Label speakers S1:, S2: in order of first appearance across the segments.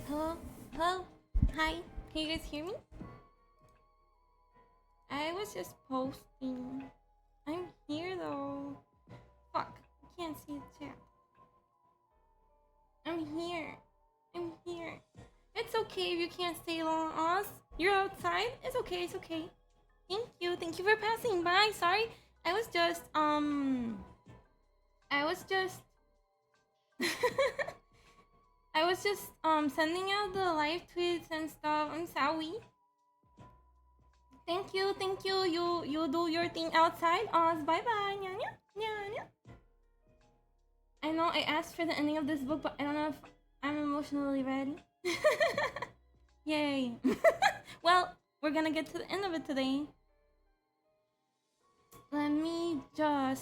S1: Hello? Hello? Hi? Can you guys hear me? I was just posting. I'm here though. Fuck. I can't see the chat. I'm here. I'm here. It's okay if you can't stay long, Oz. You're outside? It's okay, it's okay. Thank you. Thank you for passing by. Sorry. I was just sending out the live tweets and stuff. I'm sorry. Thank you, thank you. You do your thing outside. Oz, bye bye. Nya nya nya nya. I know I asked for the ending of this book, but I don't know if I'm emotionally ready. Yay. Well, we're gonna get to the end of it today. Let me change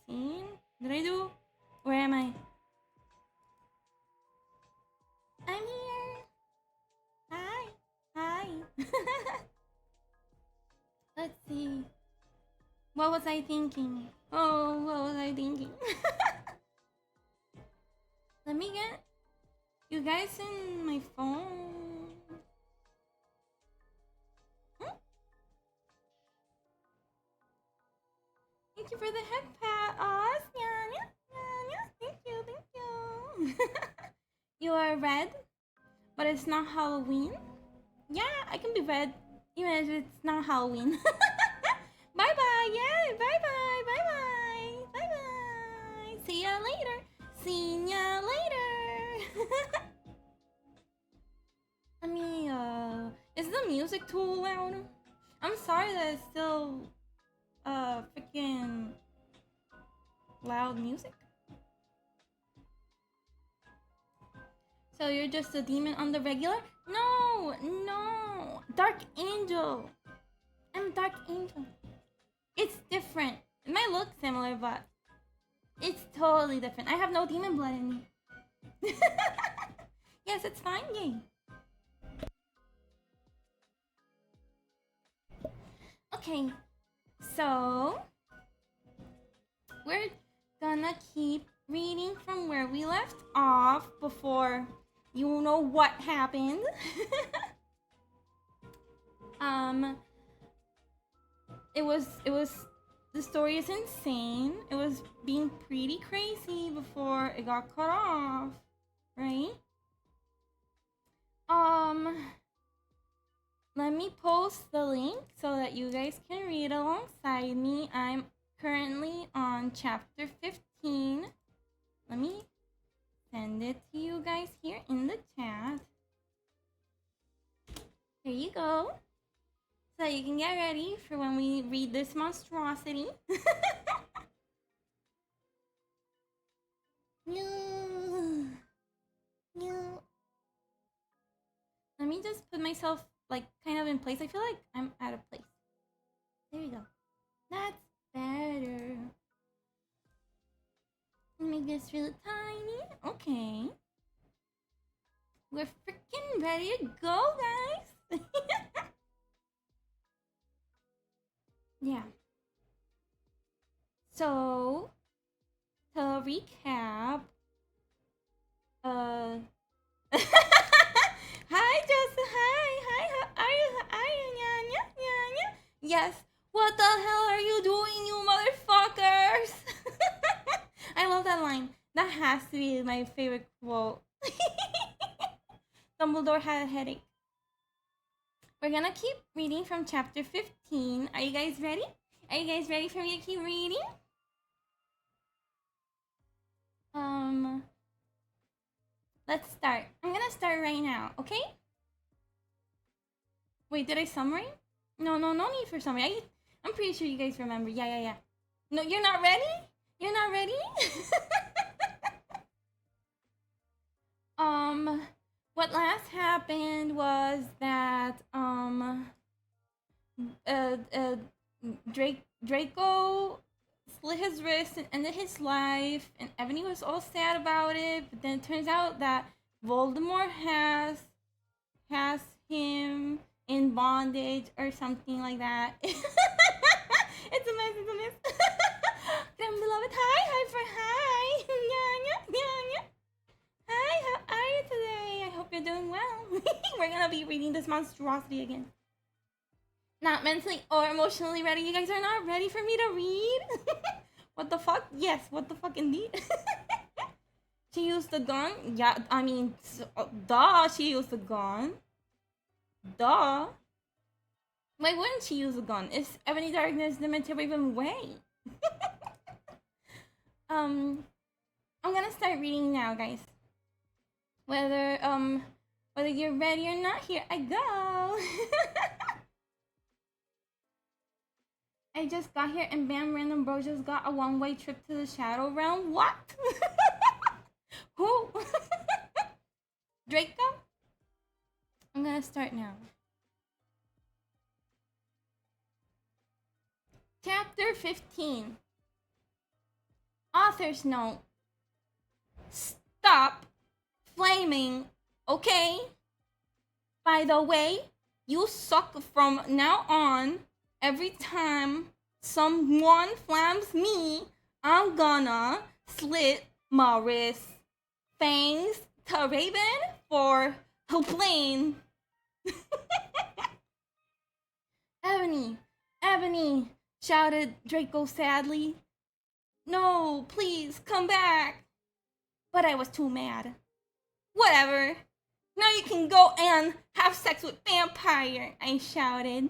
S1: scene. Did I do? Where am I? I'm here. Hi. Hi. Let's see. What was I thinking? Oh, what was I thinking? Let me get you guys in my phone. Thank you for the head pat, Oz. Thank you, thank you. You are red, but it's not Halloween. Yeah, I can be red, even if it's not Halloween. Bye bye, yeah, bye bye, bye bye, bye bye. See ya later. See ya later. Let me, is the music too loud? I'm sorry that it's still, freaking loud music. So you're just a demon on the regular? No, no. Dark Angel. I'm Dark Angel. It's different. It might look similar, but it's totally different. I have no demon blood in me. Yes, it's fine. Yay. Okay, so we're gonna keep reading from where we left off before you know what happened. It was the story is insane. It was being pretty crazy before it got cut off, right? Let me post the link so that you guys can read alongside me. I'm currently on chapter 15. Let me send it to you guys here in the chat. Here you go. So you can get ready for when we read this monstrosity. No. No. Let me just put myself like kind of in place. I feel like I'm out of place. There we go. That's better. Make this really tiny. Okay. We're freaking ready to go, guys. Yeah. So, to recap, hi, Justin. Hi. How are you? How are you? Nya. Yes. What the hell are you doing, you motherfuckers? I love that line. That has to be my favorite quote. Dumbledore had a headache. We're gonna keep reading from chapter 15. Are you guys ready? Are you guys ready for me to keep reading? Let's start. I'm gonna start right now, okay? Wait, did I summary? No need for summary. I'm pretty sure you guys remember. Yeah. No, you're not ready? You're not ready? What last happened was that, Draco slit his wrist and ended his life, and Ebony was all sad about it, but then it turns out that Voldemort has him in bondage or something like that. It's a mess. Come beloved, hi. Hi. Nya. Hi, how are you you're doing well. We're gonna be reading this monstrosity again. Not mentally or emotionally ready. You guys are not ready for me to read? What the fuck? Yes, what the fuck indeed. She used the gun? Yeah, I mean, duh, she used the gun. Duh. Why wouldn't she use a gun? Is Ebony Darkness the even way? I'm gonna start reading now, guys. Whether you're ready or not, here I go. I just got here and bam, random bro just got a one-way trip to the Shadow Realm. What? Who? Draco? I'm gonna start now. Chapter 15. Author's note. Stop flaming, okay? By the way, you suck from now on. Every time someone flams me, I'm gonna slit my wrist. Thanks to Raven for helping. Ebony, shouted Draco sadly. No, please, come back. But I was too mad. Whatever. Now you can go and have sex with vampire, I shouted.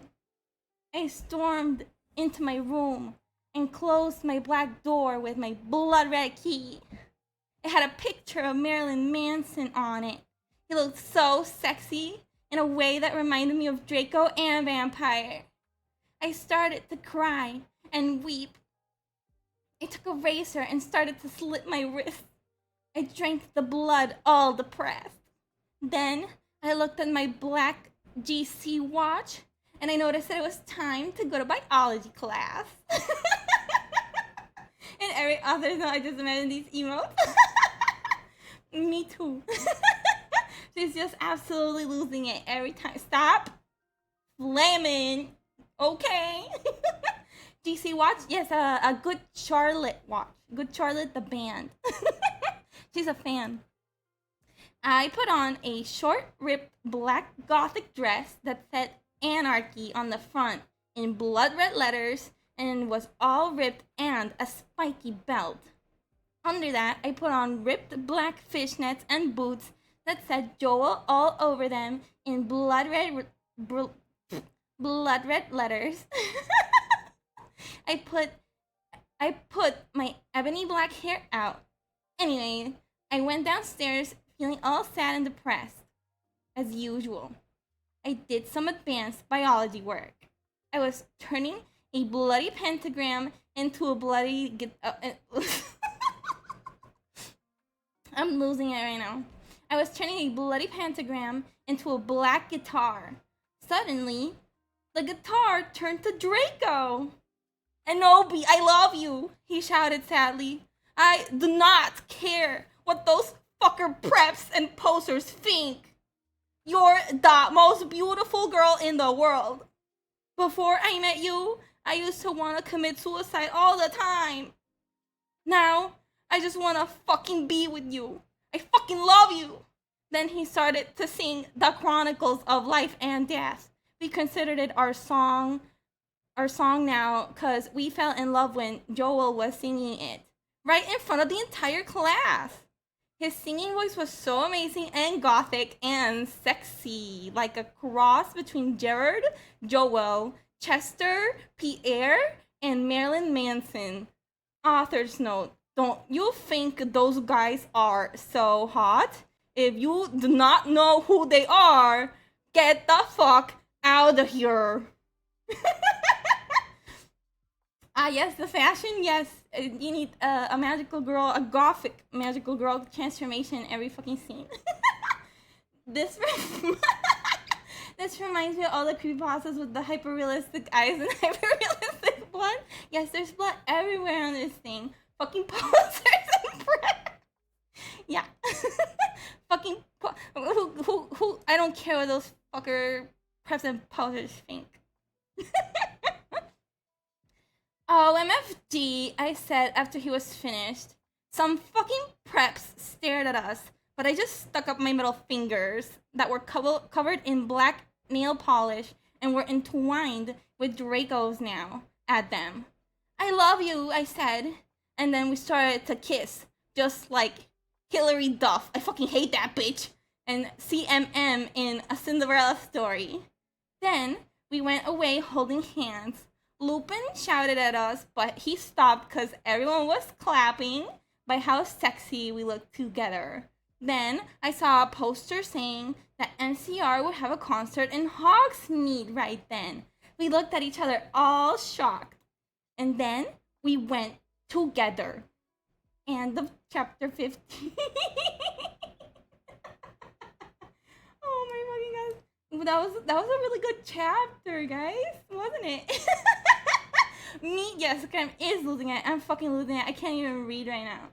S1: I stormed into my room and closed my black door with my blood red key. It had a picture of Marilyn Manson on it. He looked so sexy in a way that reminded me of Draco and Vampire. I started to cry and weep. I took a razor and started to slit my wrist. I drank the blood, all depressed. Then I looked at my black GC watch and I noticed that it was time to go to biology class. And every other note, I just imagine these emotes. Me too. She's just absolutely losing it every time. Stop flaming, okay? GC watch? Yes, a Good Charlotte watch. Good Charlotte, the band. She's a fan. I put on a short, ripped black gothic dress that said Anarchy on the front in blood red letters and was all ripped, and a spiky belt. Under that, I put on ripped black fishnets and boots that said Joel all over them in blood red letters. I put my ebony black hair out. Anyway, I went downstairs feeling all sad and depressed, as usual. I did some advanced biology work. I was turning a bloody pentagram into a bloody... I'm losing it right now. I was turning a bloody pentagram into a black guitar. Suddenly, the guitar turned to Draco. Anobi, I love you, he shouted sadly. I do not care what those fucker preps and posers think. You're the most beautiful girl in the world. Before I met you, I used to want to commit suicide all the time. Now, I just want to fucking be with you. I fucking love you. Then he started to sing the Chronicles of Life and Death. We considered it our song now because we fell in love when Joel was singing it. Right in front of the entire class. His singing voice was so amazing and gothic and sexy, like a cross between Jared, Joel, Chester, Pierre, and Marilyn Manson. Author's note, don't you think those guys are so hot? If you do not know who they are, get the fuck out of here. Yes, the fashion, yes. You need a magical girl, a gothic magical girl transformation every fucking scene. This reminds me of all the creepypastas with the hyper-realistic eyes and hyper-realistic blood. Yes, there's blood everywhere on this thing. Fucking posers and prep. Yeah. Fucking who I don't care what those fucker preps and posers think. Oh, MFG, I said after he was finished. Some fucking preps stared at us, but I just stuck up my middle fingers that were covered in black nail polish and were entwined with Draco's now at them. I love you, I said. And then we started to kiss, just like Hilary Duff. I fucking hate that bitch. And CMM in A Cinderella Story. Then we went away holding hands. Lupin shouted at us, but he stopped because everyone was clapping by how sexy we looked together. Then I saw a poster saying that NCR would have a concert in Hogsmeade right then. We looked at each other all shocked. And then we went together. End of chapter 15. Oh my fucking god. That was a really good chapter, guys. Wasn't it? Me, yes, okay, is losing it. I'm fucking losing it. I can't even read right now.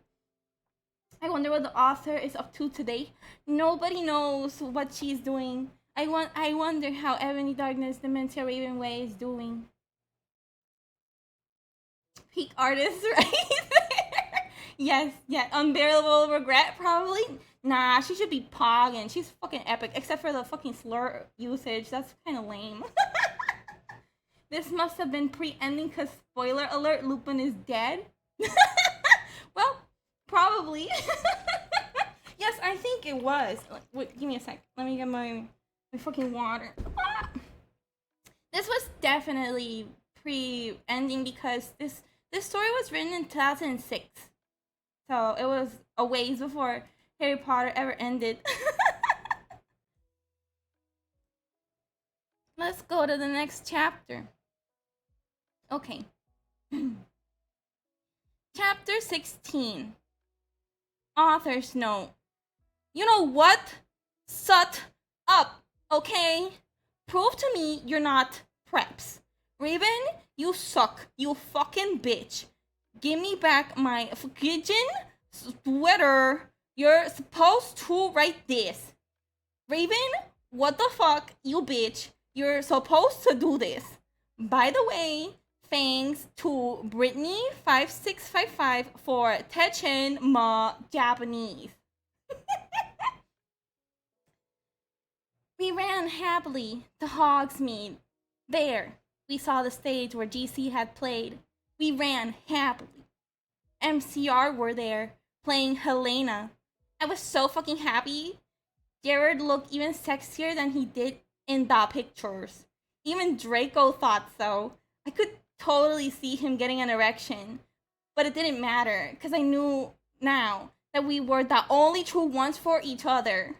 S1: I wonder what the author is up to today. Nobody knows what she's doing. I wonder how Ebony Darkness, Dementia Ravenway is doing. Peak artist right there. Yes, yeah. Unbearable regret, probably. Nah, she should be pogging. She's fucking epic. Except for the fucking slur usage. That's kind of lame. This must have been pre-ending because, spoiler alert, Lupin is dead. Well, probably. Yes, I think it was. Wait, give me a sec. Let me get my fucking water. Ah! This was definitely pre-ending because this story was written in 2006. So it was a ways before Harry Potter ever ended. Let's go to the next chapter. Okay. Chapter 16. Author's note. You know what? Shut up, okay? Prove to me you're not preps. Raven, you suck, you fucking bitch. Give me back my fucking sweater. You're supposed to write this. Raven, what the fuck, you bitch. You're supposed to do this. By the way, thanks to Brittany5655 for teaching my Japanese. We ran happily to Hogsmeade. There, we saw the stage where GC had played. We ran happily. MCR were there, playing Helena. I was so fucking happy. Jared looked even sexier than he did in the pictures. Even Draco thought so. I could totally see him getting an erection. But it didn't matter, because I knew now that we were the only true ones for each other.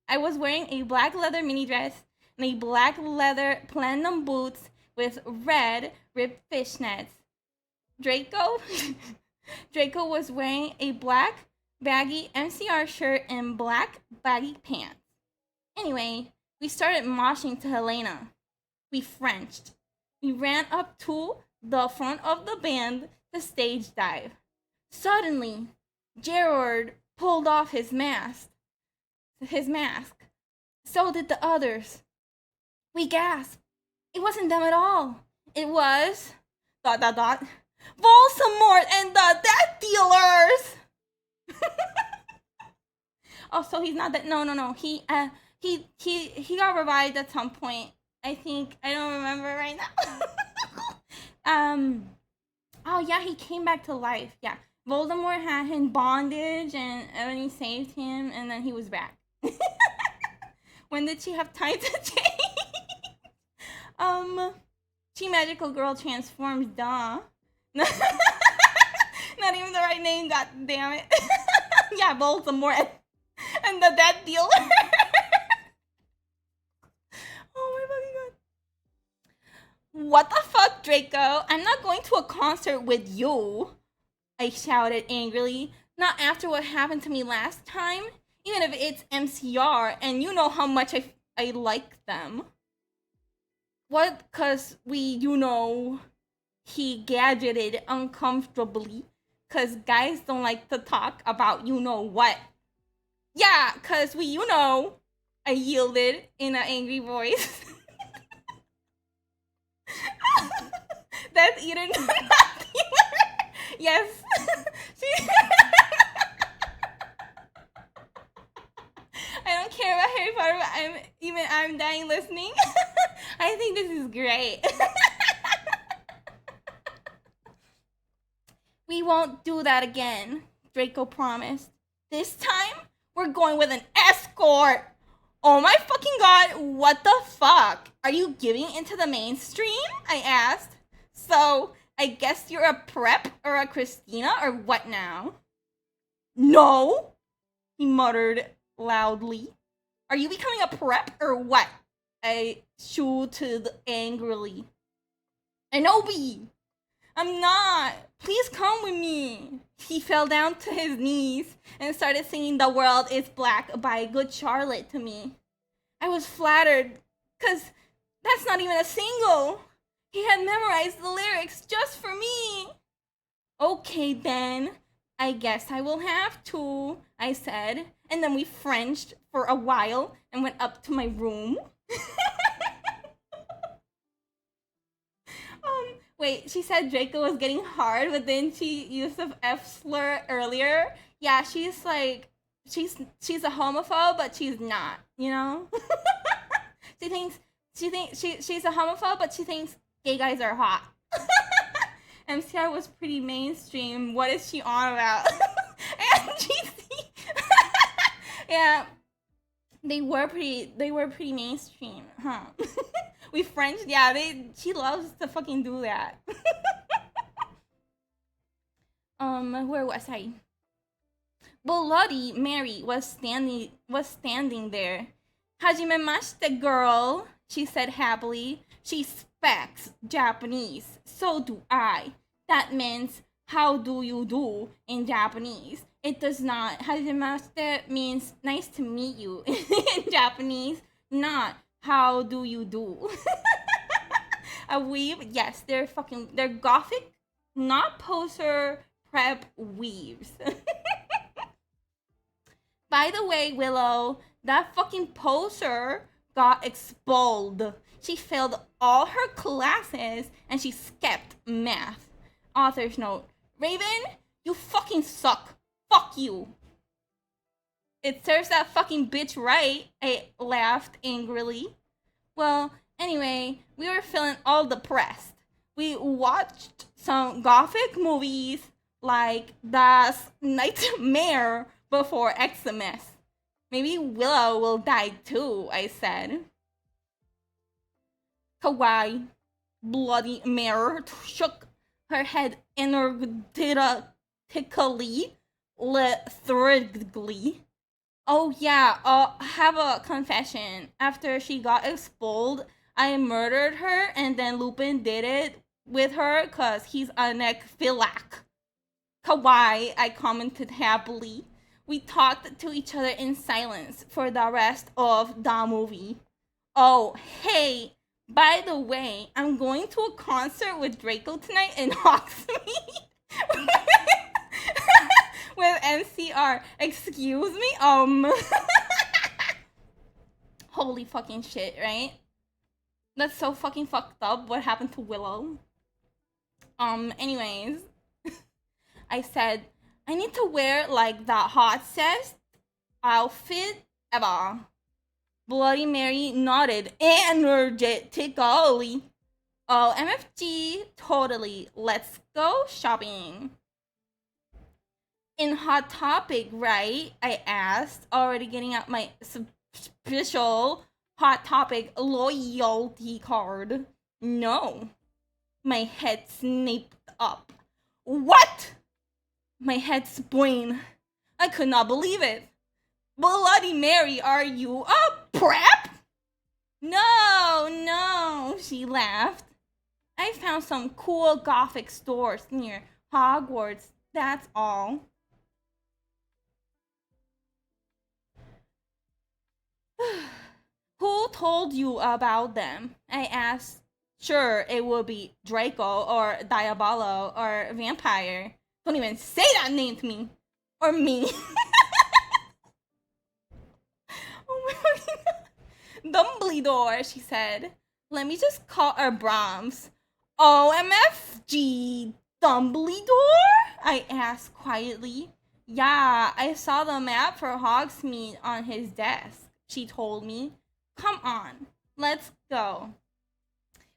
S1: I was wearing a black leather mini dress and a black leather platinum boots with red ribbed fishnets. Draco was wearing a black baggy MCR shirt and black baggy pants. Anyway, we started moshing to Helena. We Frenched. We ran up to the front of the band to stage dive. Suddenly, Gerard pulled off his mask. So did the others. We gasped. It wasn't them at all. It was... ... Voldemort and the Death Dealers! Oh, so he's not that... No. He got revived at some point. I think... I don't remember right now. Oh, yeah, he came back to life. Yeah. Voldemort had him in bondage and he saved him and then he was back. When did she have time to change? She Magical Girl transforms, duh. Not even the right name, god damn it. Yeah, Voldemort and the Death Dealer. Oh my fucking god. What the fuck, Draco? I'm not going to a concert with you, I shouted angrily. Not after what happened to me last time. Even if it's MCR and you know how much I like them. What? Cause he gadgeted uncomfortably. Cause guys don't like to talk about you know what. Yeah, cause I yielded in an angry voice. That's Eden. Yes. don't care about Harry Potter, but I'm dying listening. I think this is great. We won't do that again, Draco promised. This time, we're going with an escort. Oh my fucking god, what the fuck? Are you giving into the mainstream? I asked. So, I guess you're a prep or a Christina or what now? No, he muttered loudly. Are you becoming a prep or what? I shooted angrily. An OB! I'm not! Please come with me! He fell down to his knees and started singing The World is Black by Good Charlotte to me. I was flattered, cause that's not even a single! He had memorized the lyrics just for me! Okay then, I guess I will have to, I said, and then we Frenched for a while and went up to my room. Wait, she said Draco was getting hard, but then she used the F slur earlier. Yeah, she's like, she's a homophobe, but she's not, you know? she's a homophobe, but she thinks gay guys are hot. MCR was pretty mainstream. What is she on about? And GC. Yeah, they were pretty mainstream, huh? We French, yeah, she loves to fucking do that. Where was I? Bloody Mary was standing there. Hajimemashite, girl, she said happily. She speaks Japanese. So do I. That means how do you do in Japanese. It does not. Hajimemashite means nice to meet you in Japanese, not how do you do. A weave? Yes, they're gothic, not poser prep weaves. By the way, Willow, that fucking poser got expelled. She failed all her classes and she skipped math. Author's note. Raven, you fucking suck. Fuck you. It serves that fucking bitch right, I laughed angrily. Well, anyway, we were feeling all depressed. We watched some gothic movies like Das Nightmare before Xmas. Maybe Willow will die too, I said. Kawaii, Bloody Mare, shook her head energetically, lethargically. Oh yeah, I'll have a confession. After she got expelled, I murdered her and then Lupin did it with her cause he's a necrophiliac. Kawaii, I commented happily. We talked to each other in silence for the rest of the movie. Oh, hey, by the way, I'm going to a concert with Draco tonight in Hogsmeade. With NCR. Excuse me? Holy fucking shit, right? That's so fucking fucked up. What happened to Willow? Anyways. I said, I need to wear, like, the hottest outfit ever. Bloody Mary nodded energetically. Oh, MFG, totally. Let's go shopping. In Hot Topic, right? I asked, already getting out my special Hot Topic loyalty card. No. My head snapped up. What? My head spun. I could not believe it. Bloody Mary, are you a prep? No, she laughed. I found some cool gothic stores near Hogwarts, that's all. Who told you about them? I asked. Sure, it would be Draco or Diabolo or Vampire. Don't even say that name to me. Or me. Oh my god. Dumbledore, she said. Let me just call her Brahms. OMFG, Dumbledore? I asked quietly. Yeah, I saw the map for Hogsmeade on his desk, she told me. Come on, let's go.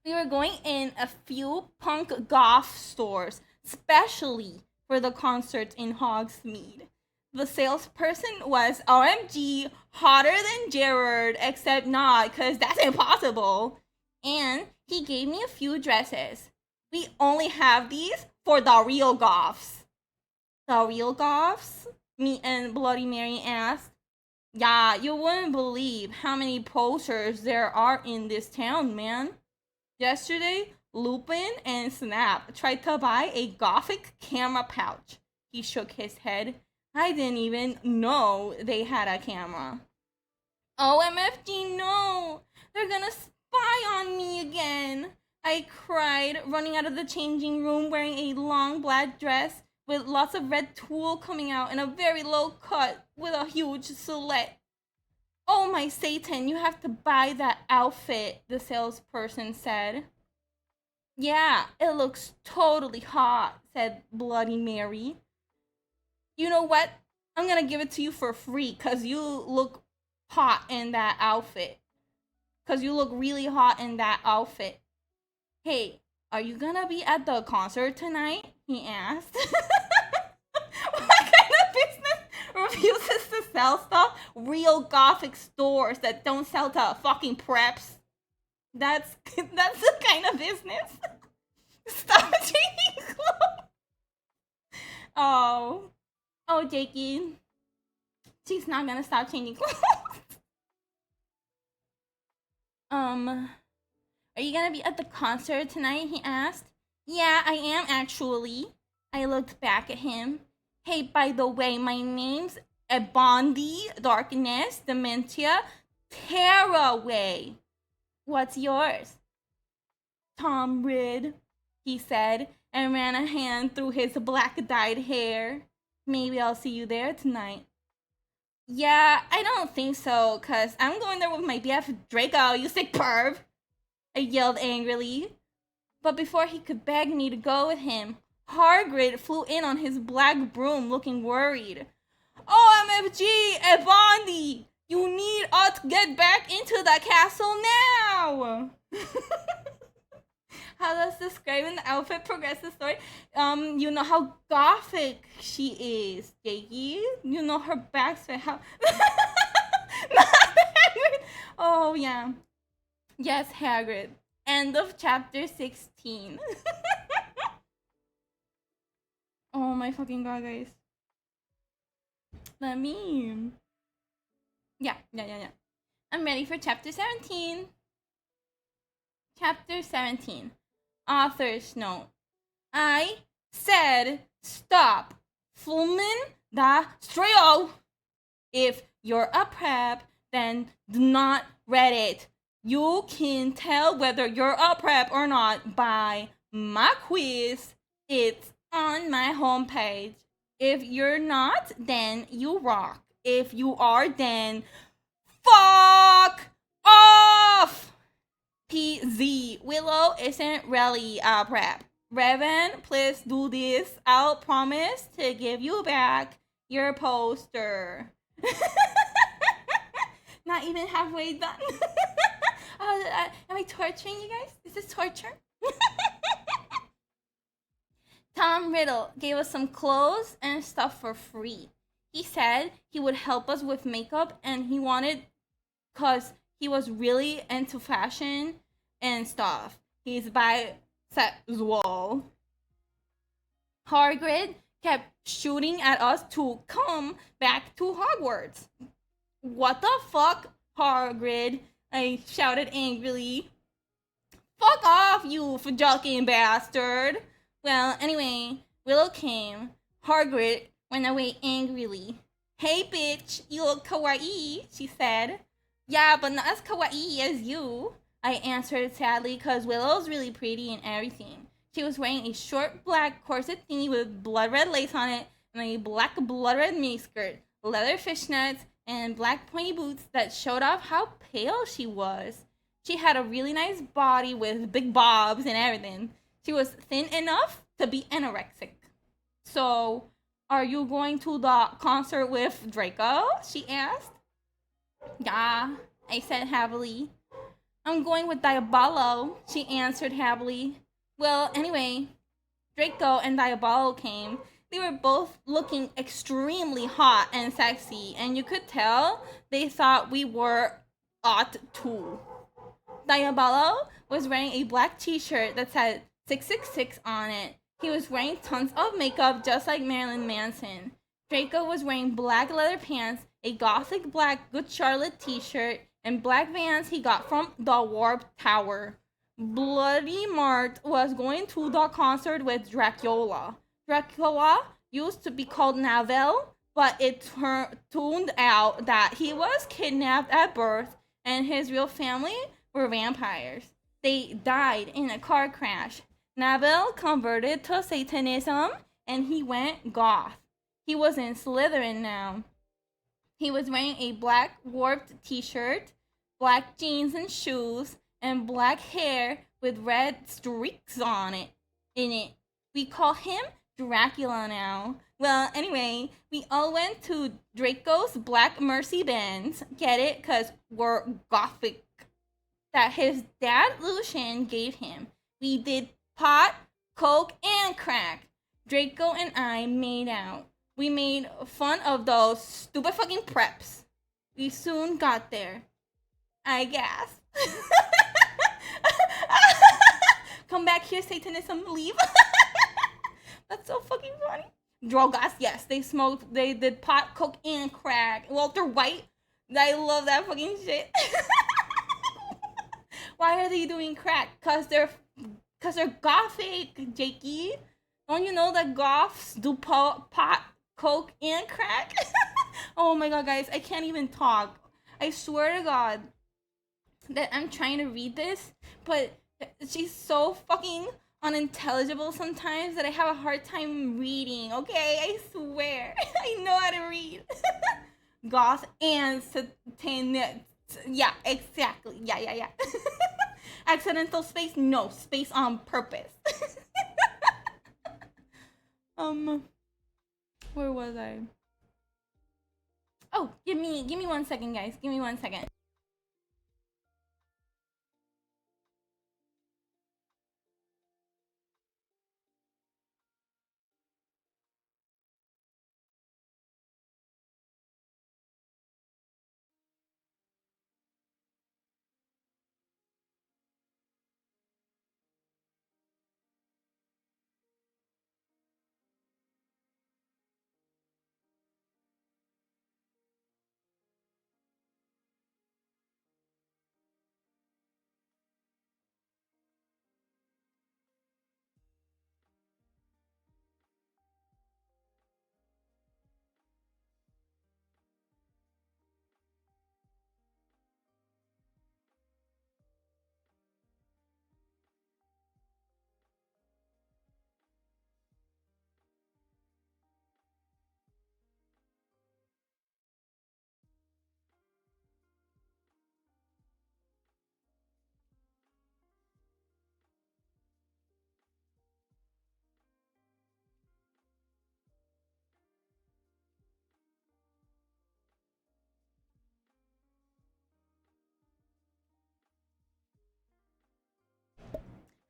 S1: We were going in a few punk goth stores, specially for the concert in Hogsmeade. The salesperson was OMG hotter than Jared, except not, because that's impossible. And he gave me a few dresses. We only have these for the real goths. The real goths? Me and Bloody Mary asked. Yeah, you wouldn't believe how many posters there are in this town, man. Yesterday, Lupin and Snap tried to buy a gothic camera pouch. He shook his head. I didn't even know they had a camera. OMFG, no! They're gonna spy on me again! I cried, running out of the changing room wearing a long black dress with lots of red tulle coming out and a very low cut with a huge silhouette. Oh my Satan, you have to buy that outfit, the salesperson said. Yeah, it looks totally hot, said Bloody Mary. You know what? I'm gonna give it to you for free because you look hot in that outfit. Because you look really hot in that outfit. Hey, are you gonna be at the concert tonight? He asked. What kind of business refuses to sell stuff? Real gothic stores that don't sell to fucking preps. That's the kind of business. Stop changing clothes. Oh, Jakey. She's not gonna stop changing clothes. Are you gonna be at the concert tonight? He asked. Yeah, I am actually. I looked back at him. Hey, by the way, my name's Bondi, Darkness, Dementia, Tearaway. What's yours? Tom Rid, he said, and ran a hand through his black dyed hair. Maybe I'll see you there tonight. Yeah, I don't think so, cause I'm going there with my BF Draco, you sick perv! I yelled angrily. But before he could beg me to go with him, Hargrid flew in on his black broom looking worried. OMFG, Bondi! You need us to get back into the castle now! How does describing the outfit progress the story? You know how gothic she is, Jakey. You know her backstory. How? Not Hagrid. Oh yeah. Yes, Hagrid. End of chapter 16. Oh my fucking god, guys. Let me. Yeah. I'm ready for chapter 17. Chapter 17. Author's note. I said stop filming the stream. If you're a prep, then do not read it. You can tell whether you're a prep or not by my quiz. It's on my homepage. If you're not, then you rock. If you are, then fuck off! PZ. Willow isn't really a prep. Revan, please do this. I'll promise to give you back your poster. Not even halfway done. Am I torturing you guys? Is this torture? Tom Riddle gave us some clothes and stuff for free. He said he would help us with makeup and he wanted, cause he was really into fashion and stuff. He's bisexual. Hagrid kept shooting at us to come back to Hogwarts. What the fuck, Hagrid? I shouted angrily. Fuck off, you fucking bastard. Well, anyway, Willow came. Hagrid went away angrily. Hey, bitch, you look kawaii, she said. Yeah, but not as kawaii as you, I answered sadly, because Willow's really pretty and everything. She was wearing a short black corset thingy with blood red lace on it and a black blood red miniskirt, leather fishnets, and black pointy boots that showed off how pale she was. She had a really nice body with big bobs and everything. She was thin enough to be anorexic. So, are you going to the concert with Draco? She asked. Yeah, I said happily. I'm going with Diabolo, she answered happily. Well, anyway, Draco and Diabolo came. They were both looking extremely hot and sexy, and you could tell they thought we were hot too. Diabolo was wearing a black t-shirt that said 666 on it. He was wearing tons of makeup just like Marilyn Manson. Draco was wearing black leather pants, a gothic black Good Charlotte t-shirt, and black Vans he got from the Warp Tower. Bloody Mart was going to the concert with Dracula. Dracula used to be called Navel, but it turned out that he was kidnapped at birth and his real family were vampires. They died in a car crash. Navel converted to Satanism and he went goth. He was in Slytherin now. He was wearing a black warped t-shirt, black jeans and shoes, and black hair with red streaks on it. In it. We call him Dracula now. Well, anyway, we all went to Draco's Black Mercy Benz. Get it? Because we're gothic. That his dad Lucian gave him. We did pot, coke, and crack. Draco and I made out. We made fun of those stupid fucking preps. We soon got there. I gasped. Come back here, Satanism, leave. That's so fucking funny. Drogas, yes, they smoked, they did pot, coke, and crack. Walter White, I love that fucking shit. Why are they doing crack? Cause they're gothic, Jakey. Don't you know that goths do pot, coke, and crack? Oh my god, guys, I can't even talk. I swear to God that I'm trying to read this, but she's so fucking unintelligible sometimes that I have a hard time reading. Okay, I swear. I know how to read. Goth and satanic. Yeah, exactly. Yeah. Accidental space? No, space on purpose. Where was I? Oh, give me 1 second, guys. Give me 1 second.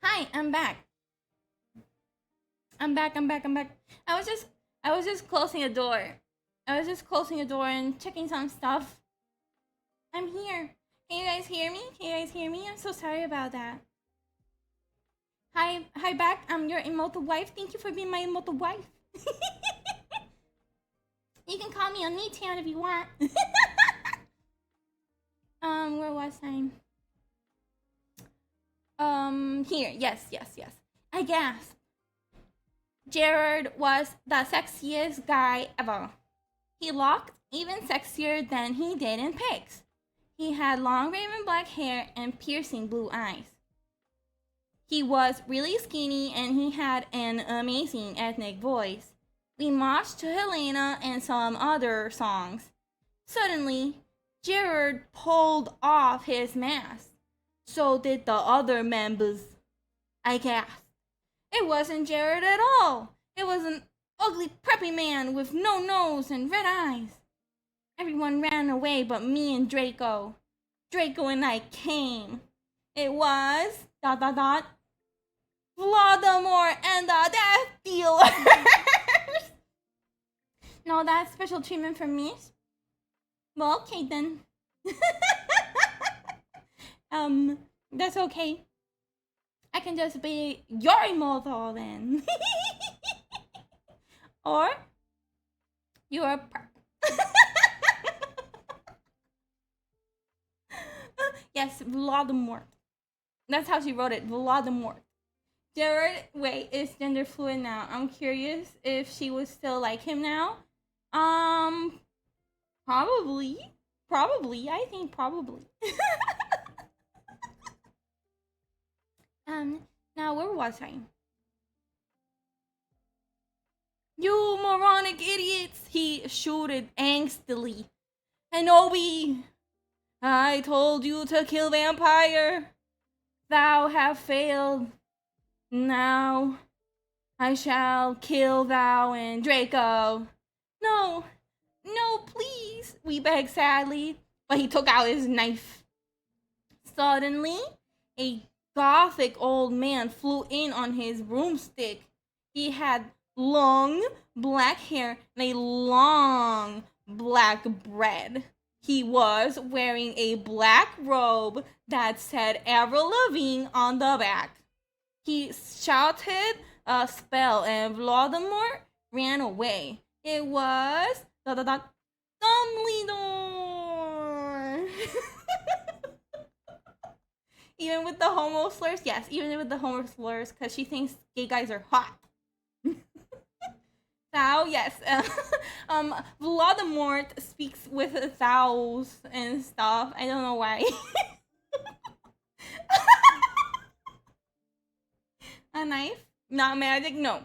S1: Hi, I'm back. I'm back. I was just closing a door. I was just closing a door and checking some stuff. I'm here. Can you guys hear me? I'm so sorry about that. Hi back. I'm your immortal wife. Thank you for being my immortal wife. You can call me on Netown if you want. Where was I? Here. Yes. I gasped. Gerard was the sexiest guy ever. He looked even sexier than he did in pics. He had long raven black hair and piercing blue eyes. He was really skinny and he had an amazing ethnic voice. We marched to Helena and some other songs. Suddenly, Gerard pulled off his mask. So did the other members. I gasped. It wasn't Gerard at all. It was an ugly, preppy man with no nose and red eyes. Everyone ran away but me and Draco. Draco and I came. It was dot dot dot Voldemort and the Death Dealers. No, that's special treatment for me. Well, okay then. That's okay. I can just be your immortal then. Or you're yes, Voldemort. That's how she wrote it, Voldemort. Jared, wait, is gender fluid now. I'm curious if she would still like him now. Probably. Probably. I think probably. Now where was I? You moronic idiots! He shouted angstily. And Obi, I told you to kill vampire. Thou have failed. Now I shall kill thou and Draco. No, no, please, we begged sadly, but he took out his knife. Suddenly, a gothic old man flew in on his broomstick. He had long black hair and a long black beard. He was wearing a black robe that said Avril Lavigne on the back. He shouted a spell and Voldemort ran away. It was Dumbledore. Even with the homo slurs? Yes, even with the homo slurs, because she thinks gay guys are hot. Thou, yes. Voldemort speaks with thous and stuff. I don't know why. A knife? Not magic? No.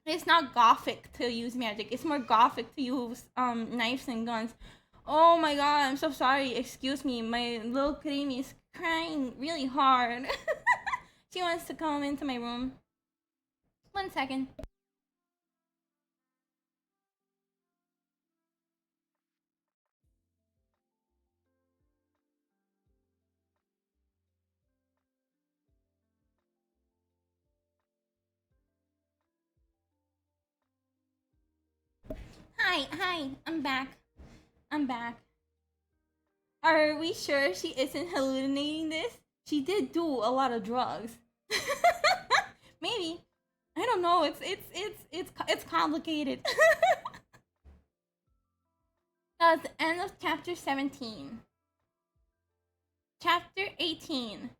S1: It's not gothic to use magic. It's more gothic to use knives and guns. Oh my god, I'm so sorry. Excuse me. My little creamy is crying really hard. She wants to come into my room. 1 second. Hi, I'm back. Are we sure she isn't hallucinating this? She did do a lot of drugs. Maybe. I don't know. It's complicated. That's the end of chapter 17. Chapter 18.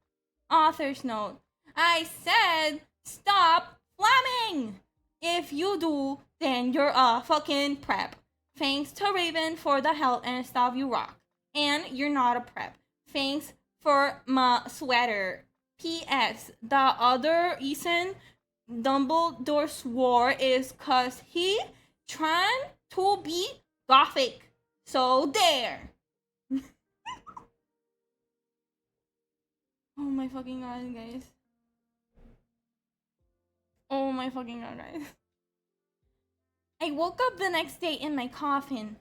S1: Author's note. I said stop flamming! If you do, then you're a fucking prep. Thanks to Raven for the help and stuff you rock. And you're not a prep. Thanks for my sweater. P.S. The other reason Dumbledore swore is cause he trying to be gothic. So there. Oh my fucking god, guys. Oh my fucking god, guys. I woke up the next day in my coffin.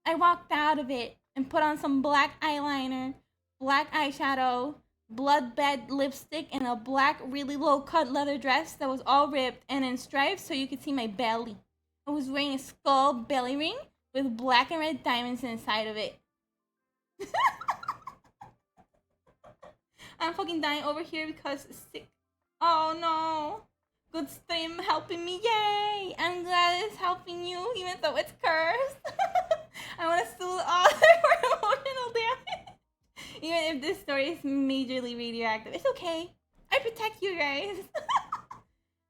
S1: I walked out of it and put on some black eyeliner, black eyeshadow, blood-bed lipstick, and a black, really low-cut leather dress that was all ripped and in stripes so you could see my belly. I was wearing a skull belly ring with black and red diamonds inside of it. I'm fucking dying over here because it's sick. Oh no. Good stream helping me, yay! I'm glad it's helping you, even though it's cursed. I want to sue the author for emotional damage. Even if this story is majorly radioactive. It's okay. I protect you guys.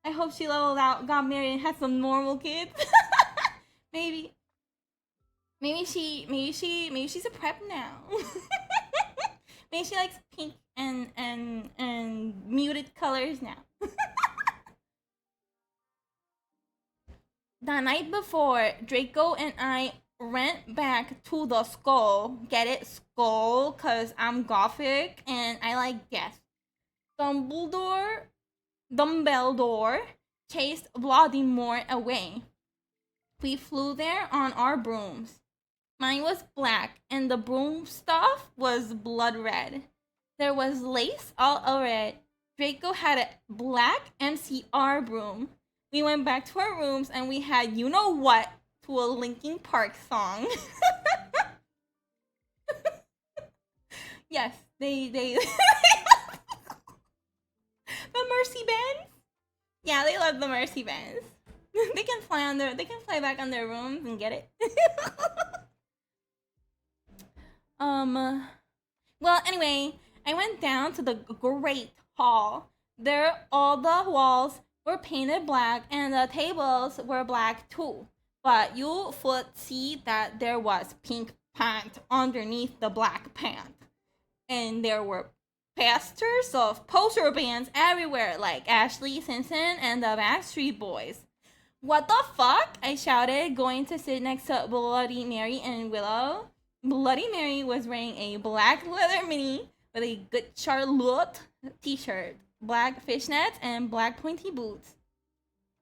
S1: I hope she leveled out, got married, and had some normal kids. Maybe. Maybe she's a prep now. Maybe she likes pink and muted colors now. The night before, Draco and I went back to the skull. Get it? Skull, cause I'm gothic and I like death. Dumbledore chased Voldemort away. We flew there on our brooms. Mine was black, and the broom stuff was blood red. There was lace all over it. Draco had a black MCR broom. We went back to our rooms and we had you know what to a Linkin Park song. Yes, they the Mercy Bands. Yeah, they love the Mercy Bands. They can fly back on their rooms and get it. Well, anyway, I went down to the great hall. There, all the walls were painted black and the tables were black too. But you would see that there was pink paint underneath the black paint. And there were posters of poster bands everywhere, like Ashley Simpson and the Backstreet Boys. What the fuck? I shouted, going to sit next to Bloody Mary and Willow. Bloody Mary was wearing a black leather mini with a Good Charlotte t-shirt, black fishnets, and black pointy boots.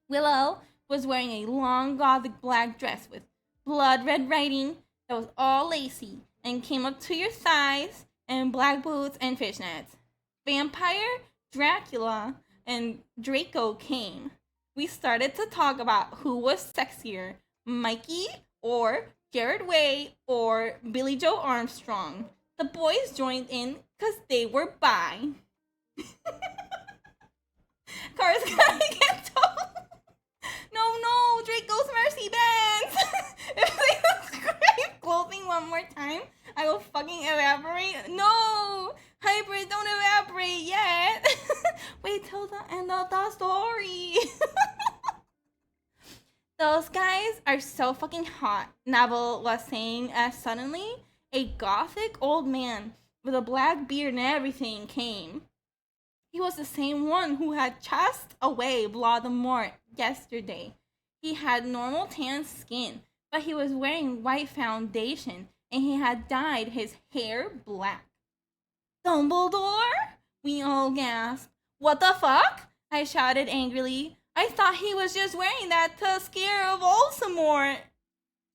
S1: Willow was wearing a long gothic black dress with blood red writing that was all lacy and came up to your thighs, and black boots and fishnets. Vampire, Dracula, and Draco came. We started to talk about who was sexier, Mikey or Jared Way or Billy Joe Armstrong. The boys joined in because they were bi. Cars gotta get told. No, Draco's Mercy Bands. If they describe clothing one more time, I will fucking evaporate. No! Hybrid, don't evaporate yet. Wait till the end of the story. Those guys are so fucking hot, Neville was saying as suddenly a gothic old man with a black beard and everything came. He was the same one who had chased away Voldemort yesterday. He had normal tan skin, but he was wearing white foundation and he had dyed his hair black. Dumbledore? We all gasped. What the fuck? I shouted angrily. I thought he was just wearing that to scare Voldemort.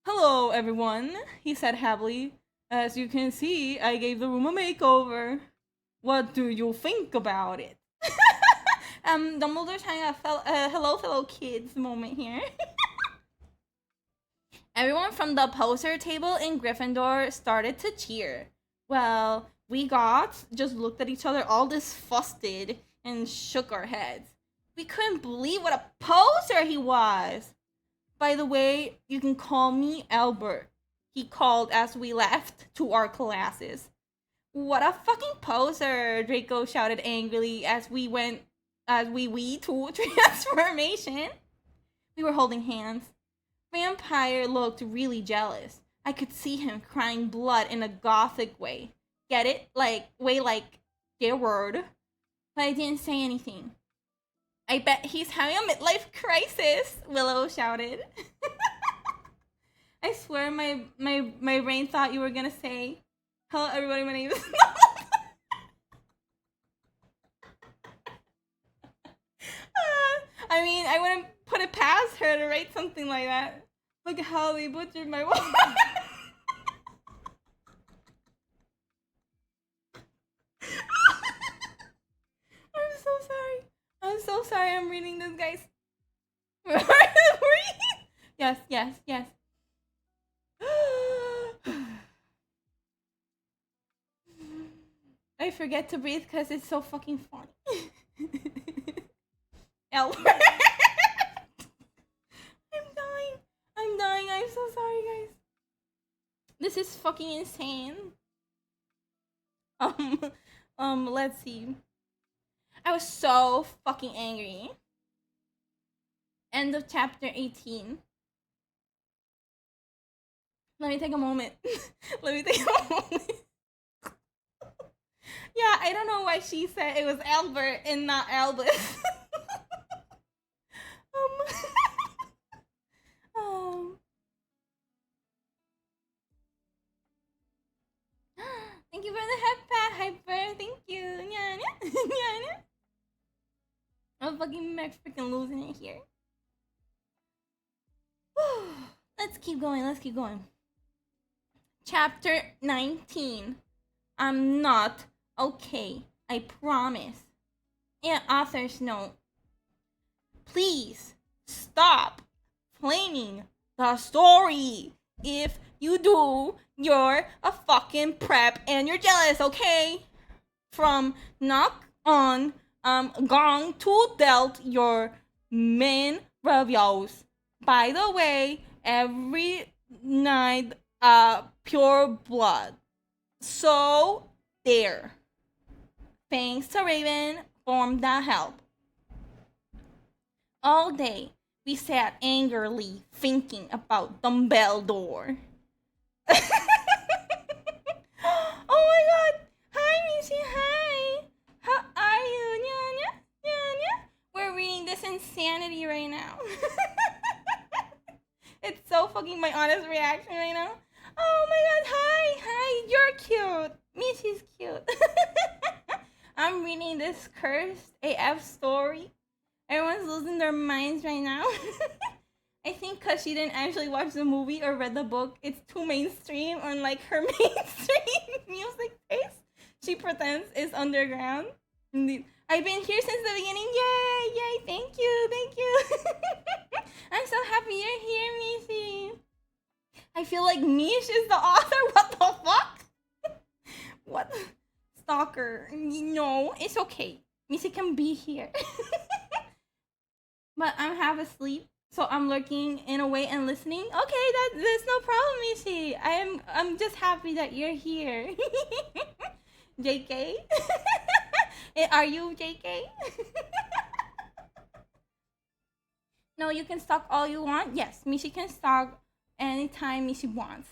S1: Hello, everyone, he said happily. As you can see, I gave the room a makeover. What do you think about it? Dumbledore's having a hello fellow kids moment here. Everyone from the poster table in Gryffindor started to cheer. Well, we just looked at each other all disgusted and shook our heads. We couldn't believe what a poser he was. By the way, you can call me Albert, he called as we left to our classes. What a fucking poser, Draco shouted angrily as we to transformation. We were holding hands. Vampire looked really jealous. I could see him crying blood in a gothic way. Get it? Like their word. But I didn't say anything. I bet he's having a midlife crisis, Willow shouted. I swear my brain thought you were gonna say, hello everybody, my name is I mean, I wouldn't put it past her to write something like that. Look at how they butchered my word. I'm so sorry I'm reading this, guys. Yes. I forget to breathe because it's so fucking funny. Albert. I'm dying. I'm so sorry, guys. This is fucking insane. Let's see. I was so fucking angry. End of chapter 18. Let me take a moment. Yeah, I don't know why she said it was Albert and not Albus. Thank you for the head pat, Hyper. Thank you. I'm fucking freaking losing it here. Let's keep going. Chapter 19. I'm not okay. I promise. And author's note. Please stop flaming the story. If you do, you're a fucking prep and you're jealous, okay? From knock on gong to dealt your main reviews. By the way, every night pure blood. So there. Thanks to Raven for the help. All day we sat angrily thinking about Dumbledore. Oh my god! Hi, Mishi, hi! How are you? Nya, nya, nya, nya. We're reading this insanity right now. It's so fucking my honest reaction right now. Oh my god, hi! You're cute! Missy's cute. I'm reading this cursed AF story. Everyone's losing their minds right now. I think because she didn't actually watch the movie or read the book, it's too mainstream, unlike her mainstream music taste. She pretends it's underground. Indeed. I've been here since the beginning. Yay! Yay! Thank you! I'm so happy you're here, Missy. I feel like Mish is the author. What the fuck? What? Stalker. No, it's okay. Missy can be here. But I'm half asleep, so I'm lurking in a way and listening. Okay, that's no problem, Missy. I'm just happy that you're here. JK? Are you JK? No, you can stalk all you want. Yes, Mishi can stalk anytime Mishi wants.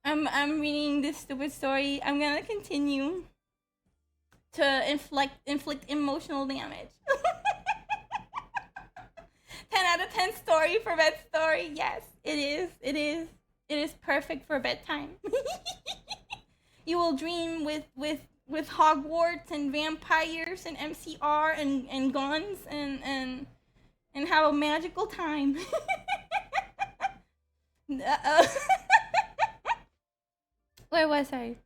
S1: I'm reading this stupid story. I'm gonna continue to inflict emotional damage. 10 out of 10 story for bed story. Yes, it is. It is perfect for bedtime. You will dream with Hogwarts and vampires and MCR and guns and have a magical time. Where was I?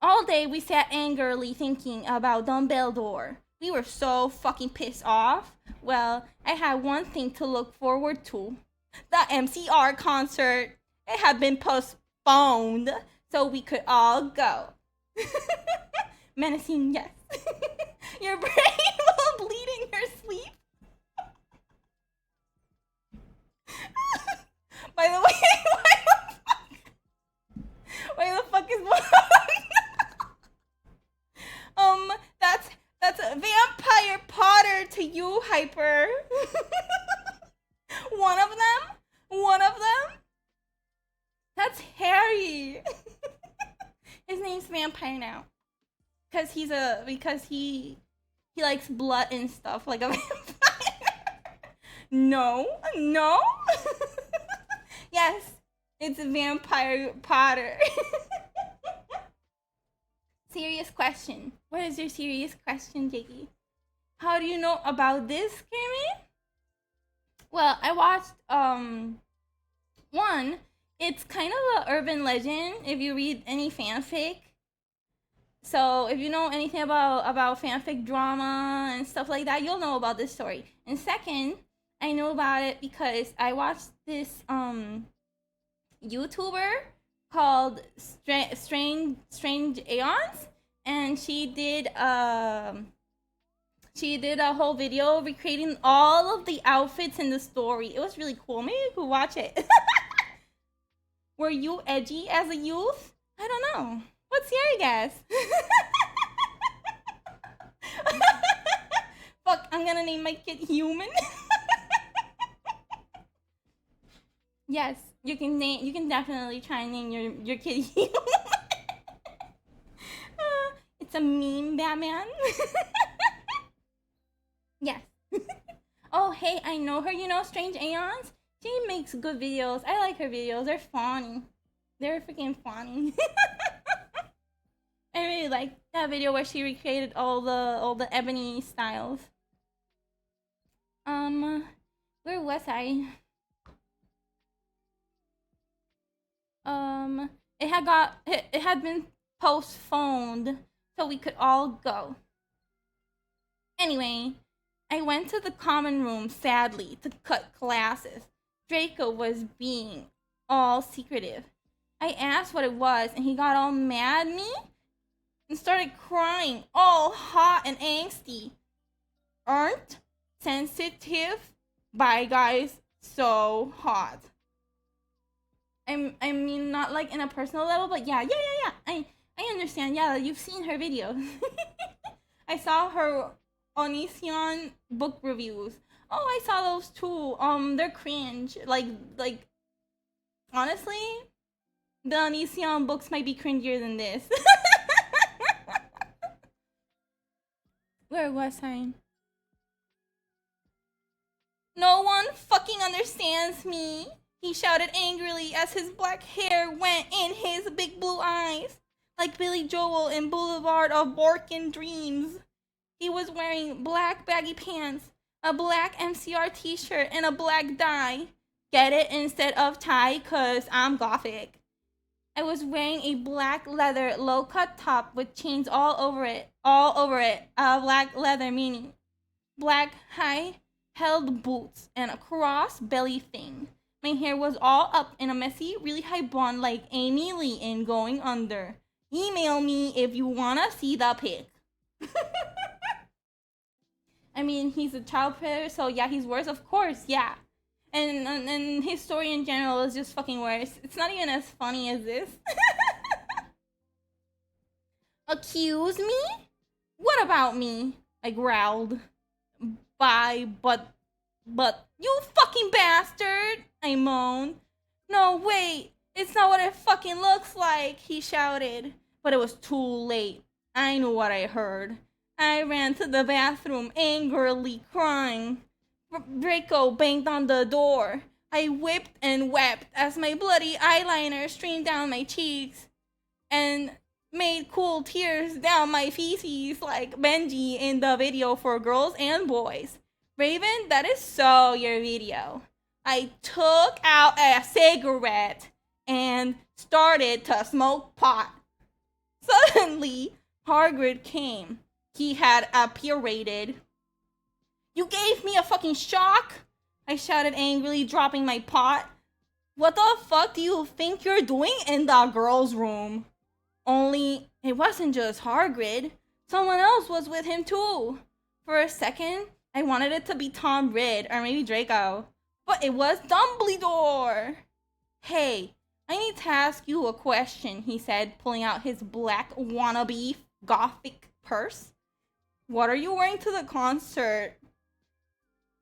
S1: All day we sat angrily thinking about Dumbledore. We were so fucking pissed off. Well, I had one thing to look forward to. The MCR concert. It had been postponed so we could all go. Menacing, yes. Your brain will bleed in your sleep. By the way, why the fuck is one? That's a Vampire Potter to you, Hyper. One of them? That's Harry. His name's Vampire now. Because he likes blood and stuff like a vampire. No. Yes, it's Vampire Potter. Serious question. What is your serious question, Jakey? How do you know about this, Kimmy? Well, I watched one. It's kind of an urban legend if you read any fanfic. So if you know anything about fanfic drama and stuff like that, you'll know about this story. And second, I know about it because I watched this YouTuber called Strange Aeons, and she did a whole video recreating all of the outfits in the story. It was really cool. Maybe you could watch it. Were you edgy as a youth? I don't know. What's your guess? Fuck, I'm gonna name my kid Human. Yes, you can definitely try and name your kid Human. It's a meme, Batman. Yes. Oh, hey, I know her. You know Strange Aeons? She makes good videos. I like her videos. They're funny. They're freaking funny. I really like that video where she recreated all the ebony styles. Where was I? it had been postponed so we could all go. Anyway, I went to the common room sadly to cut classes. Draco was being all secretive. I asked what it was and he got all mad at me and started crying, all hot and angsty. Aren't sensitive? Bye guys, so hot. I mean, not like in a personal level, but yeah. I understand. Yeah, you've seen her videos. I saw her Onision book reviews. Oh, I saw those too. They're cringe. Like honestly, the Onision books might be cringier than this. Where was I? No one fucking understands me. He shouted angrily as his black hair went in his big blue eyes, like Billy Joel in Boulevard of Borkin Dreams. He was wearing black baggy pants, a black MCR t-shirt, and a black tie. Get it instead of tie, cause I'm gothic. I was wearing a black leather low-cut top with chains all over it. Black leather meaning black high-held boots and a cross belly thing. My hair was all up in a messy, really high bun like Amy Lee in Going Under. Email me if you wanna see the pic. I mean, he's a child predator, so yeah, he's worse, of course, yeah. And his story in general is just fucking worse. It's not even as funny as this. Accuse me? What about me? I growled. Bye, but you fucking bastard! I moaned. No, wait, it's not what it fucking looks like, he shouted. But it was too late. I knew what I heard. I ran to the bathroom, angrily crying. Draco banged on the door. I whipped and wept as my bloody eyeliner streamed down my cheeks and made cool tears down my feces like Benji in the video for girls and boys. Raven, that is so your video. I took out a cigarette and started to smoke pot. Suddenly, Hagrid came. He had apparated. You gave me a fucking shock? I shouted angrily, dropping my pot. What the fuck do you think you're doing in the girls' room? Only, it wasn't just Hagrid. Someone else was with him too. For a second, I wanted it to be Tom Ridd or maybe Draco. But it was Dumbledore. Hey, I need to ask you a question, he said, pulling out his black wannabe gothic purse. What are you wearing to the concert?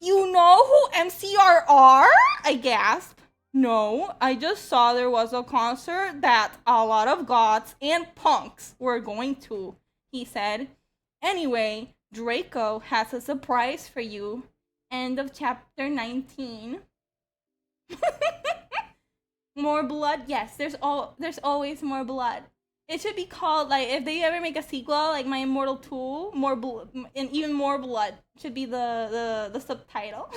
S1: You know who MCR are? I gasped. No, I just saw there was a concert that a lot of goths and punks were going to, he said. Anyway, Draco has a surprise for you. End of chapter 19. More blood? Yes, there's always more blood. It should be called, like, if they ever make a sequel, like My Immortal 2, more blood, and even more blood should be the subtitle.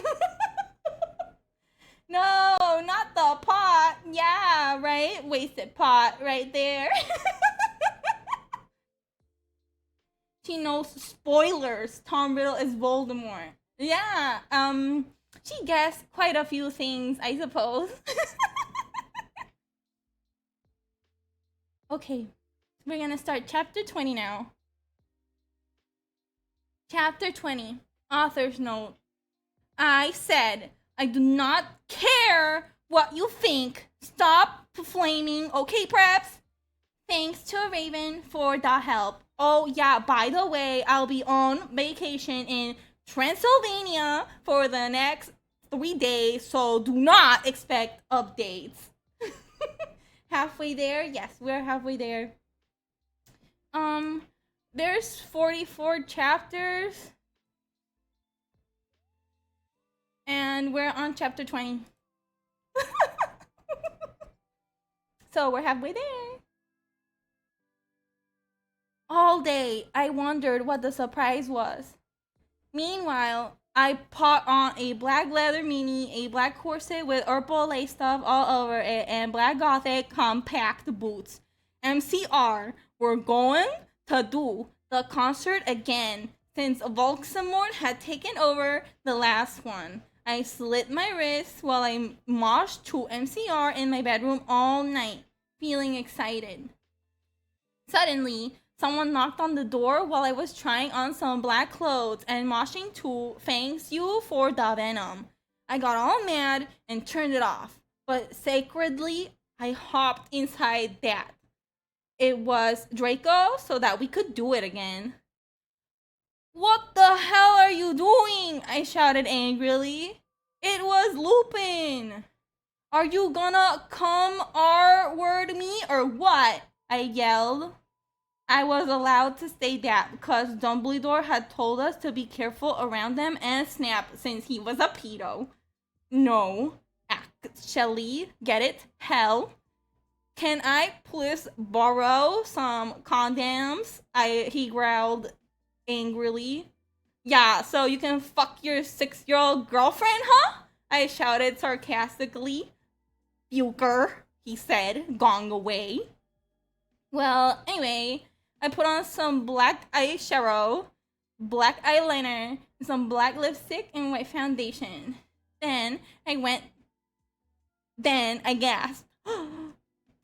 S1: No, not the pot. Yeah, right? Wasted pot right there. She knows spoilers. Tom Riddle is Voldemort. Yeah, she guessed quite a few things, I suppose. Okay, we're gonna start chapter 20 now. Chapter 20, author's note. I said, I do not care what you think. Stop flaming, okay, preps? Thanks to Raven for the help. Oh yeah, by the way, I'll be on vacation in Transylvania for the next 3 days, so do not expect updates. Halfway there? Yes, we're halfway there. There's 44 chapters. And we're on chapter 20. So we're halfway there. All day, I wondered what the surprise was. Meanwhile, I put on a black leather mini, a black corset with purple lace stuff all over it, and black gothic compact boots. MCR, we're going to do the concert again since Volksamort had taken over the last one. I slit my wrist while I moshed to MCR in my bedroom all night, feeling excited. Suddenly, someone knocked on the door while I was trying on some black clothes and moshing to Thanks You for the Venom. I got all mad and turned it off, but sacredly, I hopped inside that. It was Draco so that we could do it again. What the hell are you doing? I shouted angrily. It was Lupin. Are you gonna come R-word me or what? I yelled. I was allowed to say that because Dumbledore had told us to be careful around them and Snap since he was a pedo. No, actually, get it? Hell. Can I please borrow some condoms? He growled angrily. Yeah, so you can fuck your 6-year-old girlfriend, huh? I shouted sarcastically. Fuker, he said, going away. Well, anyway, I put on some black eyeshadow, black eyeliner, some black lipstick, and white foundation. Then I gasped.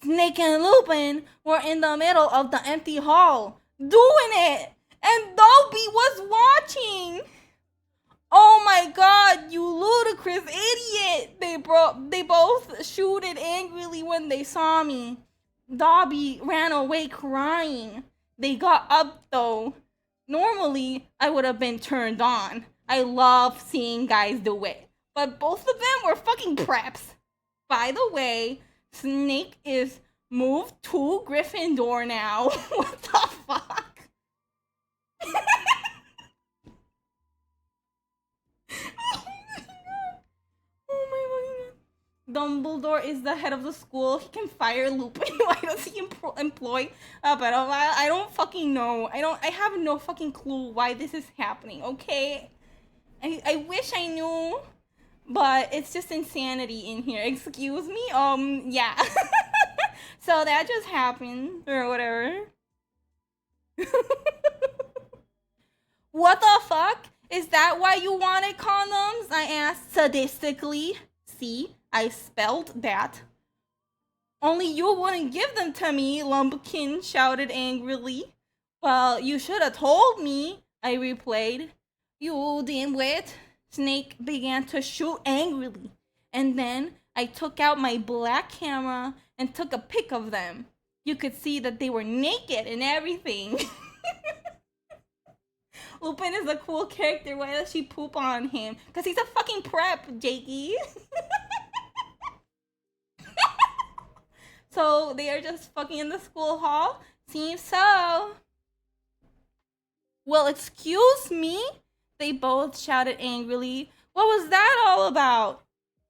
S1: Snake and Lupin were in the middle of the empty hall, doing it! And Dobby was watching! Oh my god, you ludicrous idiot! They both shooted angrily when they saw me. Dobby ran away crying. They got up though. Normally, I would have been turned on. I love seeing guys do it. But both of them were fucking preps. By the way, Snake is moved to Gryffindor now. What the fuck? Oh my god. Dumbledore is the head of the school. He can fire Lupin. Why does he employ a pedophile? I don't fucking know. I have no fucking clue why this is happening, okay? I wish I knew, but it's just insanity in here. Excuse me? Yeah. So that just happened, or whatever. What the fuck? Is that why you wanted condoms? I asked sadistically. See, I spelled that. Only you wouldn't give them to me, Lumpkin shouted angrily. Well, you should have told me, I replied. You dimwit. Snake began to shoot angrily. And then I took out my black camera and took a pic of them. You could see that they were naked and everything. Lupin is a cool character. Why does she poop on him? Because he's a fucking prep, Jakey. So they are just fucking in the school hall? Seems so. Well, excuse me? They both shouted angrily. What was that all about?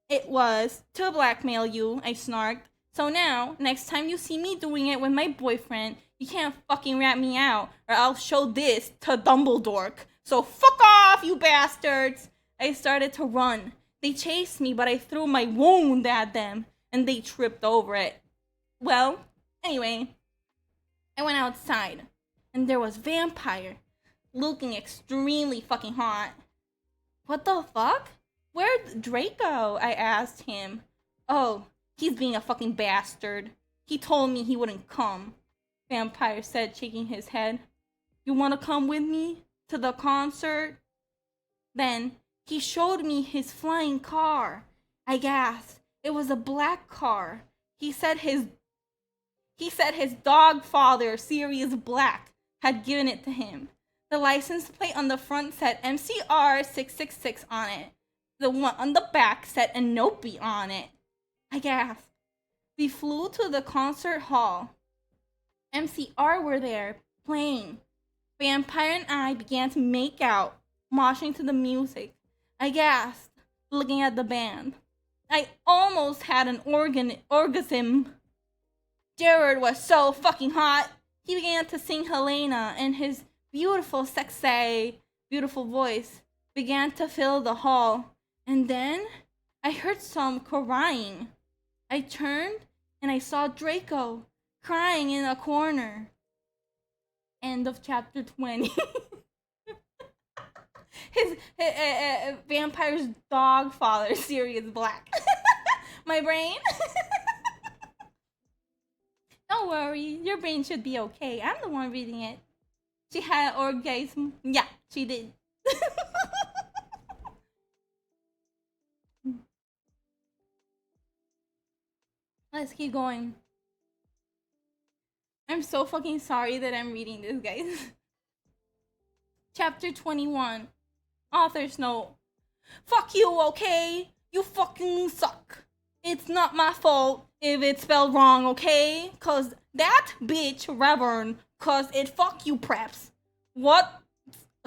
S1: It was to blackmail you, I snarked. So now, next time you see me doing it with my boyfriend, you can't fucking rat me out, or I'll show this to Dumbledore. So fuck off, you bastards! I started to run. They chased me, but I threw my wound at them, and they tripped over it. Well, anyway, I went outside, and there was Vampire, looking extremely fucking hot. What the fuck? Where's Draco? I asked him. Oh, he's being a fucking bastard. He told me he wouldn't come. Vampire said, shaking his head. You want to come with me to the concert? Then he showed me his flying car. I gasped. It was a black car. He said his dog father, Sirius Black, had given it to him. The license plate on the front said MCR 666 on it. The one on the back said Anope on it. I gasped. We flew to the concert hall. MCR were there, playing. Vampire and I began to make out, moshing to the music. I gasped, looking at the band. I almost had an orgasm. Jared was so fucking hot. He began to sing Helena in his beautiful, sexy, beautiful voice. began to fill the hall, and then I heard some crying. I turned and I saw Draco crying in a corner. End of chapter 20. his vampire's dog father, Sirius Black. My brain. Don't worry, your brain should be okay. I'm the one reading it. She had an orgasm. Yeah, she did. Let's keep going. I'm so fucking sorry that I'm reading this, guys. Chapter 21. Author's note. Fuck you, okay? You fucking suck. It's not my fault if it's spelled wrong, okay? Cause that bitch Reverend, cause it fuck you preps. What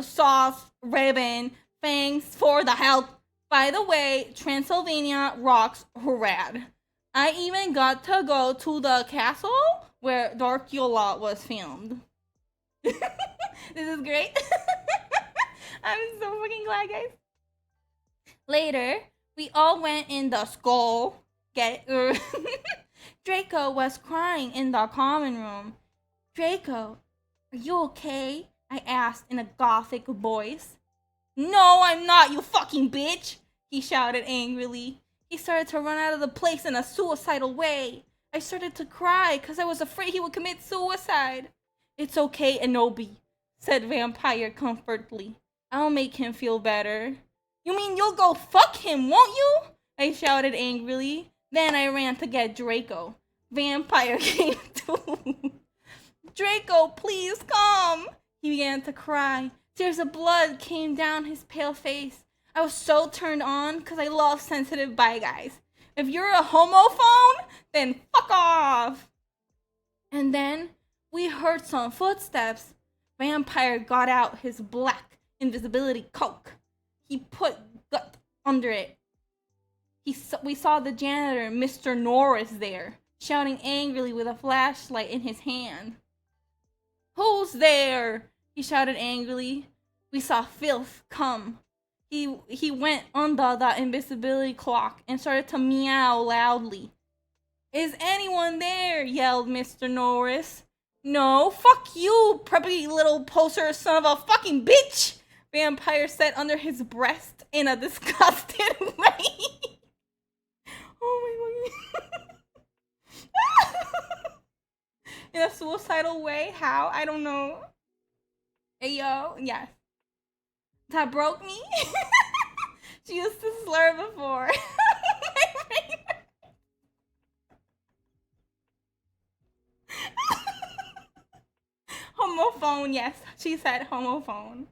S1: sauce, Raven, thanks for the help. By the way, Transylvania rocks rad. I even got to go to the castle where Darkula was filmed. This is great. I'm so fucking glad, guys. Later, we all went in the skull. Draco was crying in the common room. Draco, are you okay? I asked in a gothic voice. No, I'm not, you fucking bitch! He shouted angrily. He started to run out of the place in a suicidal way. I started to cry because I was afraid he would commit suicide. It's okay, Enobi, said Vampire comfortably. I'll make him feel better. You mean you'll go fuck him, won't you? I shouted angrily. Then I ran to get Draco. Vampire came too. Draco, please come! He began to cry. Tears of blood came down his pale face. I was so turned on because I love sensitive bi guys. If you're a homophone, then fuck off! And then we heard some footsteps. Vampire got out his black invisibility cloak. He put gut under it. We saw the janitor, Mr. Norris, there, shouting angrily with a flashlight in his hand. Who's there? He shouted angrily. We saw Filth come. He went under the invisibility clock and started to meow loudly. Is anyone there? Yelled Mr. Norris. No, fuck you, preppy little poser son of a fucking bitch! Vampire said under his breast in a disgusted way. Oh my god. In a suicidal way? How? I don't know. Hey yo, yes. That broke me? She used to slur before. Homophone, yes. She said homophone.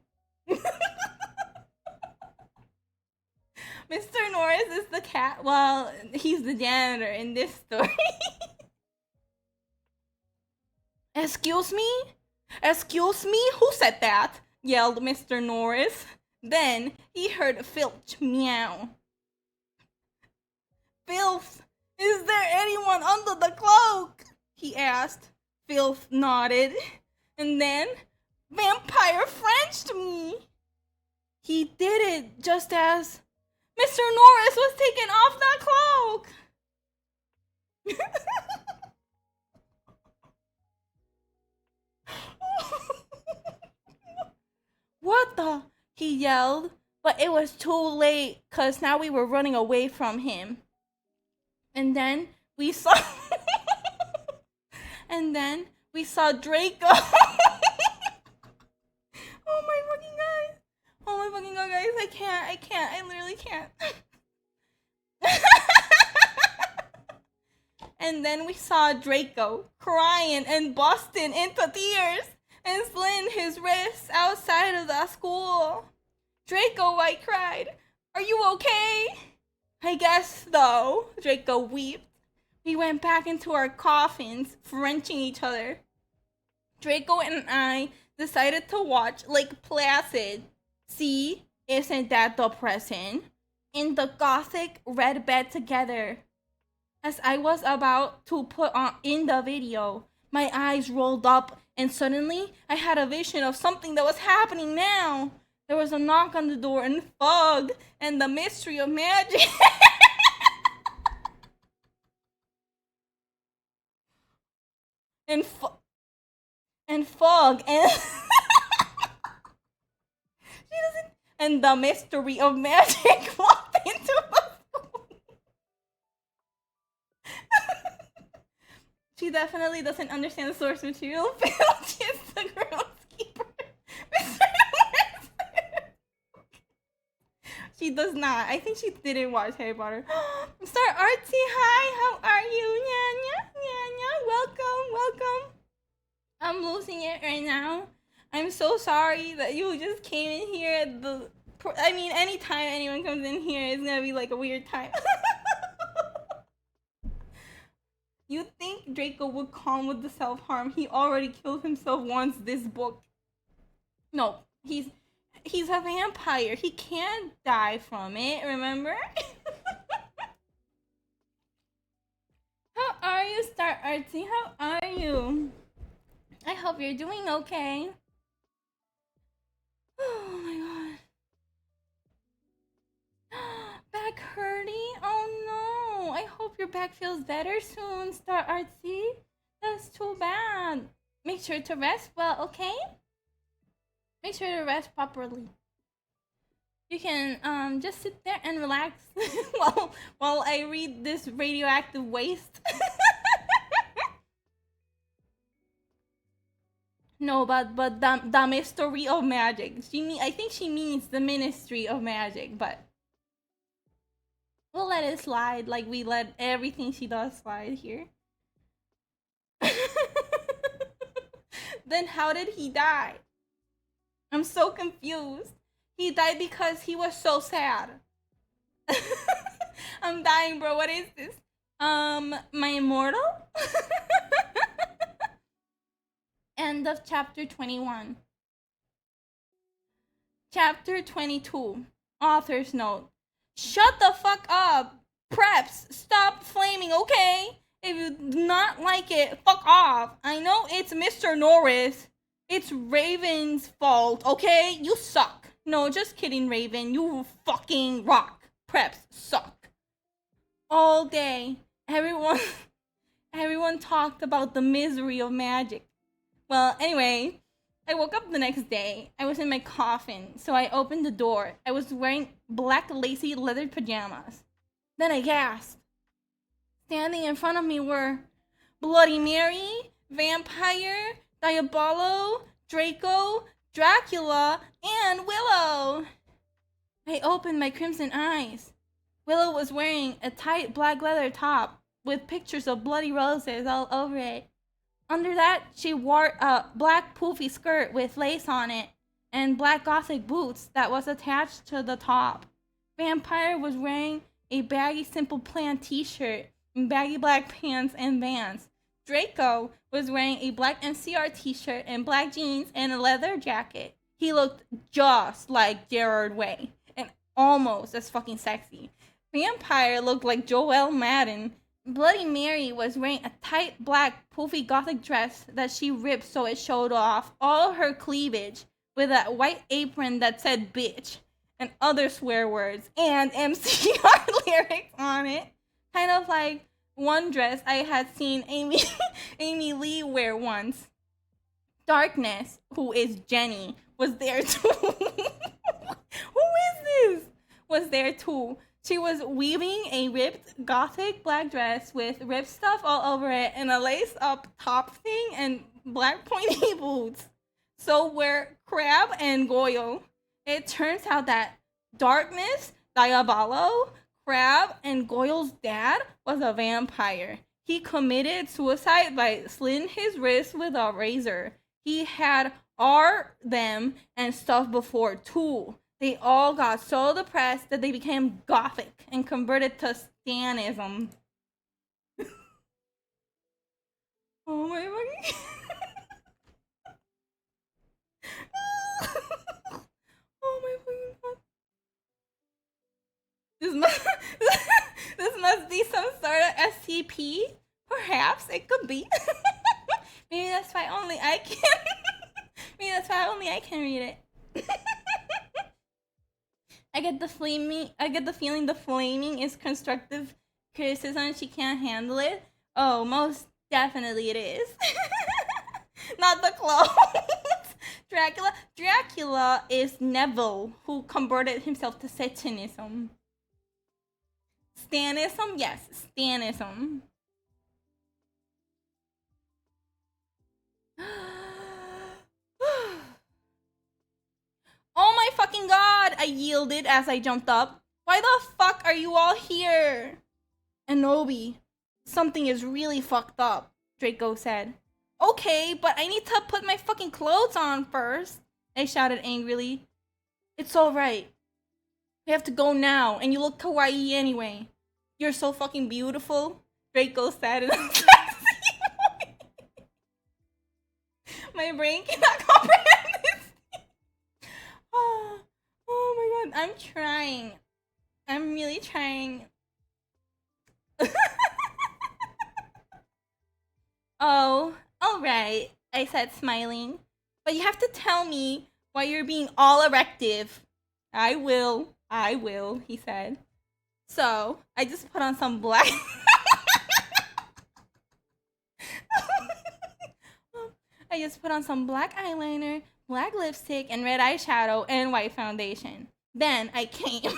S1: Mr. Norris is the cat. Well, he's the janitor in this story. Excuse me? Excuse me? Who said that? Yelled Mr. Norris. Then he heard Filch meow. Filth, is there anyone under the cloak? He asked. Filth nodded. And then Vampire Frenched me. He did it just as Mr. Norris was taking off that cloak. What the? He yelled, but it was too late because now we were running away from him. And then we saw Draco. Oh my fucking god. Oh my fucking god, guys. I can't. I literally can't. And then we saw Draco crying and busting into tears and slitting his wrists outside of the school. Draco, I cried. Are you okay? I guess though, Draco wept. We went back into our coffins, Frenching each other. Draco and I decided to watch Lake Placid. See, isn't that depressing? In the gothic red bed together. As I was about to put on in the video, my eyes rolled up and suddenly I had a vision of something that was happening now. There was a knock on the door and fog and the mystery of magic. and fog and she doesn't and the mystery of magic walked into the school. She definitely doesn't understand the source material. She's the groundskeeper. She does not. I think she didn't watch Harry Potter. Mr. Artsy, hi, how are you? Nya, welcome. I'm losing it right now. I'm so sorry that you just came in here at the... I mean, anytime anyone comes in here, it's gonna be like a weird time. You think Draco would calm with the self-harm? He already killed himself once this book. No, he's a vampire. He can't die from it, remember? How are you, Star Artsy? How are you? I hope you're doing okay. Oh my god. Back hurting? Oh no. I hope your back feels better soon, Star Artsy. That's too bad. Make sure to rest well, okay? Make sure to rest properly. You can just sit there and relax while I read this radioactive waste. No, but the mystery of magic. I think she means the ministry of magic, but we'll let it slide like we let everything she does slide here. Then how did he die? I'm so confused. He died because he was so sad. I'm dying, bro. What is this? My immortal? End of chapter 21. Chapter 22. Author's note. Shut the fuck up. Preps, stop flaming, okay? If you do not like it, fuck off. I know it's Mr. Norris. It's Raven's fault, okay? You suck. No, just kidding, Raven. You fucking rock. Preps suck. All day, everyone talked about the misery of magic. Well, anyway, I woke up the next day. I was in my coffin, so I opened the door. I was wearing black lacy leather pajamas. Then I gasped. Standing in front of me were Bloody Mary, Vampire, Diabolo, Draco, Dracula, and Willow. I opened my crimson eyes. Willow was wearing a tight black leather top with pictures of bloody roses all over it. Under that, she wore a black poofy skirt with lace on it and black gothic boots that was attached to the top. Vampire was wearing a baggy Simple Plan t-shirt and baggy black pants and Vans. Draco was wearing a black MCR t-shirt and black jeans and a leather jacket. He looked just like Gerard Way and almost as fucking sexy. Vampire looked like Joel Madden. Bloody Mary was wearing a tight black poofy gothic dress that she ripped so it showed off all her cleavage with a white apron that said bitch and other swear words and MCR lyrics on it. Kind of like one dress I had seen Amy Lee wear once. Darkness, who is Jenny, was there too. Who is this? Was there too. She was weaving a ripped gothic black dress with ripped stuff all over it and a lace-up top thing and black pointy boots. So were Crab and Goyle. It turns out that Darkness, Diabolo, Crab, and Goyle's dad was a vampire. He committed suicide by slitting his wrist with a razor. He had them and stuff before too. They all got so depressed that they became gothic and converted to Stanism. Oh my fucking... Oh my fucking god. This must be some sort of SCP. Perhaps it could be. Maybe that's why only I can. Maybe that's why only I can read it. I get the feeling the flaming is constructive criticism. She can't handle it. Oh, most definitely it is. Not the clothes. Dracula is Neville, who converted himself to Satanism. Stanism? Yes, Stanism. Oh my fucking god! I yielded as I jumped up. Why the fuck are you all here? Anobi, something is really fucked up, Draco said. Okay, but I need to put my fucking clothes on first, I shouted angrily. It's alright. We have to go now, and you look kawaii anyway. You're so fucking beautiful, Draco said in a sexy voice. My brain cannot comprehend this. Oh my god, I'm trying. I'm really trying. Oh, alright, I said, smiling. But you have to tell me why you're being all erective. I will, he said. So, I just put on some black... I just put on some black eyeliner, black lipstick, and red eyeshadow, and white foundation. Then I came.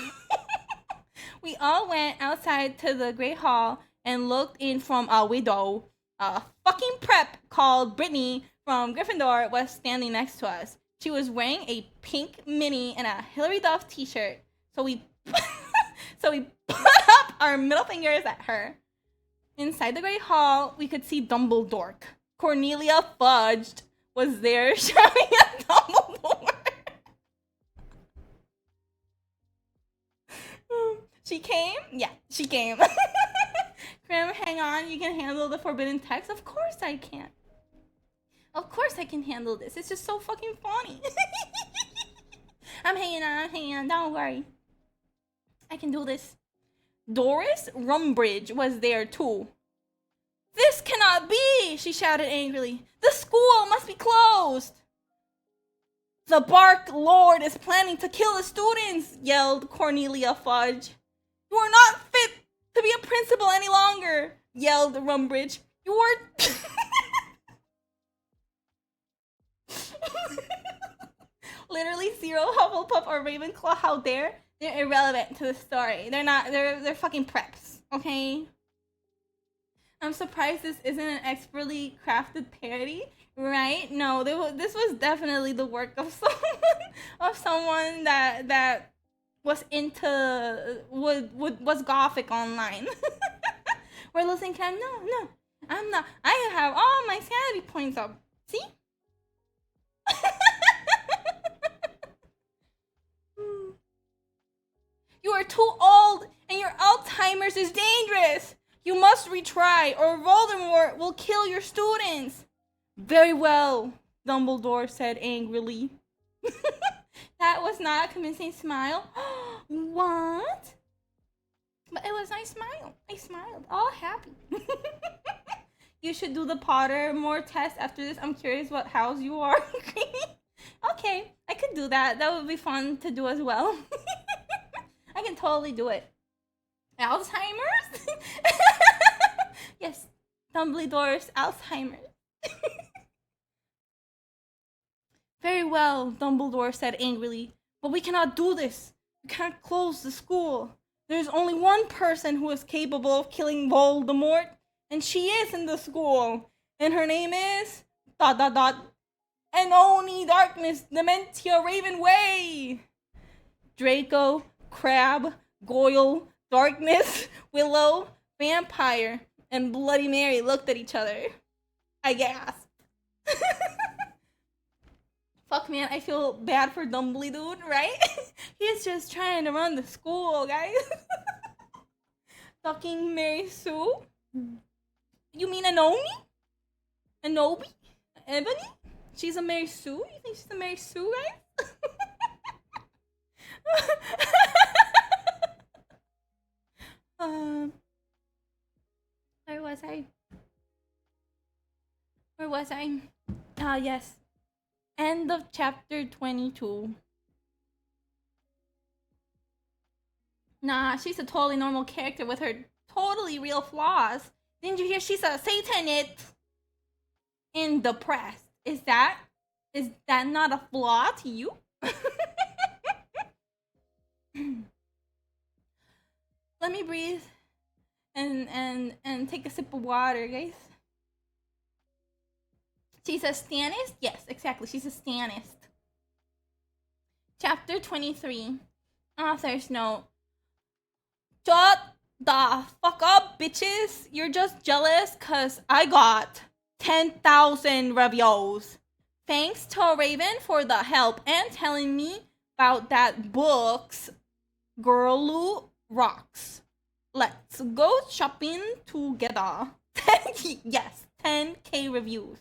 S1: We all went outside to the Great Hall and looked in from a window. A fucking prep called Brittany from Gryffindor was standing next to us. She was wearing a pink mini and a Hilary Duff t-shirt. So we put up our middle fingers at her. Inside the Great Hall, we could see Dumbledore. Cornelia Fudged was there shouting at Dumbledore. She came? Yeah, she came. Grim, hang on, you can handle the forbidden text? Of course I can. Of course I can handle this. It's just so fucking funny. I'm hanging on, don't worry. I can do this. Doris Rumbridge was there too. This cannot be, she shouted angrily. The school must be closed. The Bark Lord is planning to kill the students, yelled Cornelia Fudge. You are not fit to be a principal any longer, yelled Rumbridge. You are... Literally zero Hufflepuff or Ravenclaw, how dare? They're irrelevant to the story. They're fucking preps, okay? I'm surprised this isn't an expertly crafted parody, right? No, this was definitely the work of someone that was into was gothic online. We're losing count. No, I'm not. I have all my sanity points up. See? You are too old, and your Alzheimer's is dangerous. You must retry, or Voldemort will kill your students. Very well, Dumbledore said angrily. That was not a convincing smile. What? But it was a nice smile. I smiled, all happy. You should do the Pottermore test after this. I'm curious what house you are. Okay, I could do that. That would be fun to do as well. I can totally do it. Alzheimer's? Yes, Dumbledore's Alzheimer's. Very well, Dumbledore said angrily. But we cannot do this. We can't close the school. There's only one person who is capable of killing Voldemort, and she is in the school. And her name is... ... And only darkness, Dementia Ravenway. Draco, Crab, Goyle, Darkness, Willow, Vampire, and Bloody Mary looked at each other. I gasped. Fuck, man, I feel bad for Dumbledore, right? He's just trying to run the school, guys. Fucking Mary Sue? You mean Anomi? Anobi? Ebony? She's a Mary Sue? You think she's a Mary Sue, guys? Where was I? Where was I? Ah, yes. End of chapter 22. Nah, she's a totally normal character with her totally real flaws. Didn't you hear she's a Satanist and depressed? Is that not a flaw to you? Let me breathe and take a sip of water, guys. She's a stanist? Yes, exactly. She's a stanist. Chapter 23. Author's note. Shut the fuck up, bitches. You're just jealous because I got 10,000 reviews. Thanks to Raven for the help and telling me about that book's Girl Rocks. Let's go shopping together. Yes, 10K reviews.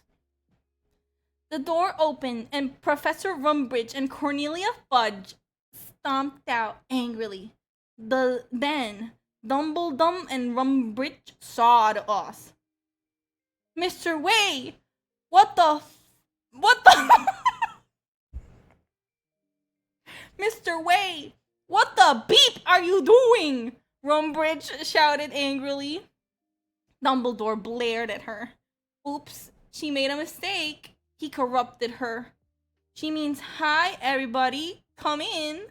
S1: The door opened and Professor Rumbridge and Cornelia Fudge stomped out angrily. Then Dumbledore and Rumbridge sawed us. Mr. Way, what the Mr. Way, what the beep are you doing? Rumbridge shouted angrily. Dumbledore blared at her. Oops, she made a mistake. He corrupted her. She means, hi, everybody, come in.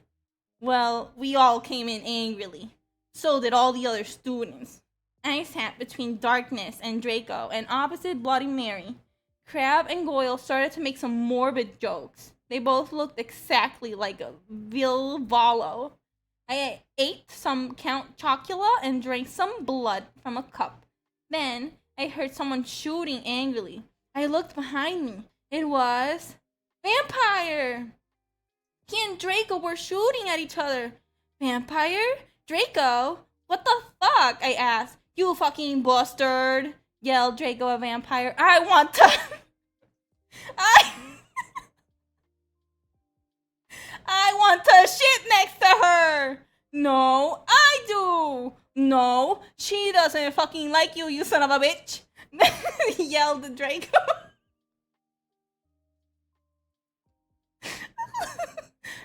S1: Well, we all came in angrily. So did all the other students. I sat between Darkness and Draco and opposite Bloody Mary. Crabbe and Goyle started to make some morbid jokes. They both looked exactly like a Vilvalo. I ate some Count Chocula and drank some blood from a cup. Then I heard someone shooting angrily. I looked behind me. It was Vampire! He and Draco were shooting at each other. Vampire? Draco? What the fuck? I asked. You fucking bastard! Yelled Draco at Vampire. I want to... I want to shit next to her! No, I do! No, she doesn't fucking like you, you son of a bitch! Yelled Draco.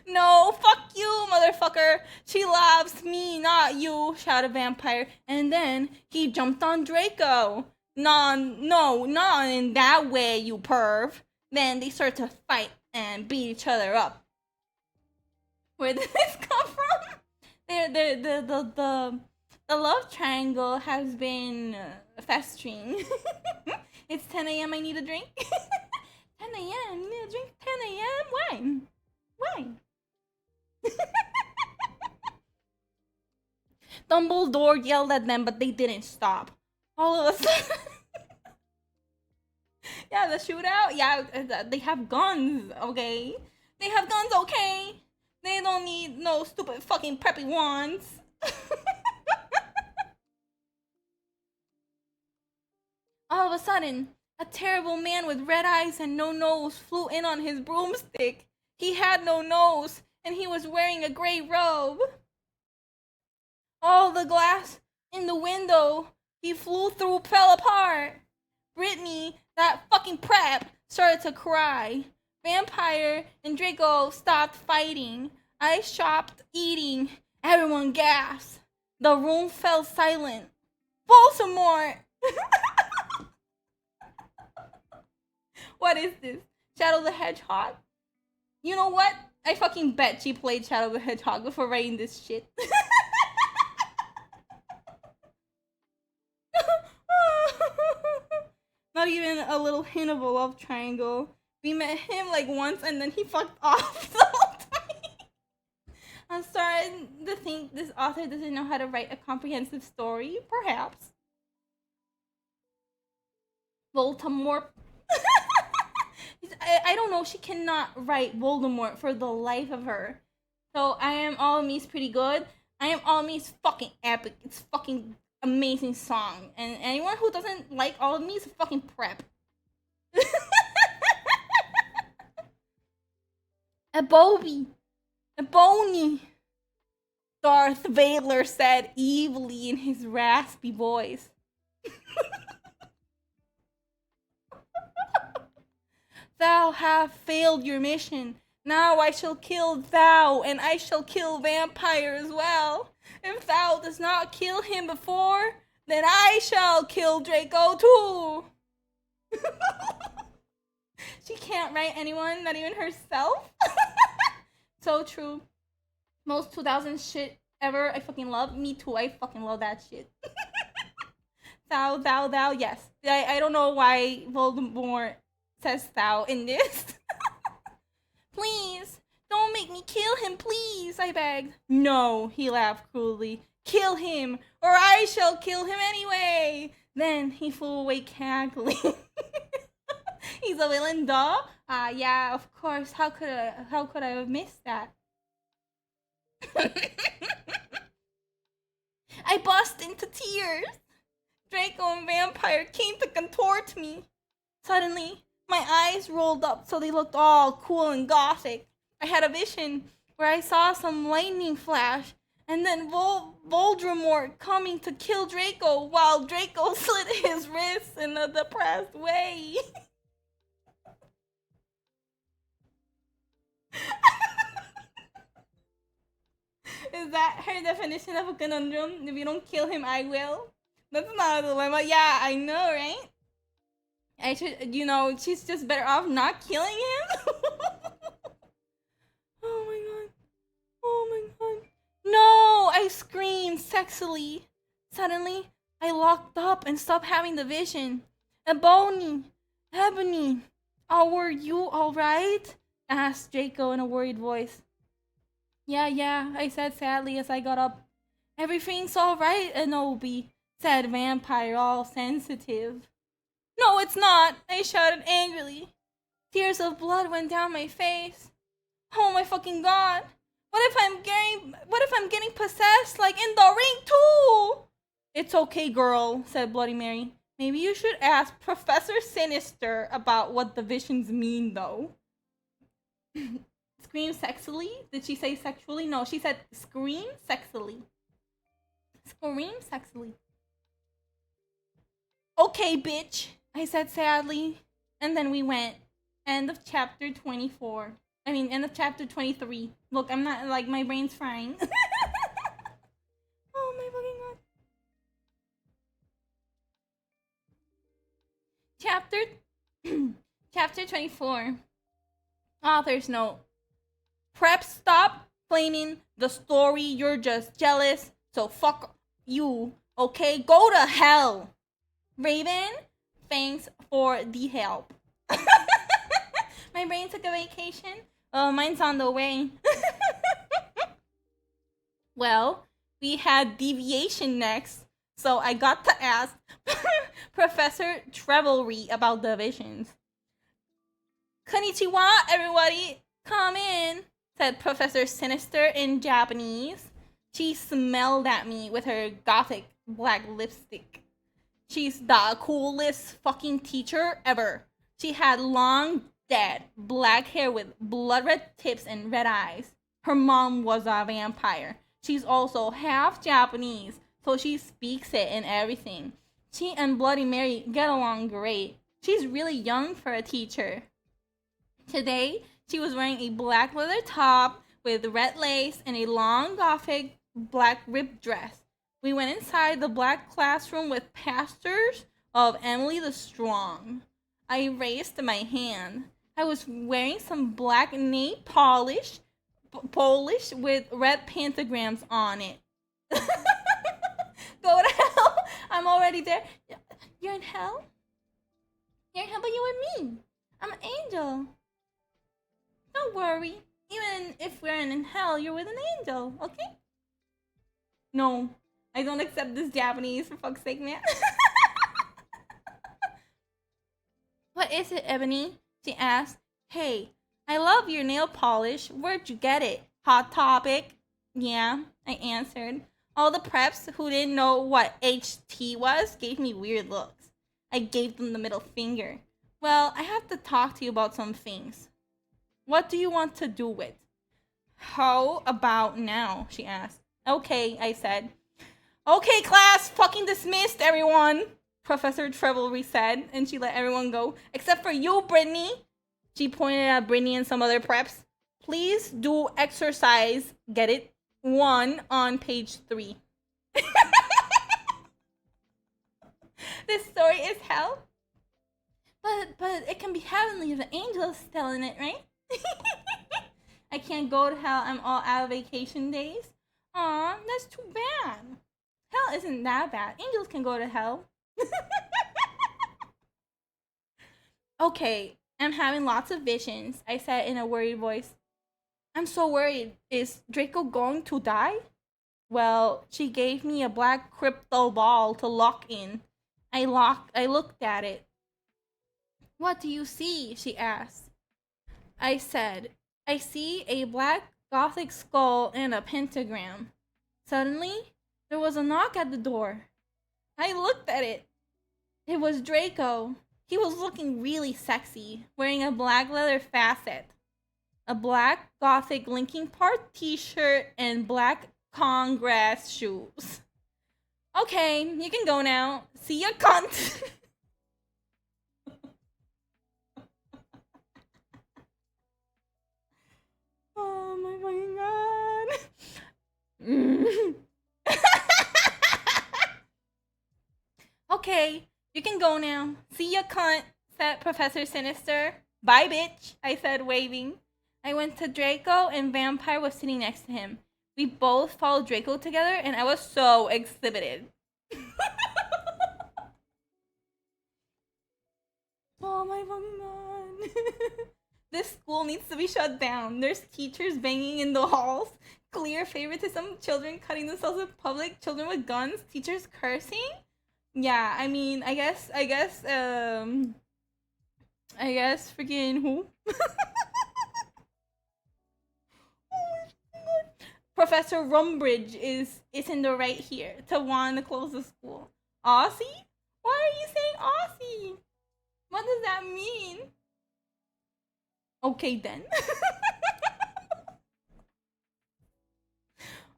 S1: No, fuck you, motherfucker. She loves me, not you, shouted Vampire. And then he jumped on Draco. No, not in that way, you perv. Then they started to fight and beat each other up. Where did this come from? The love triangle has been festering. It's 10 a.m. I need a drink. 10 a.m. I need a drink. 10 a.m. Why? Dumbledore yelled at them, but they didn't stop. All of a sudden, yeah, the shootout. Yeah, they have guns. Okay, they have guns. Okay, they don't need no stupid fucking preppy wands. All of a sudden, a terrible man with red eyes and no nose flew in on his broomstick. He had no nose, and he was wearing a gray robe. All the glass in the window he flew through fell apart. Brittany, that fucking prep, started to cry. Vampire and Draco stopped fighting. I stopped eating. Everyone gasped. The room fell silent. Voldemort! What is this? Shadow the Hedgehog? You know what? I fucking bet she played Shadow the Hedgehog before writing this shit. Not even a little hint of a love triangle. We met him like once and then he fucked off the whole time. I'm starting to think this author doesn't know how to write a comprehensive story, perhaps. Voldemort. I don't know, she cannot write Voldemort for the life of her. So I Am All of Me is pretty good. I Am All of Me is fucking epic. It's fucking amazing song. And anyone who doesn't like All of Me is a fucking prep. A bony. Darth Vader said evilly in his raspy voice. Thou have failed your mission. Now I shall kill thou, and I shall kill Vampire as well. If thou does not kill him before, then I shall kill Draco too. She can't write anyone, not even herself. So true. Most 2000 shit ever. I fucking love. Me too. I fucking love that shit. Thou. Yes. I don't know why Voldemort says thou in this. Please, don't make me kill him, please, I begged. No, he laughed cruelly. Kill him, or I shall kill him anyway. Then he flew away cackling. He's a villain, duh. Yeah, of course. How could I have missed that? I burst into tears. Draco and Vampire came to contort me. Suddenly, my eyes rolled up so they looked all cool and gothic. I had a vision where I saw some lightning flash, and then Voldemort coming to kill Draco while Draco slit his wrists in a depressed way. Is that her definition of a conundrum? If you don't kill him, I will? That's not a dilemma. Yeah, I know, right? I should, she's just better off not killing him. Oh my god. Oh my god. No! I screamed sexily. Suddenly, I locked up and stopped having the vision. Ebony, were you alright? Asked Draco in a worried voice. Yeah, I said sadly as I got up. Everything's alright, Enobi, said Vampire, all sensitive. No, it's not, I shouted angrily. Tears of blood went down my face. Oh my fucking god. What if I'm getting possessed like in the ring too? It's okay, girl, said Bloody Mary. Maybe you should ask Professor Sinister about what the visions mean, though. Scream sexily? Did she say sexually? No, she said scream sexily. Scream sexily. Okay, bitch, I said sadly. And then we went. End of chapter 24. End of chapter 23. Look, I'm not, my brain's frying. Oh my fucking god. Chapter 24. Author's note. Prep, stop claiming the story. You're just jealous. So fuck you. Okay? Go to hell. Raven, thanks for the help. My brain took a vacation. Mine's on the way. Well, we had deviation next. So I got to ask Professor Trevelry about the visions. Konnichiwa, everybody. Come in, said Professor Sinister in Japanese. She smelled at me with her gothic black lipstick. She's the coolest fucking teacher ever. She had long, dead, black hair with blood red tips and red eyes. Her mom was a vampire. She's also half Japanese, so she speaks it and everything. She and Bloody Mary get along great. She's really young for a teacher. Today, she was wearing a black leather top with red lace and a long gothic black ribbed dress. We went inside the black classroom with pastors of Emily the Strong. I raised my hand. I was wearing some black nail polish with red pentagrams on it. Go to hell. I'm already there. You're in hell? You're in hell, but you're with me. I'm an angel. Don't worry. Even if we're in hell, you're with an angel, okay? No, I don't accept this Japanese, for fuck's sake, man. What is it, Ebony? She asked. Hey, I love your nail polish. Where'd you get it? Hot Topic. Yeah, I answered. All the preps who didn't know what HT was gave me weird looks. I gave them the middle finger. Well, I have to talk to you about some things. What do you want to do with? How about now? She asked. Okay, I said. Okay, class, fucking dismissed, everyone, Professor Trevelry said, and she let everyone go. Except for you, Brittany. She pointed at Brittany and some other preps. Please do exercise. Get it? 1 on page 3. This story is hell. But it can be heavenly if the angel's telling it, right? I can't go to hell. I'm all out of vacation days. Aw, that's too bad. Hell isn't that bad. Angels can go to hell. Okay, I'm having lots of visions, I said in a worried voice. I'm so worried. Is Draco going to die? Well, she gave me a black crypto ball to lock in. I looked at it. What do you see? She asked. I said, I see a black gothic skull and a pentagram. Suddenly, there was a knock at the door. I looked at it. It was Draco. He was looking really sexy, wearing a black leather facet, a black gothic Linkin Park t-shirt, and black Congress shoes. Okay, you can go now. See ya, cunt! Oh my fucking god. Okay, you can go now. See ya, cunt, said Professor Sinister. Bye, bitch, I said, waving. I went to Draco, and Vampire was sitting next to him. We both followed Draco together, and I was so exhibited. Oh my fucking god. This school needs to be shut down. There's teachers banging in the halls, clear favoritism, children cutting themselves in public, children with guns, teachers cursing. Yeah, I mean, I guess freaking who? Professor Rumbridge is in the right here to want to close the school. Aussie? Why are you saying Aussie? What does that mean? Okay then.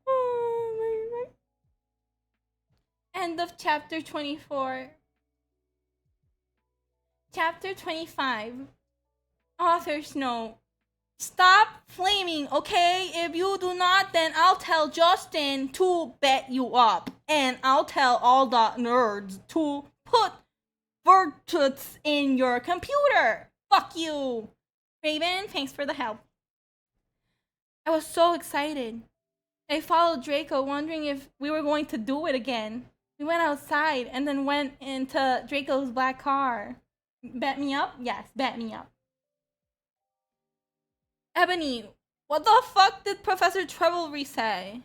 S1: Oh my god. End of chapter 24. Chapter 25. Author's note. Stop flaming, okay? If you do not, then I'll tell Justin to bet you up. And I'll tell all the nerds to put virtues in your computer. Fuck you. Raven, thanks for the help. I was so excited. I followed Draco, wondering if we were going to do it again. We went outside and then went into Draco's black car. Bet me up? Yes, bet me up. Ebony, what the fuck did Professor Trevelry say?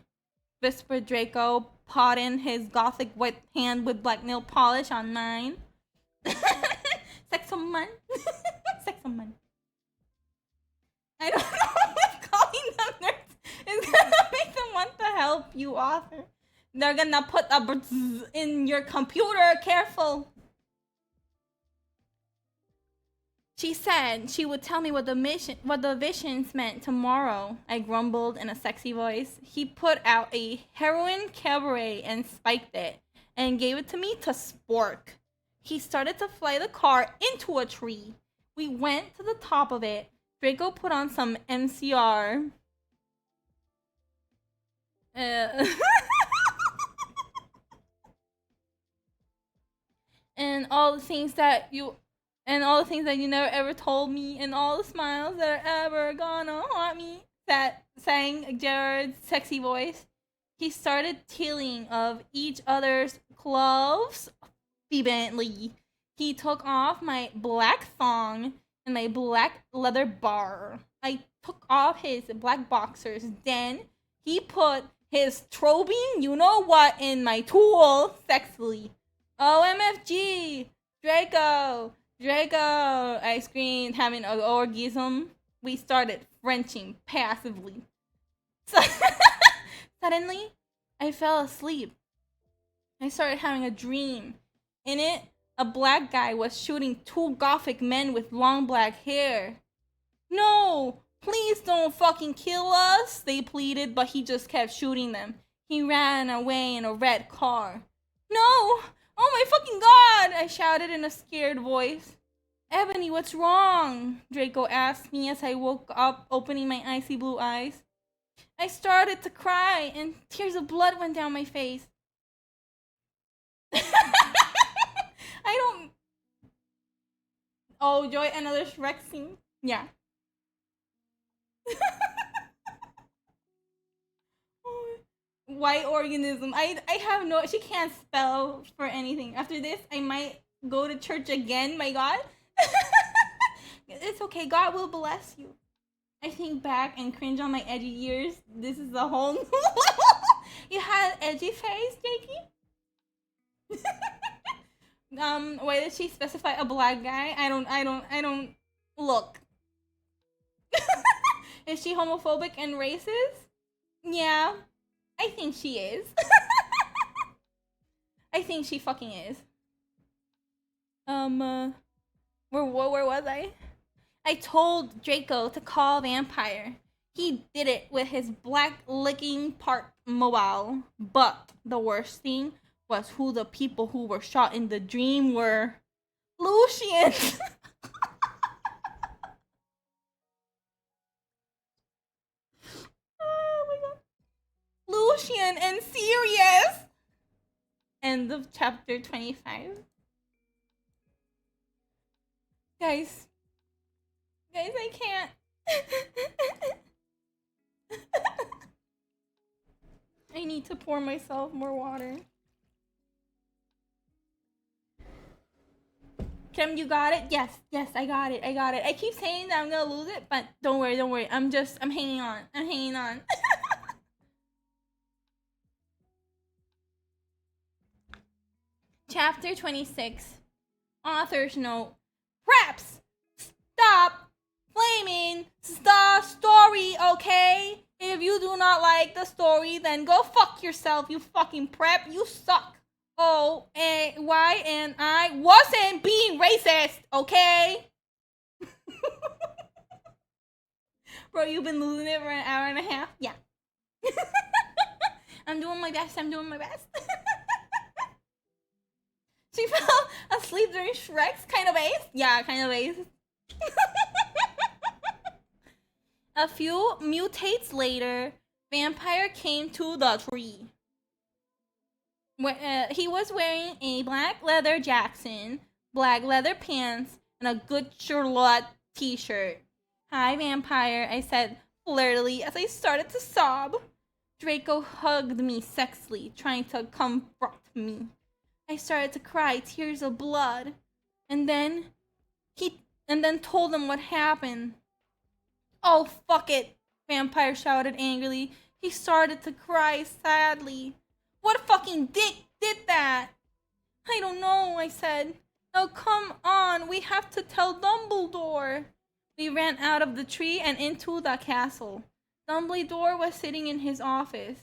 S1: Whispered Draco, potting his gothic white hand with black nail polish on mine. Sexoman. Sexoman. I don't know if calling them nerds is gonna make them want to help you, author. They're gonna put a bzzz in your computer, careful. She said she would tell me what the visions meant tomorrow, I grumbled in a sexy voice. He put out a heroin cabaret and spiked it, and gave it to me to spork. He started to fly the car into a tree. We went to the top of it. Draco put on some MCR. And all the things that you never ever told me, and all the smiles that are ever gonna haunt me, that sang Jared's sexy voice. He started tealing of each other's clothes vehemently. He took off my black thong and my black leather bar. I took off his black boxers. Then he put his strobing you-know-what in my tool sexily. OMFG! Draco! Draco! I screamed, having an orgasm. We started Frenching passively. Suddenly, I fell asleep. I started having a dream. In it, a black guy was shooting 2 gothic men with long black hair. No! Please don't fucking kill us, they pleaded, but he just kept shooting them. He ran away in a red car. No! Oh my fucking god! I shouted in a scared voice. Ebony, what's wrong? Draco asked me as I woke up, opening my icy blue eyes. I started to cry and tears of blood went down my face. I don't... Oh, Joy, another Shrek scene? Yeah. White organism. I have no... She can't spell for anything. After this, I might go to church again, my God. It's okay. God will bless you. I think back and cringe on my edgy years. This is a whole new level. You had an edgy face, Jakey? Why did she specify a black guy? I don't look. Is she homophobic and racist? Yeah, I think she is. I think she fucking is. Where was I? I told Draco to call Vampire. He did it with his black licking park mobile. But the worst thing was who the people who were shot in the dream were. Lucian! Oh my God. Lucian and Sirius! End of chapter 25. Guys, I can't. I need to pour myself more water. Kim, you got it? Yes, I got it. I keep saying that I'm gonna lose it, but don't worry. I'm hanging on. Chapter 26. Author's note. Raps! Stop flaming the story, okay? If you do not like the story, then go fuck yourself, you fucking prep. You suck. Oh, and why? And I wasn't being racist, okay? Bro, you've been losing it for an hour and a half? Yeah. I'm doing my best. She fell asleep during Shrek's kind of ace? Yeah, kind of ace. A few mutates later, Vampire came to the tree. He was wearing a black leather Jackson, black leather pants, and a good Charlotte t-shirt. Hi, Vampire, I said flirtily as I started to sob. Draco hugged me sexily, trying to comfort me. I started to cry, tears of blood, and then told him what happened. Oh, fuck it, Vampire shouted angrily. He started to cry sadly. What fucking dick did that? I don't know, I said. Oh, come on, we have to tell Dumbledore. We ran out of the tree and into the castle. Dumbledore was sitting in his office.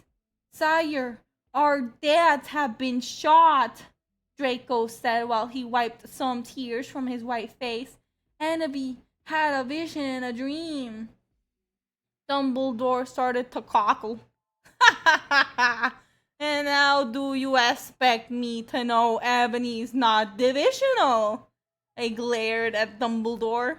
S1: Sire, our dads have been shot, Draco said while he wiped some tears from his white face. Annabeth had a vision in a dream. Dumbledore started to cackle. And how do you expect me to know Ebony's not divisional? I glared at Dumbledore.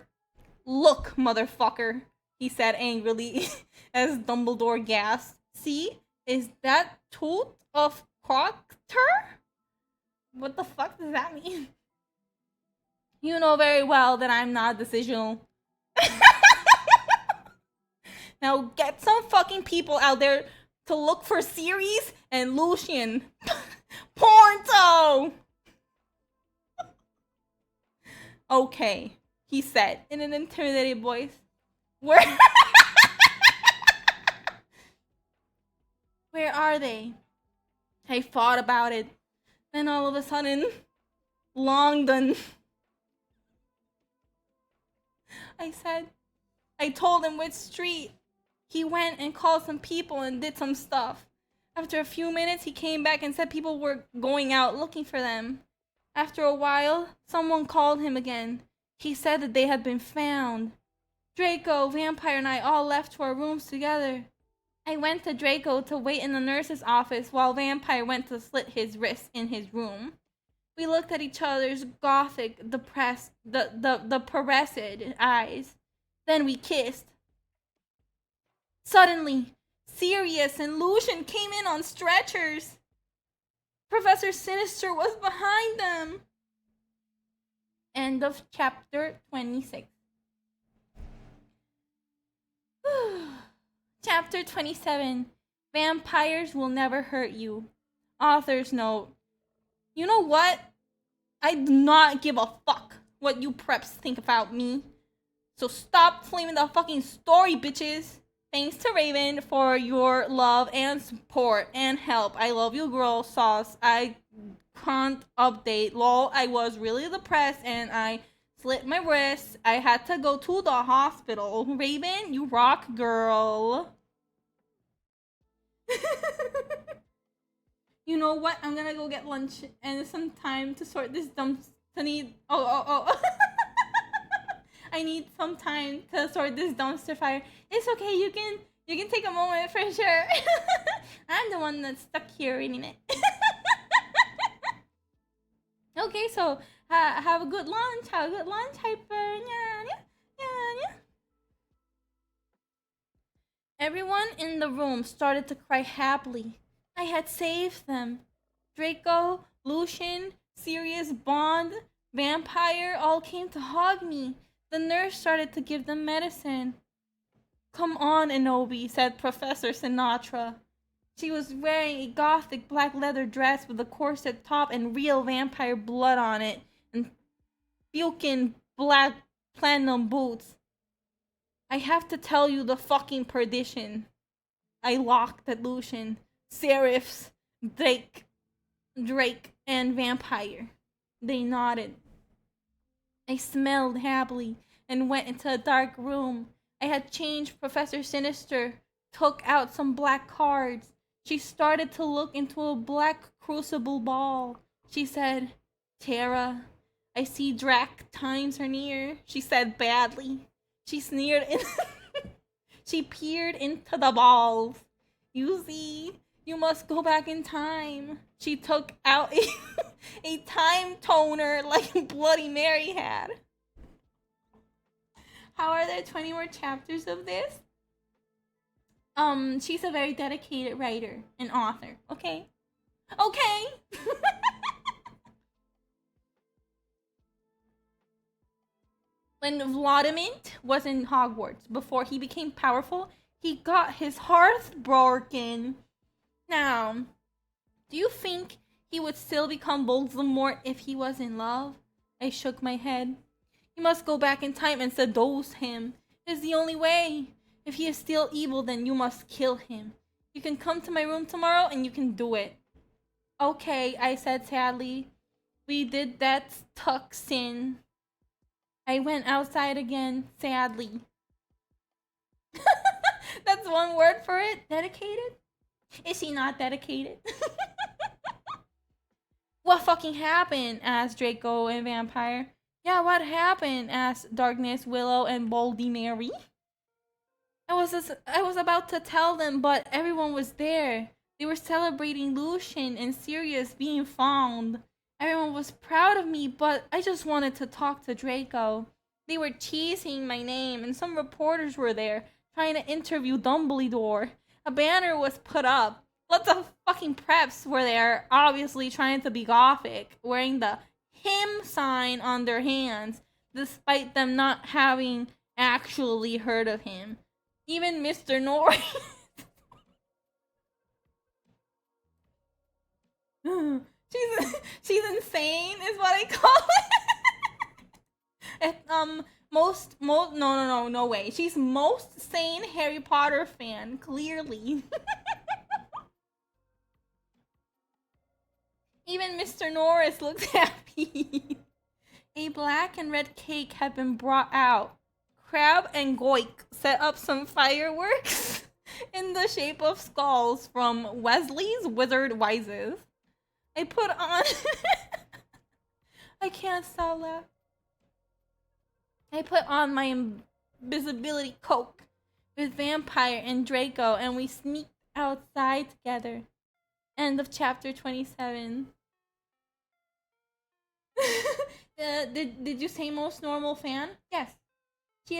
S1: Look, motherfucker, he said angrily as Dumbledore gasped. See, is that tooth of Proctor? What the fuck does that mean? You know very well that I'm not decisional. Now get some fucking people out there to look for Sirius and Lucian. Porto! Okay, he said in an intimidated voice. Where are they? I thought about it. Then all of a sudden, Longdon. I said. I told him which street. He went and called some people and did some stuff. After a few minutes, he came back and said people were going out looking for them. After a while, someone called him again. He said that they had been found. Draco, Vampire, and I all left to our rooms together. I went to Draco to wait in the nurse's office while Vampire went to slit his wrists in his room. We looked at each other's gothic, depressed, the perescid eyes. Then we kissed. Suddenly, Sirius and Lucian came in on stretchers. Professor Sinister was behind them. End of chapter 26. Chapter 27. Vampires will never hurt you. Author's note. You know what? I do not give a fuck what you preps think about me. So stop flaming the fucking story, bitches. Thanks to Raven for your love and support and help. I love you, girl. Sauce. I can't update. Lol, I was really depressed and I slit my wrist. I had to go to the hospital. Raven, you rock, girl. You know what? I'm gonna go get lunch and some time to sort this dump. Oh. I need some time to sort this dumpster fire. It's okay. You can take a moment for sure. I'm the one that's stuck here reading it. Okay, so have a good lunch. Have a good lunch, Hyper. Yeah. Everyone in the room started to cry happily. I had saved them. Draco, Lucian, Sirius, Bond, Vampire all came to hug me. The nurse started to give them medicine. Come on, Enobi, said Professor Sinatra. She was wearing a gothic black leather dress with a corset top and real vampire blood on it, and puking black platinum boots. I have to tell you the fucking perdition. I looked at Lucian, Serifs, Drake, and Vampire. They nodded. I smelled happily and went into a dark room. I had changed. Professor Sinister took out some black cards. She started to look into a black crucible ball. She said, Tara, I see Drac times are near, she said badly. She sneered in She peered into the balls. You see, you must go back in time. She took out a time toner like Bloody Mary had. How are there 20 more chapters of this? She's a very dedicated writer and author. Okay. When Vladimir was in Hogwarts, before he became powerful, he got his heart broken. Now, do you think he would still become Voldemort if he was in love? I shook my head. You must go back in time and seduce him. It's the only way. If he is still evil, then you must kill him. You can come to my room tomorrow and you can do it. Okay, I said sadly. We did that tuxin. I went outside again, sadly. That's one word for it? Dedicated? Is she not dedicated? What fucking happened? Asked Draco and Vampire. Yeah, what happened? Asked Darkness, Willow, and Baldy Mary. I was about to tell them, but everyone was there. They were celebrating Lucian and Sirius being found. Everyone was proud of me, but I just wanted to talk to Draco. They were teasing my name, and some reporters were there trying to interview Dumbledore. A banner was put up. Lots of fucking preps were there, obviously trying to be gothic, wearing the him sign on their hands, despite them not having actually heard of him. Even Mr. Norris. She's insane, is what I call it. No way. She's most sane Harry Potter fan, clearly. Even Mr. Norris looks happy. A black and red cake had been brought out. Crab and Goik set up some fireworks in the shape of skulls from Wesley's Wizard Wises. I put on... I can't stop laughing. I put on my invisibility cloak with Vampire and Draco, and we sneaked outside together. End of chapter 27. Did you say most normal fan? Yes. She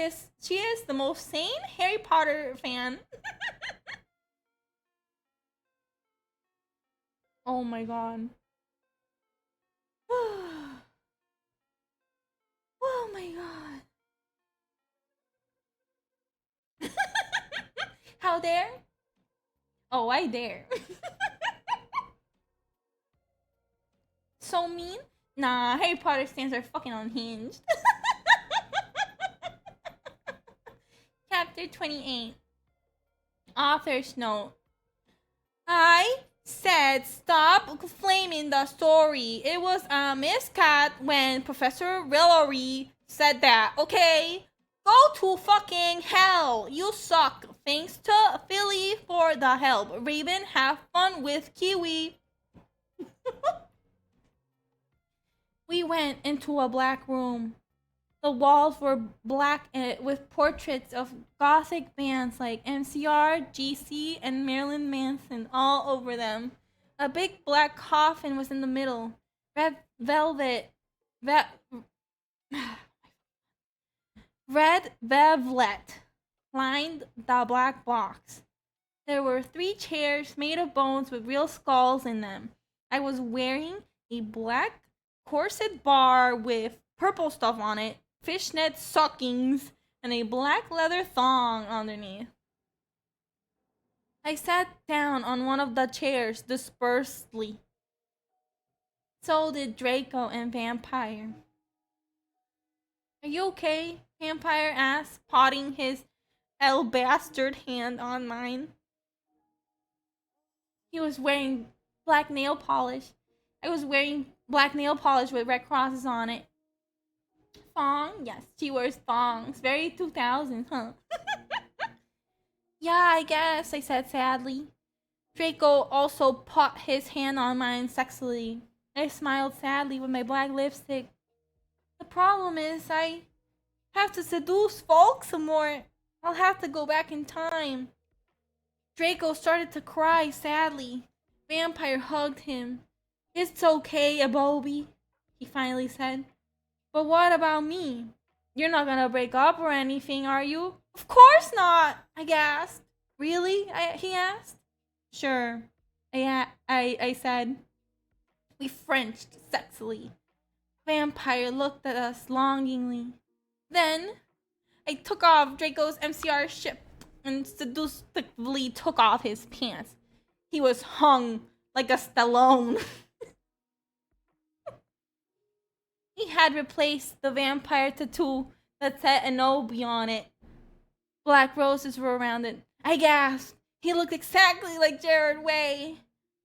S1: is the most sane Harry Potter fan. Oh my god. Oh my god. How dare? Oh, I dare. So mean? Nah, Harry Potter stands are fucking unhinged. Chapter 28. Author's note. I said stop flaming the story. It was a miscat when Professor Willery said that. Okay? Go to fucking hell. You suck. Thanks to Philly for the help. Raven, have fun with Kiwi. We went into a black room. The walls were black with portraits of gothic bands like MCR, GC, and Marilyn Manson all over them. A big black coffin was in the middle. Red velvet, red velvet lined the black box. There were 3 chairs made of bones with real skulls in them. I was wearing a black corset bar with purple stuff on it, fishnet stockings, and a black leather thong underneath. I sat down on one of the chairs dispersedly. So did Draco and Vampire. Are you okay? Vampire asked, potting his bastard hand on mine. He was wearing black nail polish. I was wearing black nail polish with red crosses on it. Thong? Yes, she wears thongs. Very 2000s, huh? Yeah, I guess, I said sadly. Draco also put his hand on mine sexily. I smiled sadly with my black lipstick. The problem is I have to seduce Folk some more. I'll have to go back in time. Draco started to cry sadly. Vampire hugged him. It's okay, Abobi, he finally said. But what about me? You're not gonna break up or anything, are you? Of course not, I gasped. Really? He asked. Sure, I said. We Frenched sexily. Vampire looked at us longingly. Then, I took off Draco's MCR ship and seductively took off his pants. He was hung like a Stallone. He had replaced the vampire tattoo that said Anobi on it. Black roses were around it. I gasped. He looked exactly like Jared Way.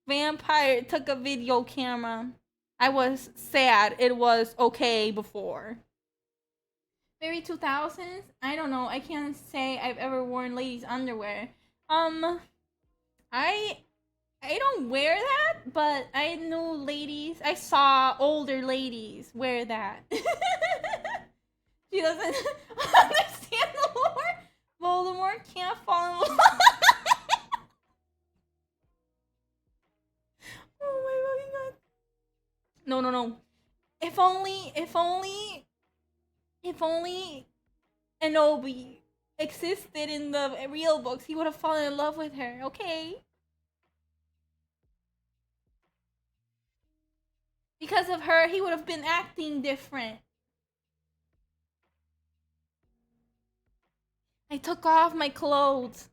S1: Vampire took a video camera. I was sad it was okay before. Very 2000s? I don't know. I can't say I've ever worn ladies' underwear. I don't wear that, but I knew ladies. I saw older ladies wear that. She doesn't understand the lore. Voldemort can't fall in love. Oh my fucking god. No. If only Anobi existed in the real books, he would have fallen in love with her, okay? Because of her, he would have been acting different. I took off my clothes.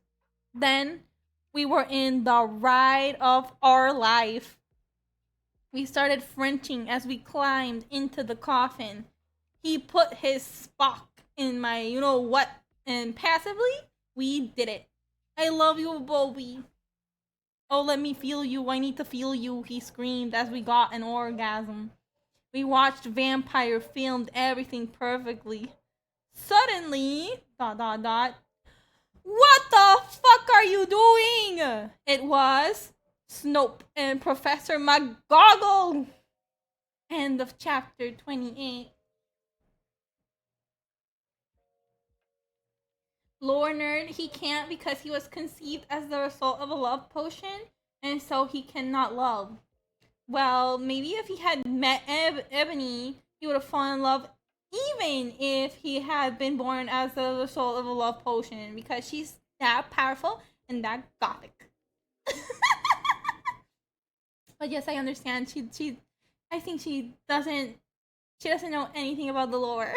S1: Then we were in the ride of our life. We started Frenching as we climbed into the coffin. He put his Spock in my you-know-what, and passively, we did it. I love you, Bobby. Oh, let me feel you. I need to feel you, he screamed as we got an orgasm. We watched Vampire filmed everything perfectly. Suddenly, ... What the fuck are you doing? It was Snope and Professor McGoggle. End of chapter 28. Lore nerd, he can't because he was conceived as the result of a love potion, and so he cannot love. Well, maybe if he had met Ebony, he would have fallen in love even if he had been born as the result of a love potion, because she's that powerful and that gothic. But yes, I understand. I think she doesn't know anything about the lore.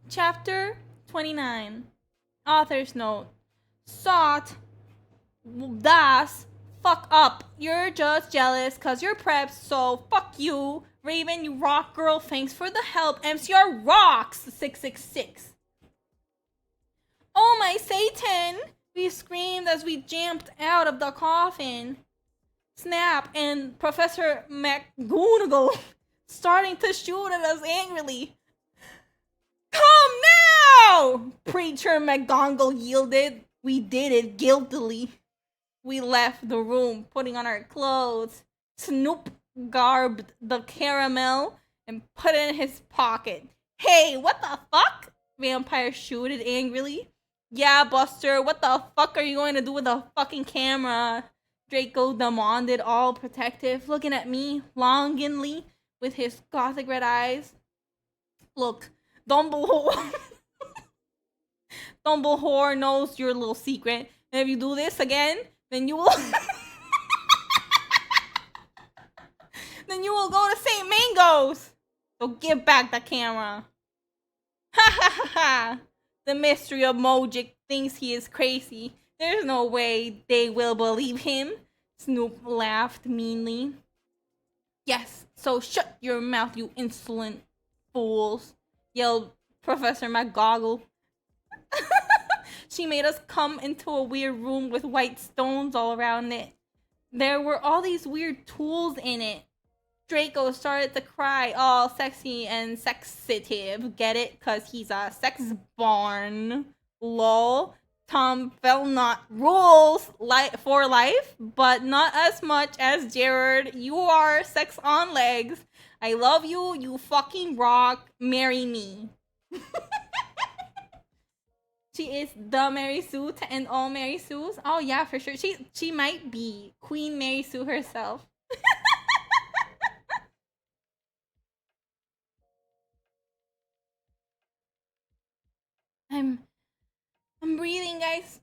S1: Chapter 29. Author's note. Sought das fuck up. You're just jealous cause you're preps, so fuck you. Raven, you rock girl, thanks for the help. MCR rocks 666. Oh my Satan! We screamed as we jumped out of the coffin. Snap and Professor McGonagall starting to shoot at us angrily. Come now! Preacher McGonagall yielded. We did it guiltily. We left the room, putting on our clothes. Snoop garbed the caramel and put it in his pocket. Hey, what the fuck? Vampire shooted angrily. Yeah, Buster, what the fuck are you going to do with the fucking camera? Draco demanded, all protective, looking at me longingly with his gothic red eyes. Look, Dumbledore knows your little secret. And if you do this again, then you will then you will go to St. Mango's. So give back the camera. Ha ha ha ha. The mystery of Mojic thinks he is crazy. There's no way they will believe him. Snoop laughed meanly. Yes, so shut your mouth, you insolent fools, yelled Professor McGoggle. She made us come into a weird room with white stones all around it. There were all these weird tools in it. Draco started to cry, all sexy and sexative. Get it? Cause he's a sex barn. Lol. Tom Felnut rules for life, but not as much as Jared. You are sex on legs. I love you, you fucking rock. Marry me. She is the Mary Sue to end all Mary Sues. Oh yeah, for sure. She might be Queen Mary Sue herself. I'm breathing, guys.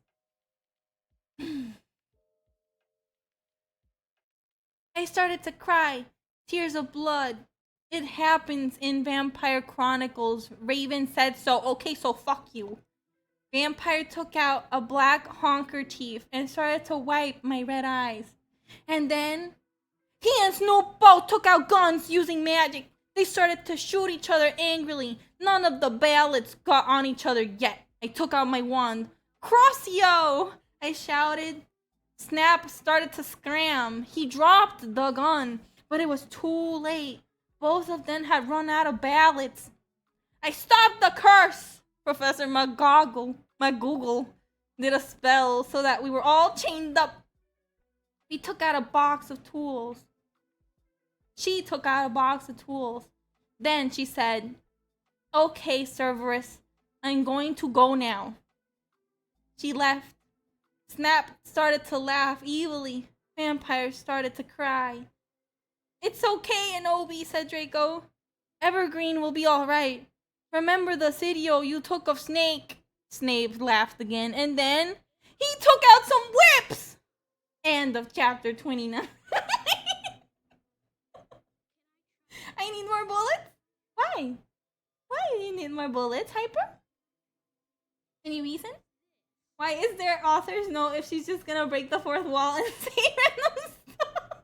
S1: I started to cry. Tears of blood. It happens in Vampire Chronicles. Raven said so. Okay, so fuck you. Vampire took out a black handkerchief and started to wipe my red eyes. And then he and Snoop both took out guns using magic. They started to shoot each other angrily. None of the ballots got on each other yet. I took out my wand. Crossio! I shouted. Snap started to scram. He dropped the gun, but it was too late. Both of them had run out of ballots. I stopped the curse! Professor McGoggle did a spell so that we were all chained up. We took out a box of tools. She took out a box of tools. Then she said, okay, Cerberus, I'm going to go now. She left. Snap started to laugh evilly. Vampire started to cry. It's okay, Anobi, said Draco. Evergreen will be alright. Remember the video you took of Snake? Snape laughed again, and then he took out some whips! End of chapter 29. I need more bullets? Why? Why do you need more bullets, Hyper? Any reason? Why is there author's note if she's just gonna break the fourth wall and say random stuff?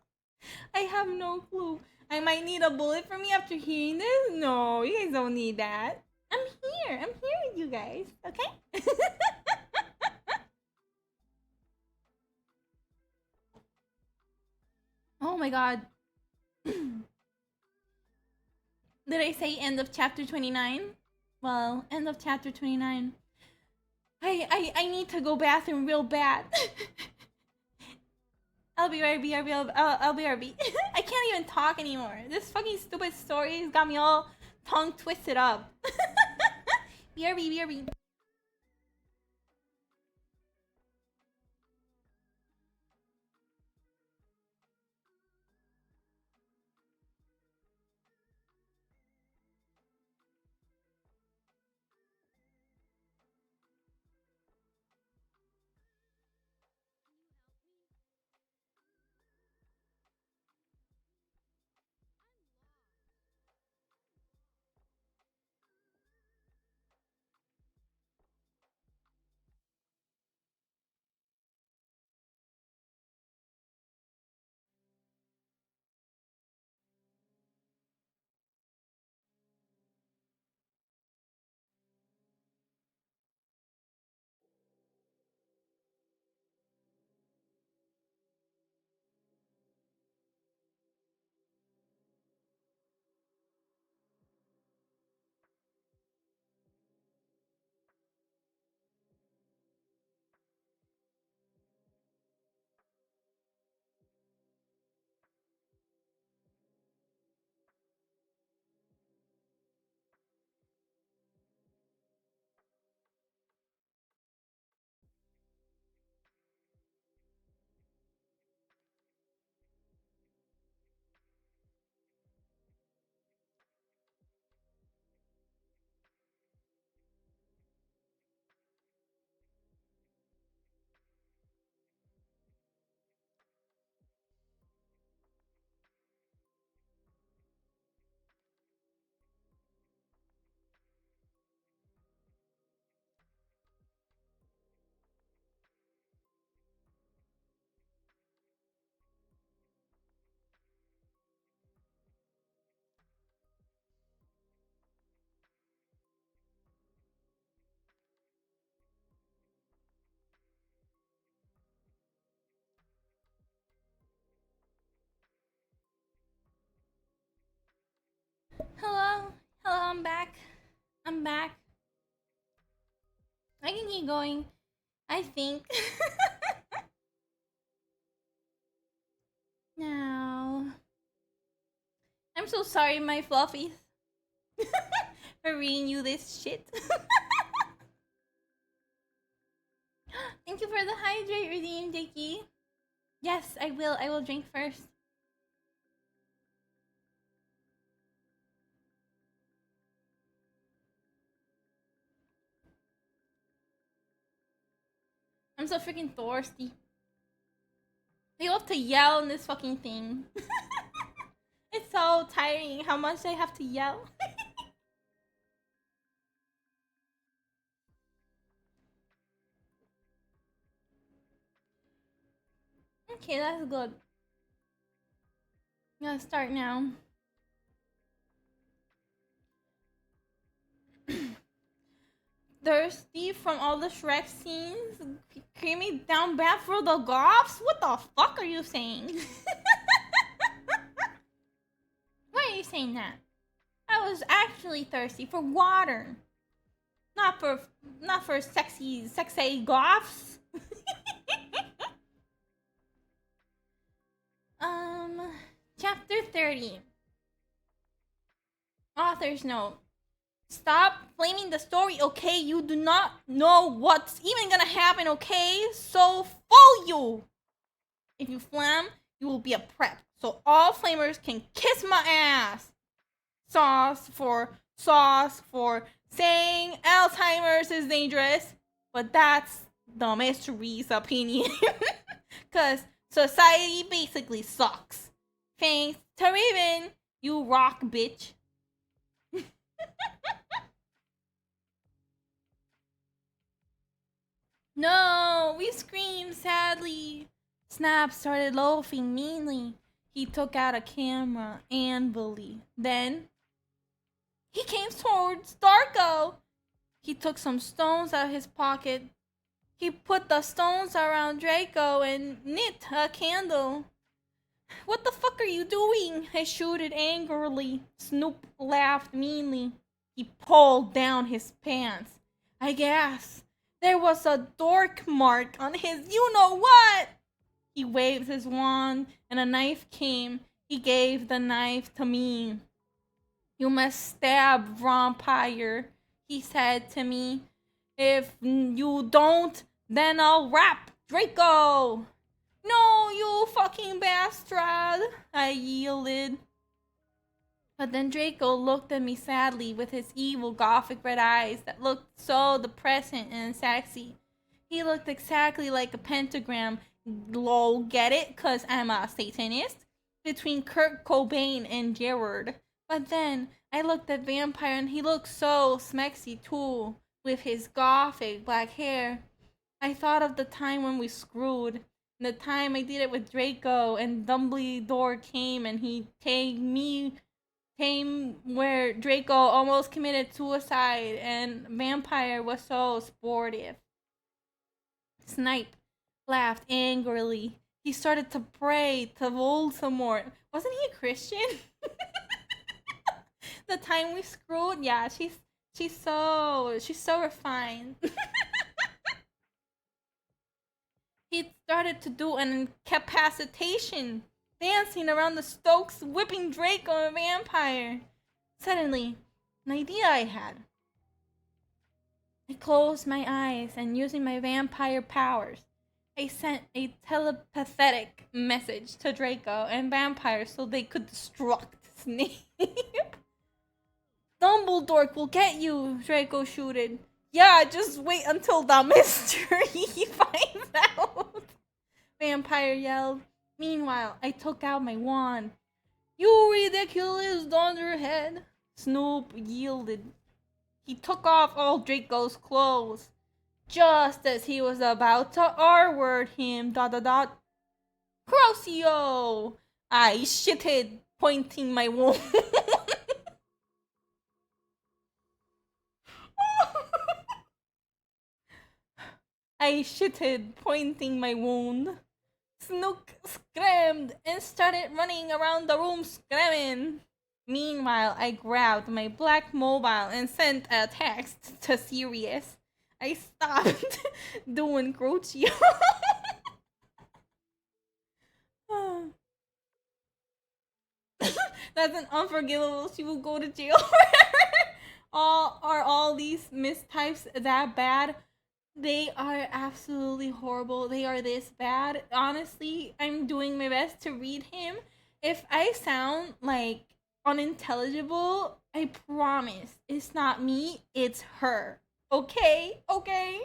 S1: I have no clue. I might need a bullet for me after hearing this? No, you guys don't need that. I'm here with you guys, okay? Oh my god. Did I say end of chapter 29? Well, end of chapter 29. I need to go bathroom real bad. I'll be RB. I can't even talk anymore. This fucking stupid story has got me all tongue twisted up. BRB. I'm back. I can keep going. I think. Now. I'm so sorry, my fluffies. For reading you this shit. Thank you for the hydrate redeem, Dicky. Yes, I will. I will drink first. I'm so freaking thirsty. I love to yell in this fucking thing. It's so tiring how much I have to yell. Okay, that's good. I'm gonna start now. Thirsty from all the Shrek scenes? Creamy down bad for the goths? What the fuck are you saying? Why are you saying that? I was actually thirsty for water. Not for sexy goths. Chapter 30. Author's note. Stop flaming the story, okay? You do not know what's even gonna happen, okay? So fool you! If you flam, you will be a prep. So all flamers can kiss my ass. Sauce for saying Alzheimer's is dangerous. But that's the mystery's opinion. Cause society basically sucks. Thanks to Raven, you rock, bitch. No, we screamed sadly. Snap started laughing meanly. He took out a camera angrily. Then he came towards Darko. He took some stones out of his pocket. He put the stones around Draco and lit a candle. What the fuck are you doing? I shouted angrily. Snoop laughed meanly. He pulled down his pants. I gasped. There was a dork mark on his you-know-what! He waved his wand, and a knife came. He gave the knife to me. You must stab vampire, he said to me. If you don't, then I'll rap Draco! No, you fucking bastard! I yielded. But then Draco looked at me sadly with his evil gothic red eyes that looked so depressing and sexy. He looked exactly like a pentagram. Lol, get it? Cause I'm a Satanist? Between Kurt Cobain and Gerard. But then I looked at Vampire and he looked so smexy too, with his gothic black hair. I thought of the time when we screwed. The time I did it with Draco and Dumbledore came and he came where Draco almost committed suicide and Vampire was so sportive. Snipe laughed angrily. He started to pray to Voldemort. Wasn't he a Christian? The time we screwed, yeah, she's so refined. He started to do an incapacitation, dancing around the Stokes, whipping Draco and Vampire. Suddenly, an idea I had. I closed my eyes and using my vampire powers, I sent a telepathic message to Draco and Vampire so they could destruct Snape. Dumbledore will get you, Draco shooted. Yeah, just wait until the mystery finds out. Vampire yelled. Meanwhile, I took out my wand. You ridiculous dunderhead. Snoop yielded. He took off all Draco's clothes. Just as he was about to R-word him, ... Crucio! I shitted, pointing my wand. I shitted, pointing my wound. Snook screamed and started running around the room screaming. Meanwhile, I grabbed my black mobile and sent a text to Sirius. I stopped doing Crucio. That's an unforgivable. She will go to jail forever. All these mistypes that bad? They are absolutely horrible. They are this bad. Honestly, I'm doing my best to read him. If I sound like unintelligible, I promise it's not me, it's her. Okay? Okay?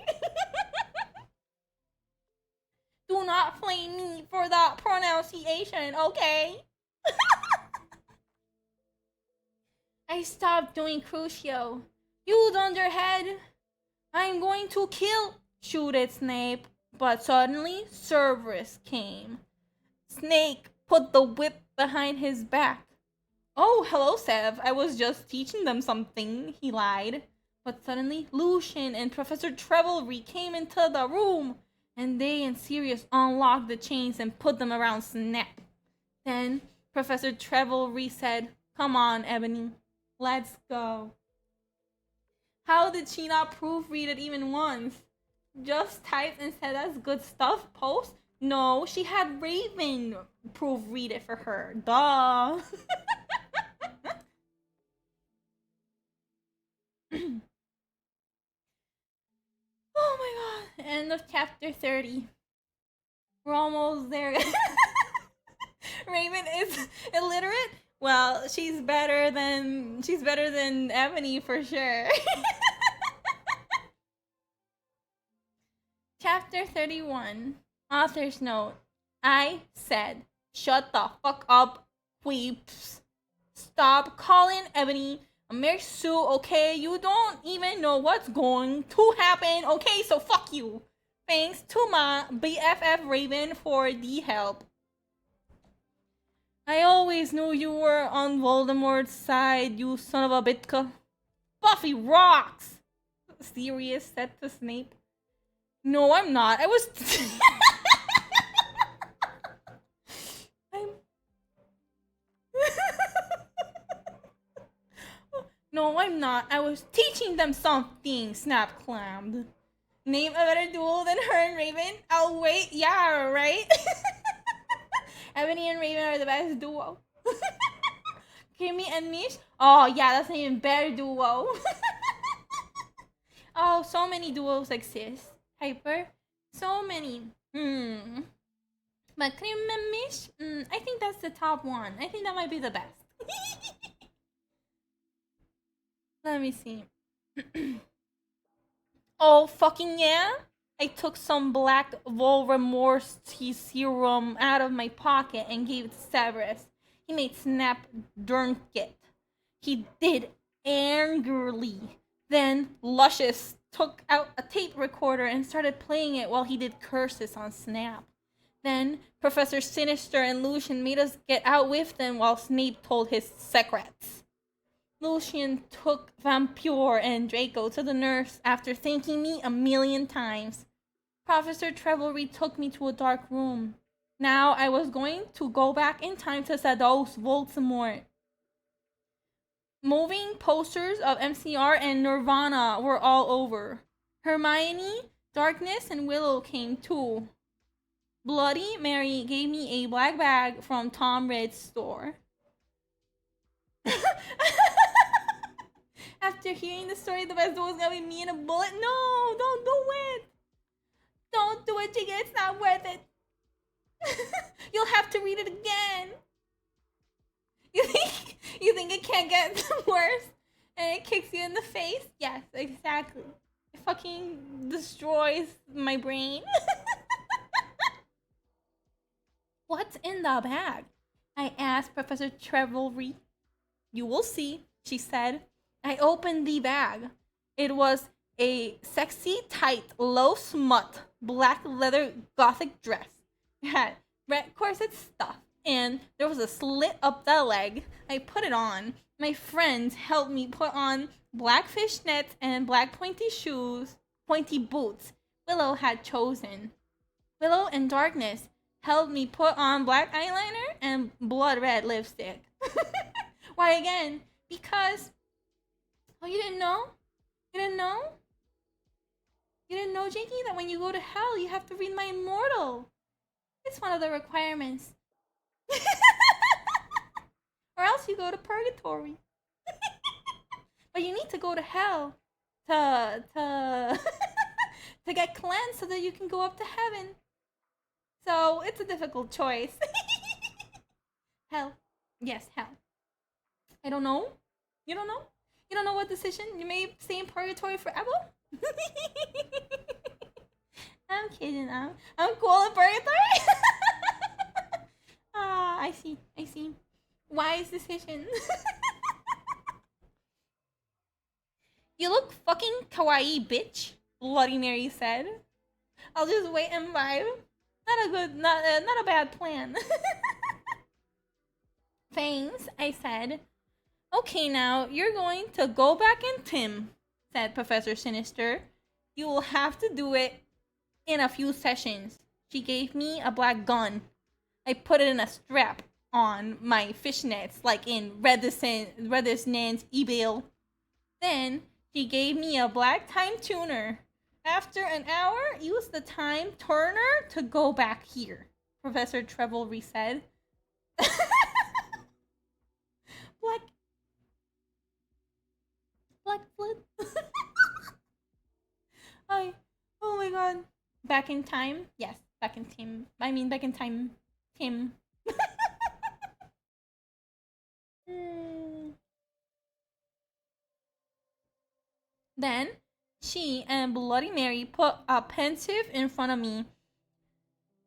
S1: Do not blame me for that pronunciation, okay? I stopped doing Crucio. You dunderhead! I'm going to kill, shouted Snape, but suddenly Cerberus came. Snake put the whip behind his back. Oh, hello, Sev. I was just teaching them something, he lied. But suddenly Lucian and Professor Trevelry came into the room, and they and Sirius unlocked the chains and put them around Snap. Then Professor Trevelry said, "Come on, Ebony. Let's go." How did she not proofread it even once? Just typed and said that's good stuff, post? No, she had Raven proofread it for her. Duh. Oh my god. End of chapter 30. We're almost there. Raven is illiterate? Well, she's better than Ebony for sure. Chapter 31. Author's note. I said, shut the fuck up, weeps. Stop calling Ebony a mere Sue, okay? You don't even know what's going to happen, okay? So fuck you. Thanks to my BFF Raven for the help. I always knew you were on Voldemort's side, you son of a bitka. Buffy rocks! Sirius said to Snape. No, I'm not. I was... No, I'm not. I was teaching them something, Snap clammed. Name a better duo than her and Raven? Oh, wait. Yeah, right? Ebony and Raven are the best duo. Kimmy and Mish? Oh, yeah, that's an even better duo. Oh, so many duos exist. Hyper? So many. But Kim and Mish? I think that's the top one. I think that might be the best. Let me see. Oh, fucking yeah? I took some black Voldemort serum out of my pocket and gave it to Severus. He made Snap drink it. He did angrily. Then Luscious took out a tape recorder and started playing it while he did curses on Snap. Then Professor Sinister and Lucian made us get out with them while Snape told his secrets. Lucian took Vampire and Draco to the nurse after thanking me 1,000,000 times. Professor Trevelry took me to a dark room. Now I was going to go back in time to seduce Voldemort. Moving posters of MCR and Nirvana were all over. Hermione, Darkness, and Willow came too. Bloody Mary gave me a black bag from Tom Ridd's store. After hearing the story, the best duo is gonna be me and a bullet. No, don't do it. Don't do it, Jigga. It's not worth it. You'll have to read it again. You think it can't get worse? And it kicks you in the face? Yes, exactly. It fucking destroys my brain. What's in the bag? I asked Professor Trevelry. You will see, she said. I opened the bag. It was a sexy, tight, low smut, black leather gothic dress. It had red corset stuff, and there was a slit up the leg. I put it on. My friends helped me put on black fishnets and black pointy boots Willow had chosen. Willow and Darkness helped me put on black eyeliner and blood red lipstick. Why again? Because... Oh, you didn't know? You didn't know? You didn't know, Jakey, that when you go to hell, you have to read my Immortal. It's one of the requirements. Or else you go to purgatory. But you need to go to hell to to get cleansed so that you can go up to heaven. So it's a difficult choice. Hell. Yes, hell. I don't know. You don't know? You don't know what decision? You may stay in purgatory forever? I'm kidding. I'm cool in purgatory. Ah, I see. I see. Wise decision. You look fucking kawaii, bitch. Bloody Mary said. I'll just wait and vibe. Not a bad plan. Thanks, I said. Okay, now you're going to go back in Tim, said Professor Sinister. You will have to do it in a few sessions. She gave me a black gun. I put it in a strap on my fishnets, like in Redisnant's email. Then she gave me a black time tuner. After an hour, use the time turner to go back here, Professor Trevelry said. Black flip. Oh my god. Back in time? Yes, back in Tim. I mean, back in time, Tim. Then she and Bloody Mary put a pensive in front of me.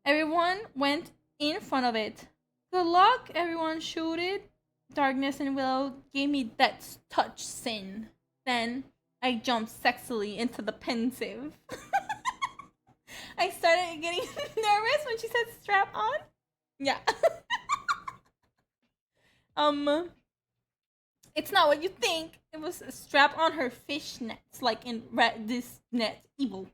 S1: Everyone went in front of it. Good luck, everyone shouted. Darkness and Willow gave me Death's touch sin. Then I jumped sexily into the pensive. I started getting nervous when she said strap on. Yeah. It's not what you think. It was a strap on her fishnets, like in this net evil.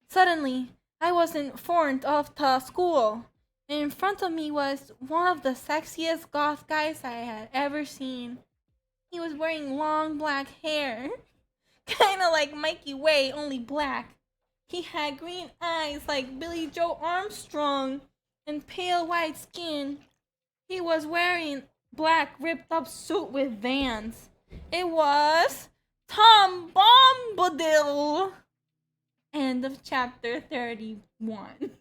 S1: Suddenly, I was informed of the school. In front of me was one of the sexiest goth guys I had ever seen. He was wearing long black hair. Kinda like Mikey Way, only black. He had green eyes like Billy Joe Armstrong and pale white skin. He was wearing black ripped up suit with Vans. It was Tom Bombadil. End of chapter 31.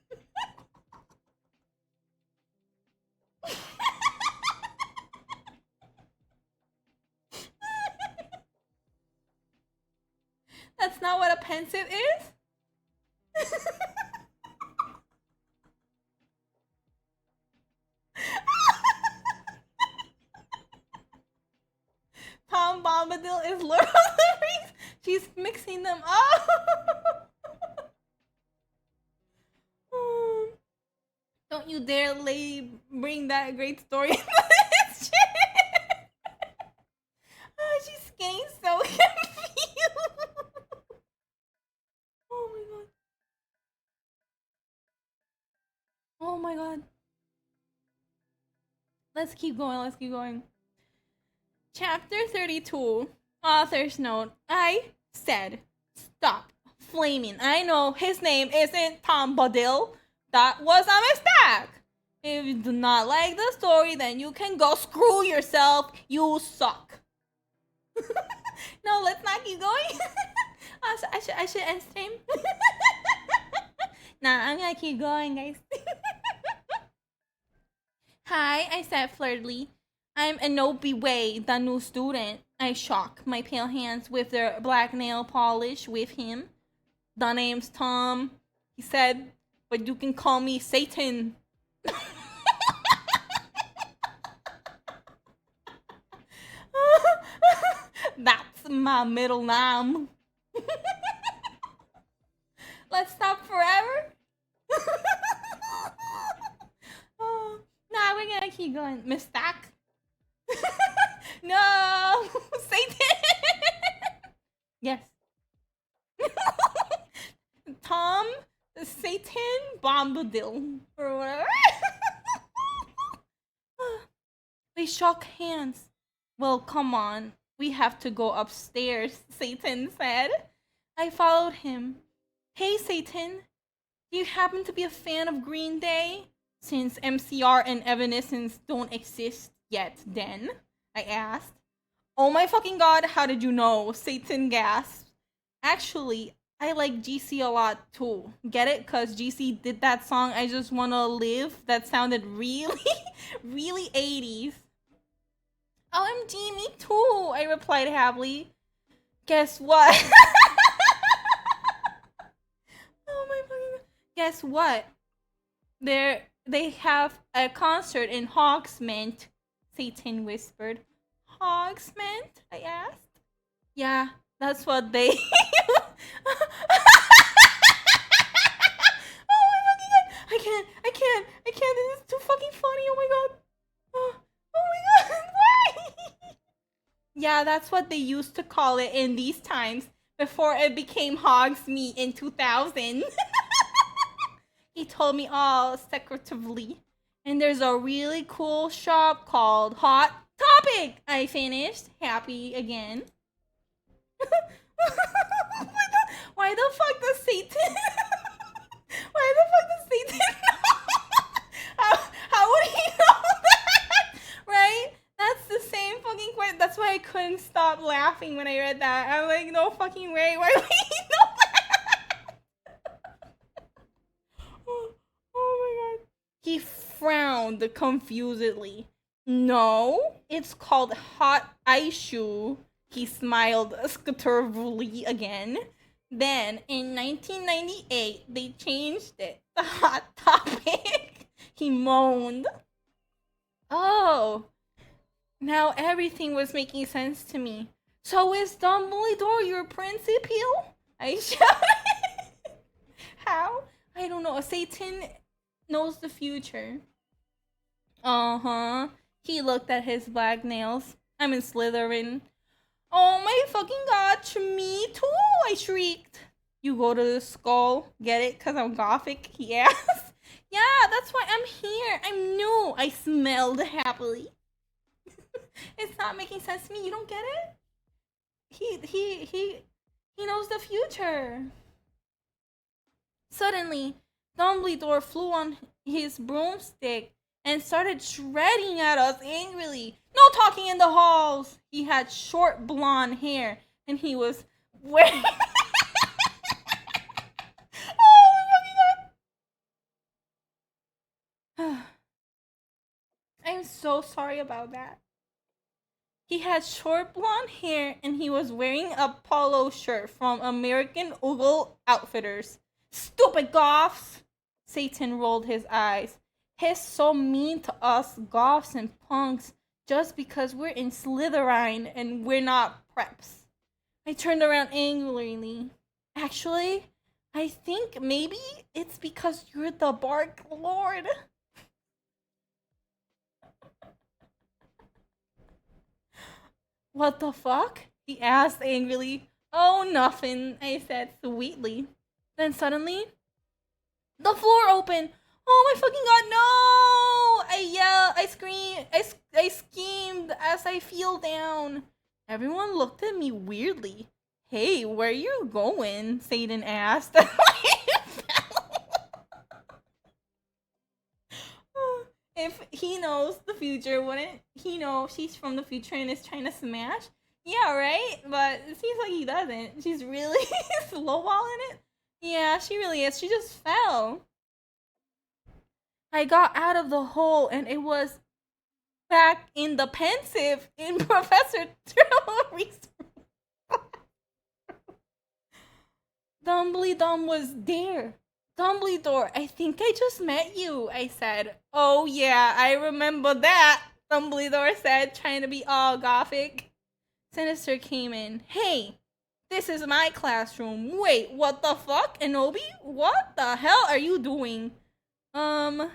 S1: That's not what a pensive is? Tom Bombadil is Lord of the Rings. She's mixing them up. Don't you dare, lady, bring that great story into this shit. Oh, she's getting so confused. Oh my god. Oh my god. Let's keep going. Chapter 32. Author's note. I said, stop flaming. I know his name isn't Tom Bodil. That was a mistake. If you do not like the story, then you can go screw yourself. You suck. No, let's not keep going. I should end stream. Nah, I'm gonna keep going, guys. Hi, I said flirtily. I'm Enobi Way, the new student. I shook my pale hands with their black nail polish with him. The name's Tom, he said, but you can call me Satan. That's my middle name. Let's stop forever. Oh, nah, we're gonna keep going. Miss Stack. No, Satan. Yes. Tom, Satan Bombadil or whatever. They shook hands. Well, come on. We have to go upstairs, Satan said. I followed him. Hey, Satan. Do you happen to be a fan of Green Day? Since MCR and Evanescence don't exist yet then, I asked. Oh my fucking god, how did you know? Satan gasped. Actually, I like GC a lot too. Get it? Cause GC did that song I Just Wanna Live that sounded really, really 80s. OMG, me too, I replied happily. Guess what? Oh my fucking... Guess what? They have a concert in Hogsmeade, Satan whispered. Hogsmeade? I asked. Yeah, that's what they... Oh my fucking god! I can't! This is too fucking funny, oh my god! Oh my god, why? Yeah, that's what they used to call it in these times, before it became Hogsmeade in 2000. He told me all secretively. And there's a really cool shop called Hot Topic! I finished, happy again. Oh my god, why the fuck does Satan... Why the fuck does Satan know? How would he know that? Right? That's the same fucking question. That's why I couldn't stop laughing when I read that. I'm like, no fucking way. Why would he know that? Oh my god. He frowned confusedly. No, it's called Hot Ice Shoe. He smiled scurvily again. Then, in 1998, they changed it to Hot Topic. He moaned. Oh, now everything was making sense to me. So is Dumbledore your principal? I shouted. How? I don't know. Satan knows the future. Uh-huh. He looked at his black nails. I'm in Slytherin. Oh my fucking god, me too, I shrieked. You go to the skull, get it? Cause I'm gothic, he asked. Yeah, that's why I'm here. I'm new, I smelled happily. It's not making sense to me, you don't get it? He knows the future. Suddenly, Dumbledore flew on his broomstick and started shredding at us angrily. No talking in the halls! He had short blonde hair and he was wearing... Oh my fucking god! I'm so sorry about that. He had short blonde hair and he was wearing a polo shirt from American Eagle Outfitters. Stupid goths! Satan rolled his eyes. He's so mean to us goths and punks just because we're in Slytherin and we're not preps. I turned around angrily. Actually, I think maybe it's because you're the Bark Lord. What the fuck? He asked angrily. Oh, nothing, I said sweetly. Then suddenly, the floor opened. Oh my fucking god, no! I yelled, I screamed, I schemed as I fell down. Everyone looked at me weirdly. Hey, where you going? Satan asked. If he knows the future, wouldn't he know she's from the future and is trying to smash? Yeah, right? But it seems like he doesn't. She's really slowballing it. Yeah, she really is. She just fell. I got out of the hole and it was back in the pensive in Professor Trelawney's room. Dumbledore was there. Dumbledore, I think I just met you, I said. Oh yeah, I remember that, Dumbledore said, trying to be all gothic. Sinister came in. Hey, this is my classroom. Wait, what the fuck, Enobi? What the hell are you doing?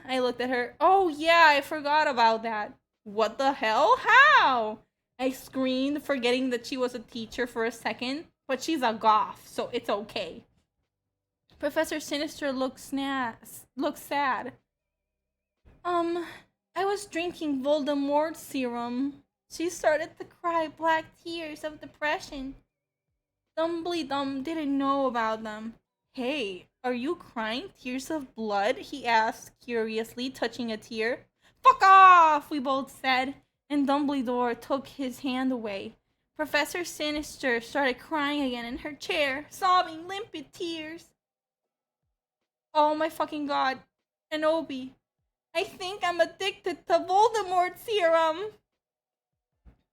S1: I looked at her. Oh yeah, I forgot about that. What the hell? How? I screamed, forgetting that she was a teacher for a second. But she's a goth, so it's okay. Professor Sinister looked sad. I was drinking Voldemort serum. She started to cry black tears of depression. Dumbledore didn't know about them. Hey, are you crying tears of blood? He asked curiously, touching a tear. Fuck off, we both said, and Dumbledore took his hand away. Professor Sinister started crying again in her chair, sobbing limpid tears. Oh my fucking god. Anobi, I think I'm addicted to Voldemort serum.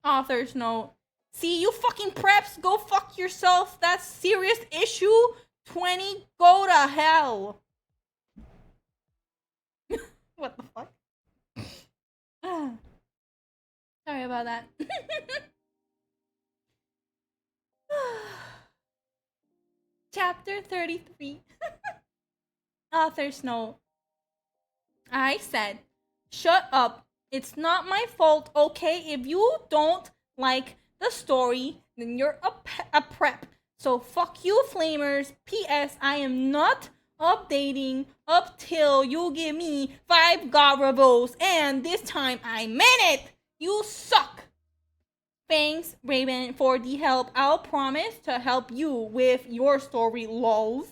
S1: Author's note. See, you fucking preps, go fuck yourself. That's serious issue 20. Go to hell. What the fuck? Sorry about that. Chapter 33. Author's note. I said, shut up. It's not my fault, okay? If you don't like the story, then you're a prep. So fuck you, flamers. P.S. I am not updating up till you give me 5 Garabos. And this time I meant it. You suck. Thanks, Raven, for the help. I'll promise to help you with your story, lols.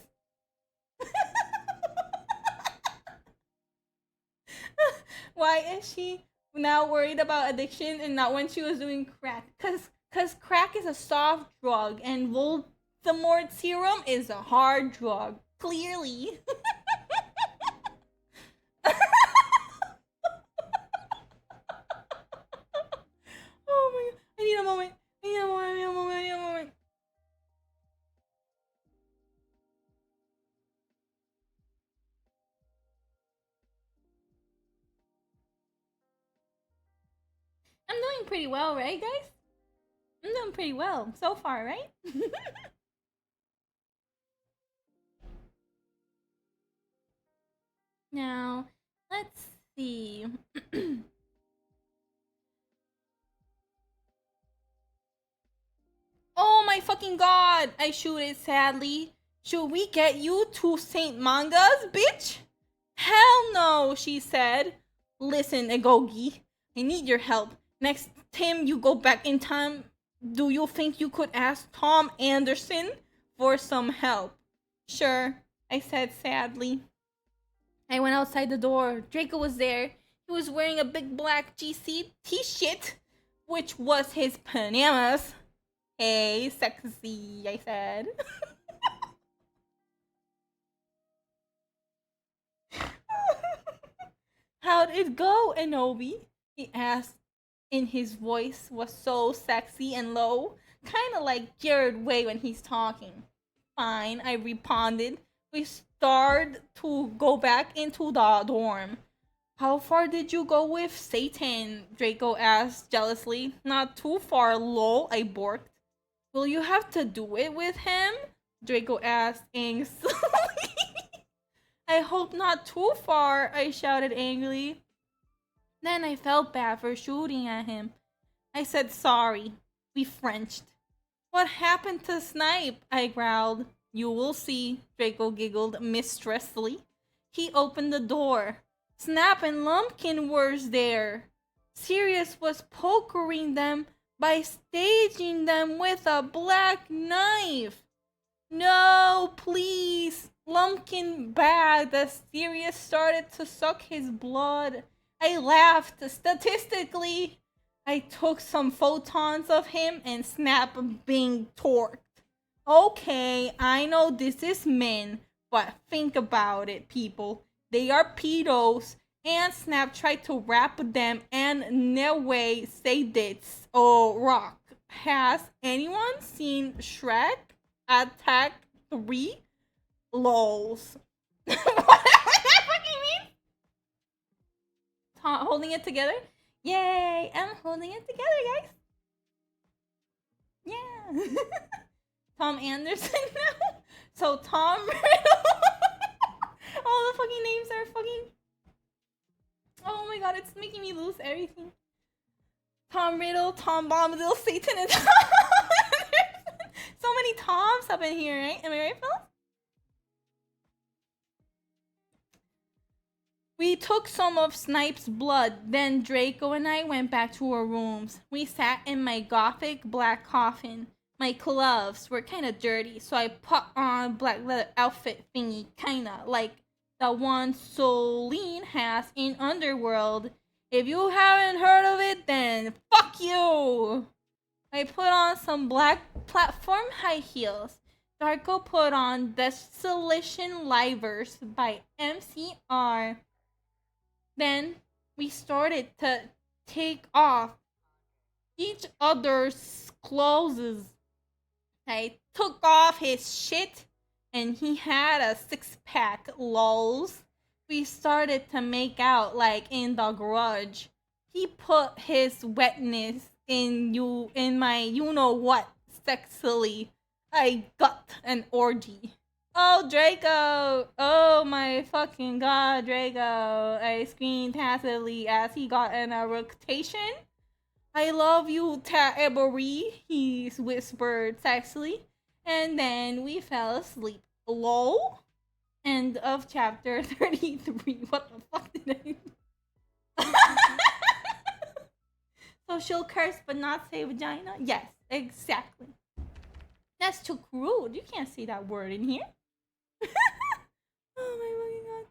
S1: Why is she now worried about addiction and not when she was doing crack? Cause crack is a soft drug and Voldemort serum is a hard drug. Clearly. Oh my god. I need a moment. I'm doing pretty well, right, guys? I'm doing pretty well so far, right? Now, let's see. Oh my fucking god! I shooted sadly. Should we get you to St. Manga's, bitch? Hell no, she said. Listen, Egogi, I need your help. Next time you go back in time, do you think you could ask Tom Anderson for some help? Sure, I said sadly. I went outside the door. Draco was there. He was wearing a big black GC t-shirt, which was his pajamas. Hey, sexy, I said. How'd it go, Anobi? He asked, and his voice was so sexy and low, kind of like Jared Way when he's talking. Fine, I responded. We started to go back into the dorm. How far did you go with Satan? Draco asked jealously. Not too far, lol, I borked. Will you have to do it with him? Draco asked anxiously. I hope not too far, I shouted angrily. Then I felt bad for shooting at him. I said sorry. We Frenched. What happened to Snipe? I growled. You will see, Draco giggled mistrustfully. He opened the door. Snap and Lumpkin were there. Sirius was pokering them by staging them with a black knife. No, please. Lumpkin begged as Sirius started to suck his blood. I laughed. Statistically, I took some photons of him and Snap being torqued. Okay, I know this is men, but think about it, people. They are pedos, and Snap tried to rap them, and no way say this. Oh, Rock. Has anyone seen Shrek Attack 3? Lols. What that fucking mean? Holding it together? Yay! I'm holding it together, guys. Yeah. Tom Anderson now? So Tom Riddle. All the fucking names are fucking... Oh my god, it's making me lose everything. Tom Riddle, Tom Bombadil, Satan, and Tom Anderson. So many Toms up in here, right? Am I right, fellas? We took some of Snipe's blood, then Draco and I went back to our rooms. We sat in my gothic black coffin. My gloves were kinda dirty, so I put on black leather outfit thingy, kinda like the one Solene has in Underworld. If you haven't heard of it, then fuck you! I put on some black platform high heels. Darko put on Desolation Livers by MCR. Then we started to take off each other's clothes. I took off his shit and he had a 6-pack, lols. We started to make out like in the garage. He put his wetness in my you know what sexily. I got an orgy. Oh, Draco! Oh my fucking god, Draco! I screamed tacitly as he got an eructation. I love you, Taebury, he whispered sexily. And then we fell asleep. Lol? End of chapter 33. What the fuck did I... So she'll curse but not say vagina? Yes, exactly. That's too crude. You can't say that word in here. Oh my fucking god.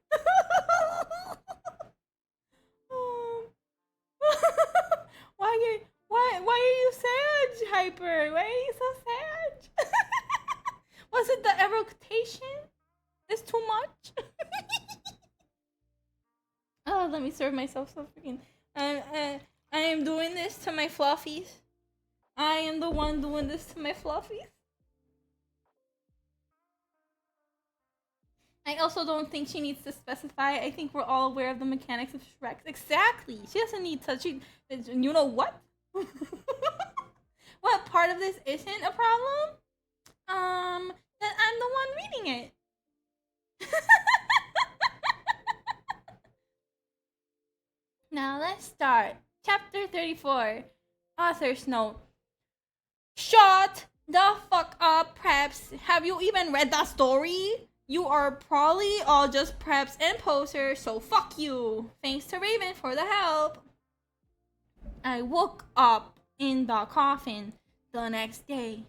S1: Why are you sad, Hyper? Why are you so sad? Was it the eructation? It's too much. Oh, let me serve myself some freaking. I am doing this to my fluffies. I am the one doing this to my fluffies. I also don't think she needs to specify. I think we're all aware of the mechanics of Shrek. Exactly. She doesn't need to. You know what? What part of this isn't a problem? That I'm the one reading it. Now let's start. Chapter 34. Author's note. Shut the fuck up, preps. Have you even read that story? You are probably all just preps and posers, so fuck you. Thanks to Raven for the help. I woke up in the coffin the next day.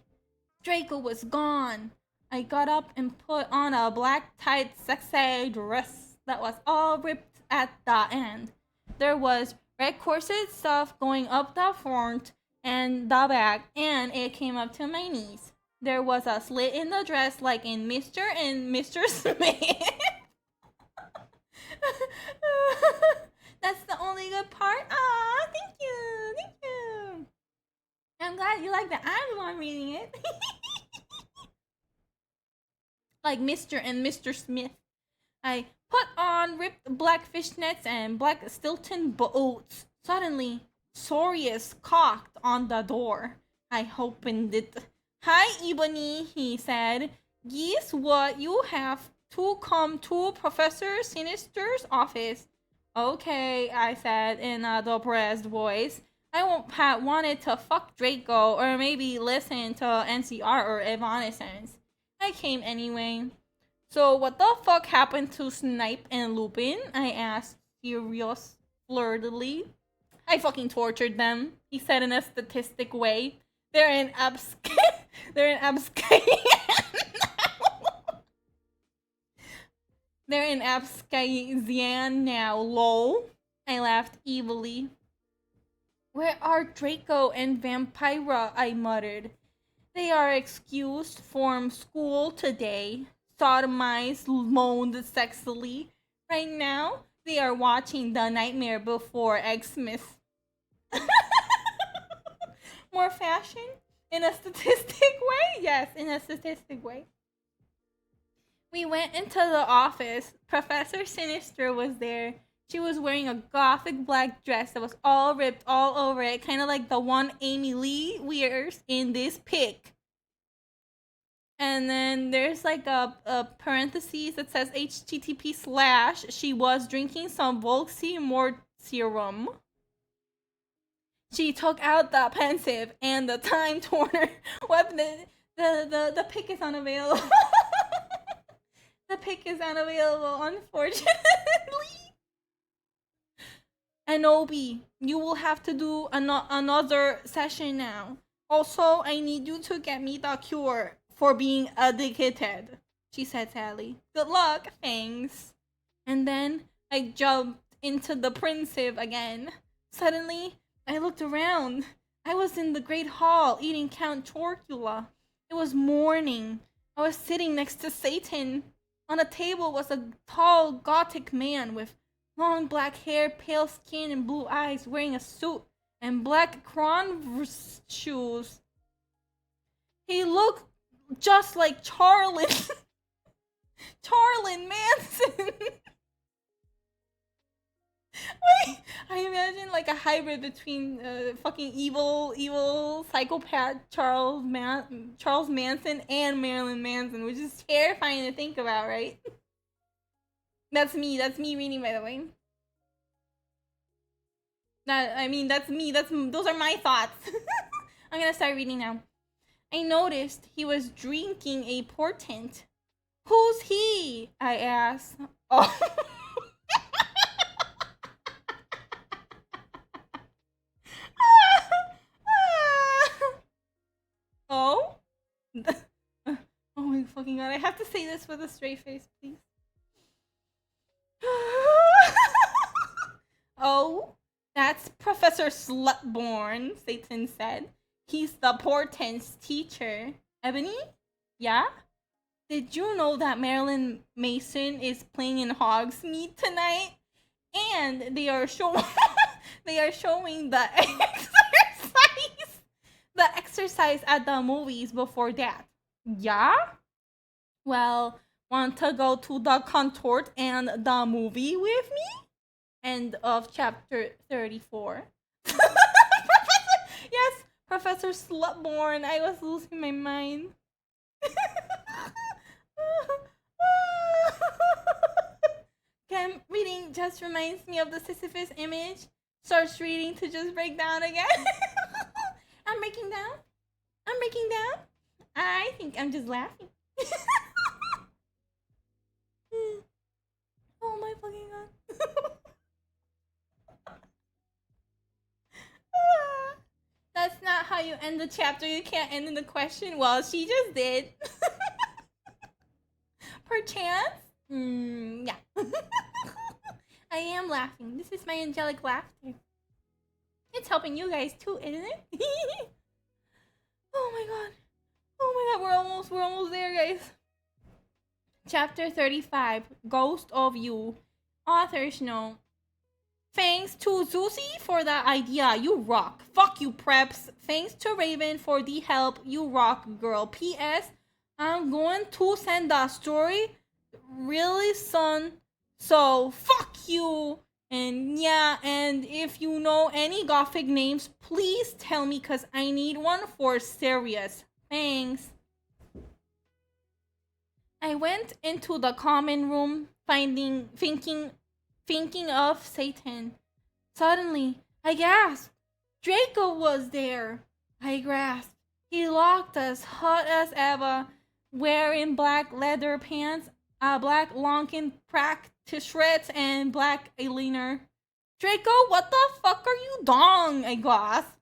S1: Draco was gone. I got up and put on a black tight sexy dress that was all ripped at the end. There was red corset stuff going up the front and the back, and it came up to my knees. There was a slit in the dress like in Mr. and Mr. Smith. That's the only good part. Aw, thank you. I'm glad you like that. I'm the one reading it. Like Mr. and Mr. Smith. I put on ripped black fishnets and black Stilton boots. Suddenly, Sorius cocked on the door. I opened it. Hi, Ebony, he said. Guess what? You have to come to Professor Sinister's office. Okay, I said in a depressed voice. I wanted to fuck Draco or maybe listen to NCR or Evanescence. I came anyway. So what the fuck happened to Snipe and Lupin? I asked, serious flirtily. I fucking tortured them, he said in a statistic way. They're in They're in Abscazian now, lol. I laughed evilly. Where are Draco and Vampira? I muttered. They are excused from school today. Sodomized, moaned sexily. Right now, they are watching The Nightmare Before Xmas. More fashion? In a statistic way? Yes, in a statistic way. We went into the office. Professor Sinister was there. She was wearing a gothic black dress that was all ripped all over it, kind of like the one Amy Lee wears in this pic. And then there's like a parentheses that says HTTP/ she was drinking some Volxi serum. She took out the pensive and the time turner weapon. The pic is unavailable. The pic is unavailable, unfortunately. And Obi, you will have to do another session now. Also, I need you to get me the cure for being addicted, she said sadly. Good luck, thanks. And then I jumped into the pensive again. Suddenly, I looked around. I was in the great hall eating Count Chorula. It was morning. I was sitting next to Satan. On a table was a tall gothic man with long black hair, pale skin, and blue eyes, wearing a suit and black Converse shoes. He looked just like Charlin Manson. Wait, I imagine like a hybrid between fucking evil psychopath Charles Manson and Marilyn Manson, which is terrifying to think about, right? That's me reading, by the way. That's me. Those are my thoughts. I'm gonna start reading now. I noticed he was drinking a portent. Who's he? I asked. Oh. Oh? Oh my fucking god, I have to say this with a straight face, please. Oh, that's Professor Slutborn, Satan said. He's the portent's teacher. Ebony? Yeah? Did you know that Marilyn Mason is playing in Hogsmeade tonight? And they are showing the exercise at the movies before that. Yeah? Well, want to go to the contort and the movie with me? End of chapter 34. Yes, Professor Slutborn. I was losing my mind. Cam reading just reminds me of the Sisyphus image. Starts reading to just break down again. I'm breaking down. I think I'm just laughing. Oh my fucking god. That's not how you end the chapter. You can't end in the question. Well, she just did. Perchance? Yeah. I am laughing. This is my angelic laughter. It's helping you guys too, isn't it? Oh my god. We're almost there, guys. Chapter 35, Ghost of You. Author's note. Thanks to Zuzi for the idea. You rock. Fuck you, preps. Thanks to Raven for the help. You rock, girl. P.S. I'm going to send the story. Really, son? So, fuck you. And yeah, and if you know any gothic names, please tell me because I need one for serious. Thanks. I went into the common room, thinking of Satan. Suddenly, I gasped. Draco was there. I grasped. He looked as hot as ever, wearing black leather pants, a black Lonkin practice shreds, and black eyeliner. Draco, what the fuck are you doing? I gasped.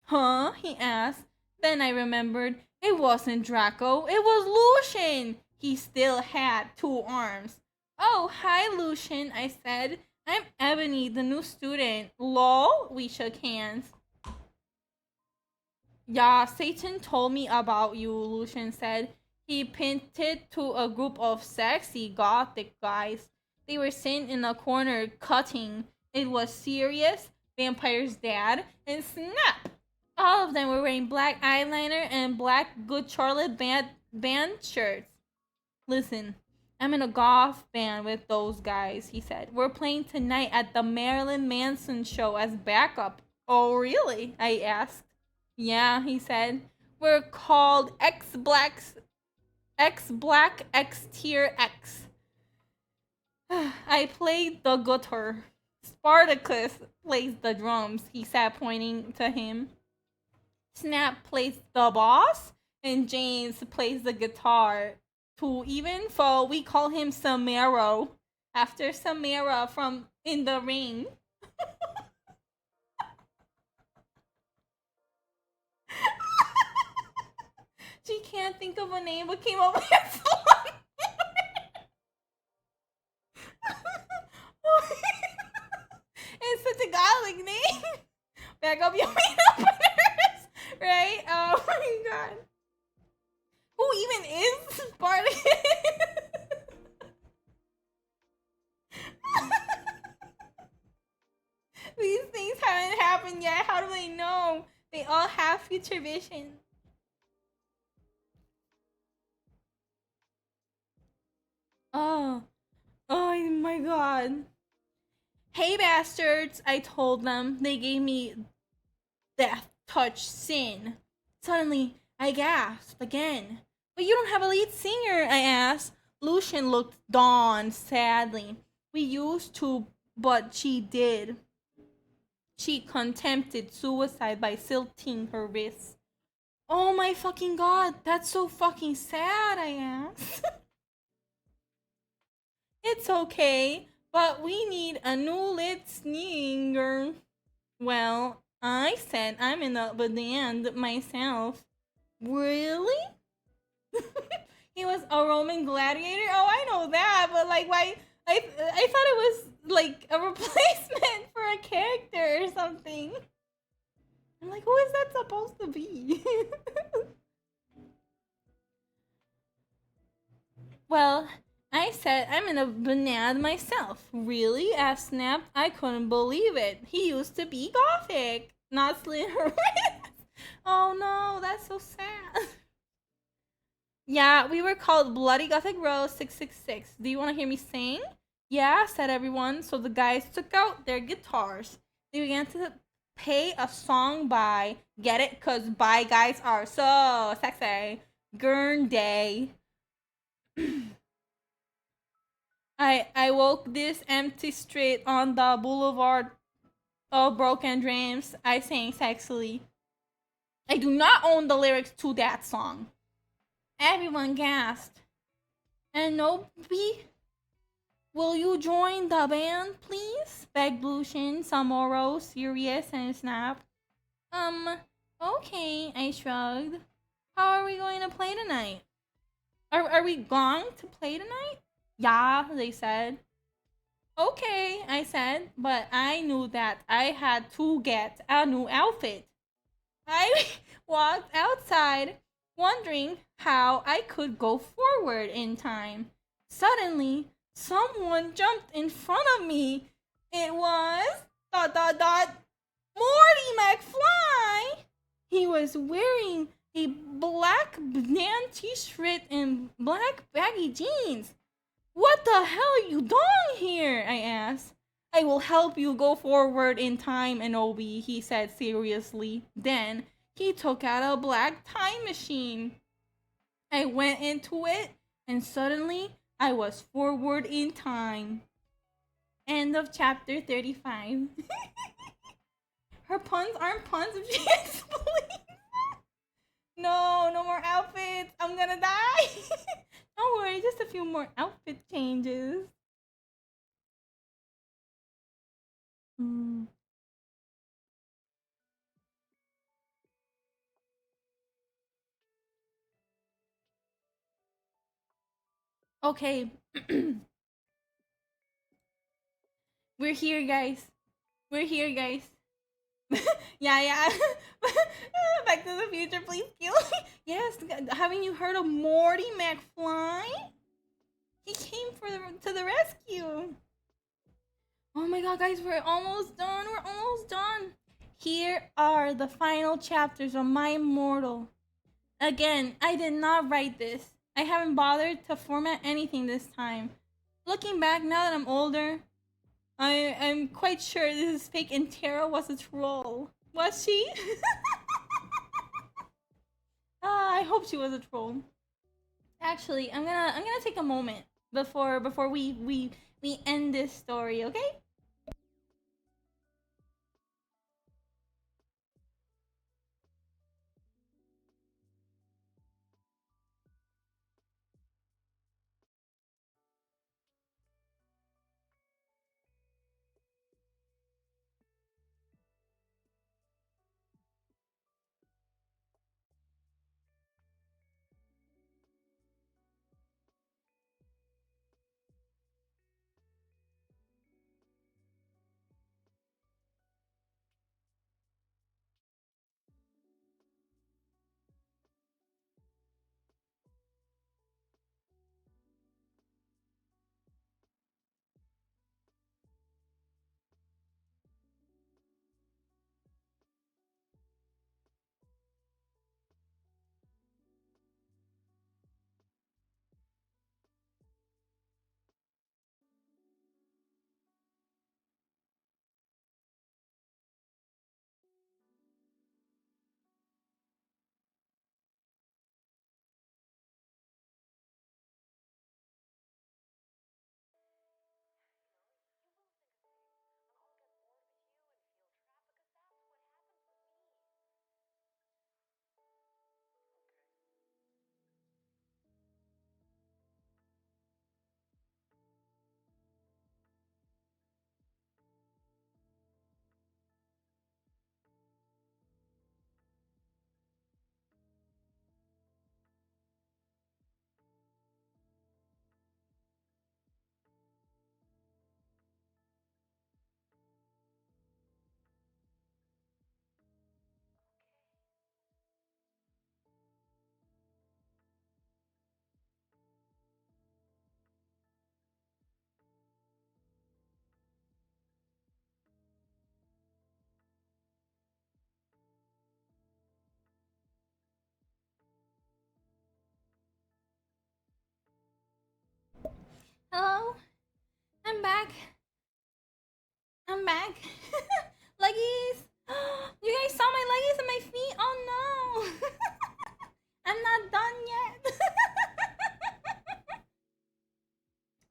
S1: Huh? He asked. Then I remembered it wasn't Draco, it was Lucian. He still had 2 arms. Oh, hi, Lucian, I said. I'm Ebony, the new student. Lol, we shook hands. Yeah, Satan told me about you, Lucian said. He pointed to a group of sexy gothic guys. They were sitting in a corner cutting. It was Sirius, Vampire's dad, and Snap. All of them were wearing black eyeliner and black Good Charlotte band shirts. Listen, I'm in a goth band with those guys, he said. We're playing tonight at the Marilyn Manson show as backup. Oh, really? I asked. Yeah, he said. We're called X-Black X-Tier X. I played the guitar. Spartacus plays the drums, he said, pointing to him. Snap plays the bass, and James plays the guitar. 2 even, so we call him Samaro after Samara from In the Ring. She can't think of a name but came up with one. It's such a Gaelic name. Back up your openers, right? Oh my god. Who even is Spartacus? These things haven't happened yet. How do they know? They all have future vision. Oh. Oh my god. Hey bastards, I told them. They gave me death touch sin. Suddenly, I gasped again. But you don't have a lead singer, I asked. Lucian looked Dawn sadly. We used to, but she did. She contemplated suicide by slitting her wrists. Oh my fucking god, that's so fucking sad, I asked. It's okay, but we need a new lead singer. Well, I said I'm in the band myself. Really? He was a Roman gladiator? Oh, I know that, but like, why? I thought it was like a replacement for a character or something. I'm like, who is that supposed to be? Well, I said I'm in a band myself. Really? Asked Snap. I couldn't believe it. He used to be gothic, not slit her wrist. Oh no, that's so sad. Yeah, we were called Bloody Gothic Rose 666. Do you want to hear me sing? Yeah, said everyone. So the guys took out their guitars. They began to play a song by, get it? Because by guys are so sexy. Gurn Day. I woke this empty street on the boulevard of broken dreams. I sang sexily. I do not own the lyrics to that song. Everyone gasped. And Nobi, will you join the band, please? Begged Lucian, Samoro, Sirius, and Snap. Okay, I shrugged. How are we going to play tonight? Are we going to play tonight? Yeah, they said. Okay, I said, but I knew that I had to get a new outfit. I walked outside, wondering how I could go forward in time. Suddenly, someone jumped in front of me. It was Morty McFly. He was wearing a black band t-shirt and black baggy jeans. What the hell are you doing here? I asked. I will help you go forward in time, Enobi, he said seriously. Then he took out a black time machine. I went into it, and suddenly I was forward in time. End of chapter 35. Her puns aren't puns if she explains. No, no more outfits. I'm gonna die. Don't worry, just a few more outfit changes. Okay. We're here, guys. We're here, guys. Yeah. Back to the Future, please kill me. Yes, haven't you heard of Morty McFly? He came to the rescue. Oh my god, guys, we're almost done. We're almost done. Here are the final chapters of My Immortal. Again, I did not write this. I haven't bothered to format anything this time. Looking back, now that I'm older, I'm quite sure this is fake and Tara was a troll. Was she? I hope she was a troll. Actually, I'm gonna take a moment before we end this story, okay? Hello? I'm back. I'm back. Leggies! You guys saw my leggies and my feet? Oh no! I'm not done yet.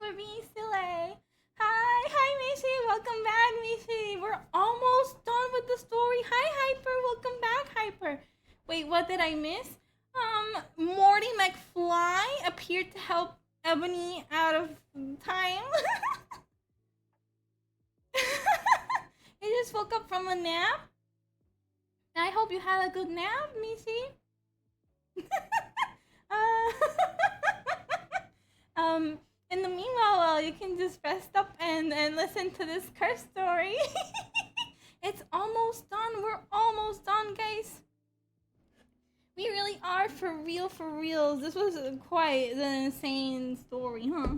S1: We're being silly. Hi Mishi, welcome back Mishi. We're almost done with the story. Hi Hyper, welcome back Hyper. Wait, what did I miss? Morty McFly appeared to help Ebony out of time. You just woke up from a nap? I hope you had a good nap, Mishi. In the meanwhile, you can just rest up and listen to this curse story. It's almost done. We're almost done, guys. We really are for real. This was quite an insane story, huh?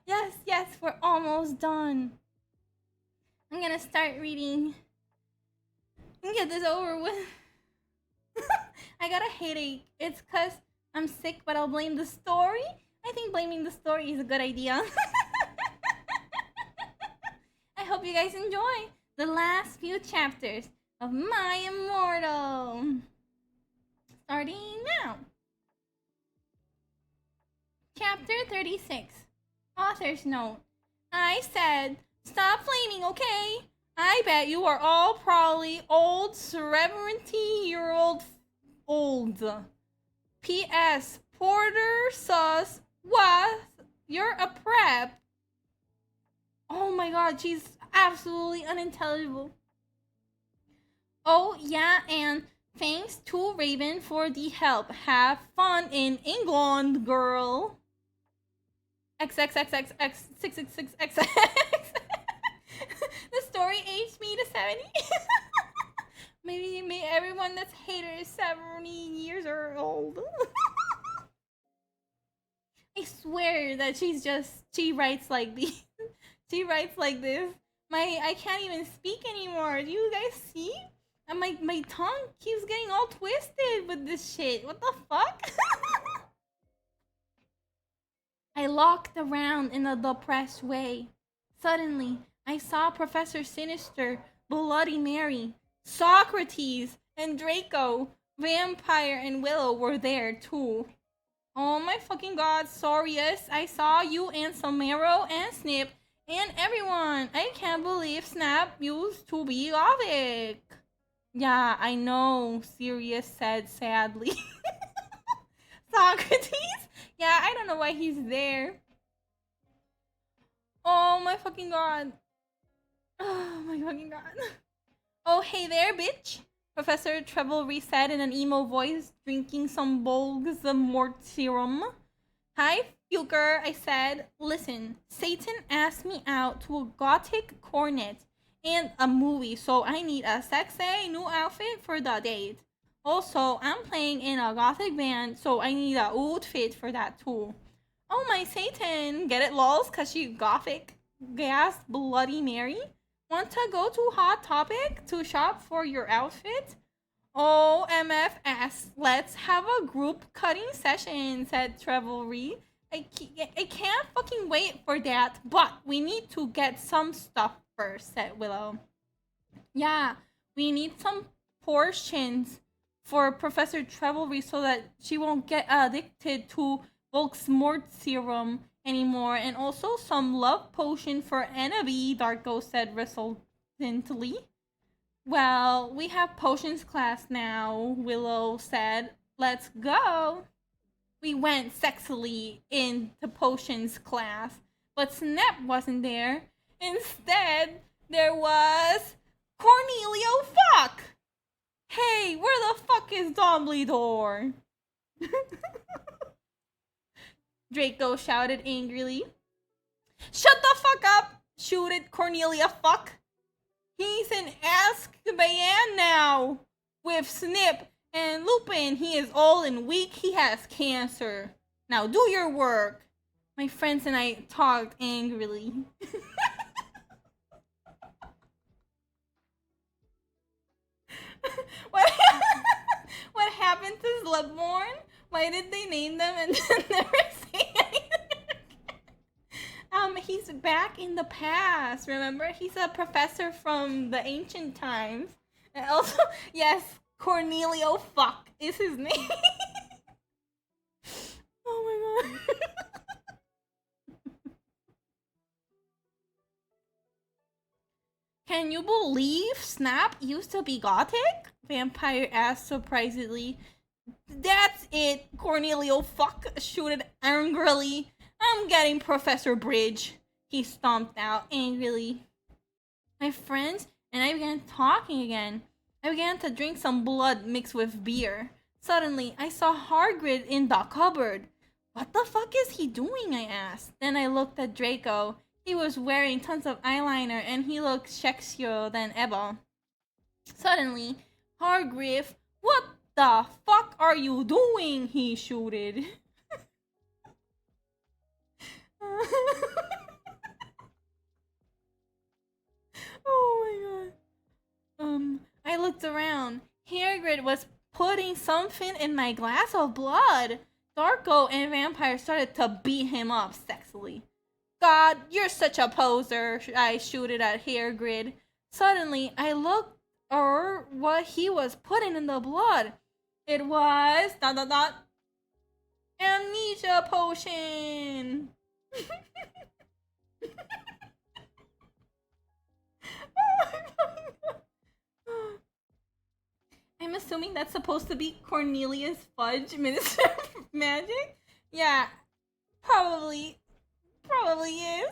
S1: Yes, we're almost done. I'm gonna start reading and get this over with. I got a headache. It's cause I'm sick, but I'll blame the story. I think blaming the story is a good idea. I hope you guys enjoy the last few chapters of My Immortal. Starting now. Chapter 36. Author's note. I said, stop flaming, okay? I bet you are all probably old 70-year-old old. P.S. Porter sus. What? You're a prep. Oh my god, she's absolutely unintelligible. Oh yeah, and thanks to Raven for the help. Have fun in England, girl. XXXXX666XX. The story aged me to 70. Maybe everyone that's hater is 70 years or old. I swear that she writes like this. She writes like this. I can't even speak anymore. Do you guys see? And my tongue keeps getting all twisted with this shit. What the fuck? I looked around in a depressed way. Suddenly, I saw Professor Sinister, Bloody Mary, Socrates, and Draco. Vampire and Willow were there too. Oh my fucking god, Sorius, I saw you and Samaro and Snip and everyone. I can't believe Snap used to be Gothic. Yeah, I know, Sirius said sadly. Socrates? Yeah, I don't know why he's there. Oh my fucking god. Oh my fucking god. Oh, hey there, bitch. Professor Trevelry said in an emo voice, drinking some Bolg's mort serum. Hi, Fuker, I said. Listen, Satan asked me out to a gothic cornet and a movie, so I need a sexy new outfit for the date. Also, I'm playing in a gothic band, so I need a outfit for that too. Oh my Satan, get it lols cause she gothic? Gasped Bloody Mary. Want to go to Hot Topic to shop for your outfit? Oh, MFS, let's have a group cutting session, said Trevelry. I can't fucking wait for that, but we need to get some stuff first, said Willow. Yeah, we need some portions for Professor Trevelry so that she won't get addicted to Volk's Mort serum anymore, and also some love potion for Ennaby, Darko said resultantly. Well, we have potions class now, Willow said. Let's go. We went sexily into potions class, but Snap wasn't there. Instead, there was Cornelio Fuck! Hey, where the fuck is Dumbledore? Draco shouted angrily. Shut the fuck up! Shooted Cornelia Fuck. He's in Azkaban now! With Snip and Lupin, he is old and weak, he has cancer. Now do your work. My friends and I talked angrily. what, what happened to Slipborn? Why did they name them and then never say anything? he's back in the past. Remember, he's a professor from the ancient times. And also, yes, Cornelio fuck is his name. Oh my god. Can you believe Snap used to be gothic? Vampire asked surprisingly. That's it, Cornelio fuck shouted angrily. I'm getting Professor Bridge. He stomped out angrily. My friends and I began talking again. I began to drink some blood mixed with beer. Suddenly, I saw Hagrid in the cupboard. What the fuck is he doing? I asked. Then I looked at Draco. He was wearing tons of eyeliner and he looked sexier than ever. Suddenly, Hagrid, what the fuck are you doing? He shouted. Oh my god. I looked around. Hagrid was putting something in my glass of blood. Darko and Vampire started to beat him up sexily. God, you're such a poser, I shouted at Hagrid. Suddenly, I looked what he was putting in the blood. It was amnesia potion. I'm assuming that's supposed to be Cornelius Fudge, Minister of Magic? Yeah, probably is.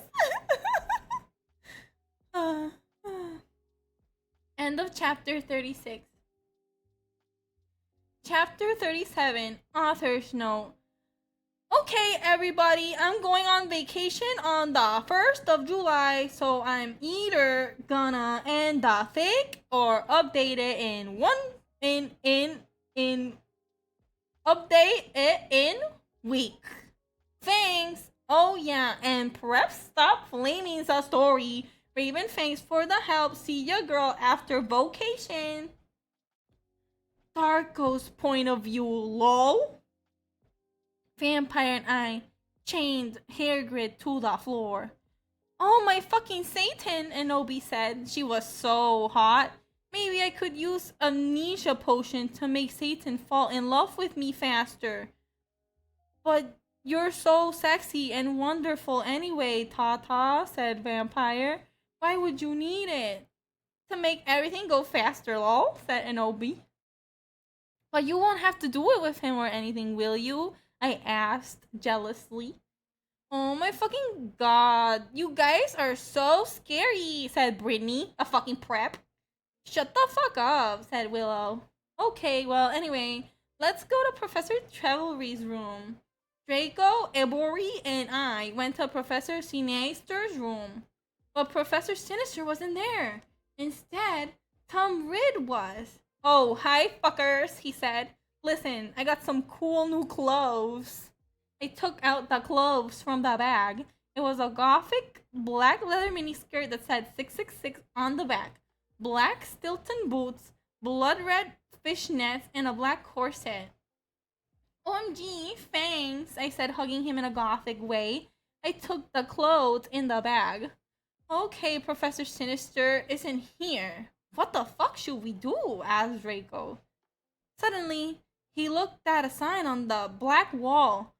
S1: End of chapter 36. Chapter 37, author's note. Okay, everybody, I'm going on vacation on the 1st of July, so I'm either gonna end the fic or update it update it in week. Thanks. Oh yeah, and perhaps stop flaming the story. Raven, thanks for the help. See ya, girl, after vacation. Darko's point of view, lol. Vampire and I chained Hagrid to the floor. Oh my fucking Satan, Enobi said. She was so hot. Maybe I could use amnesia potion to make Satan fall in love with me faster. But you're so sexy and wonderful anyway, Tata, said Vampire. Why would you need it? To make everything go faster, lol, said Enobi. But you won't have to do it with him or anything, will you? I asked jealously. Oh my fucking god. You guys are so scary, said Brittany, a fucking prep. Shut the fuck up, said Willow. Okay, well, anyway, let's go to Professor Trevelry's room. Draco, Ebori, and I went to Professor Sinister's room. But Professor Sinister wasn't there. Instead, Tom Ridd was. Oh, hi, fuckers, he said. Listen, I got some cool new clothes. I took out the clothes from the bag. It was a gothic black leather miniskirt that said 666 on the back, black Stilton boots, blood red fishnets, and a black corset. OMG, thanks, I said, hugging him in a gothic way. I took the clothes in the bag. Okay, Professor Sinister isn't here. What the fuck should we do? Asked Draco. Suddenly, he looked at a sign on the black wall.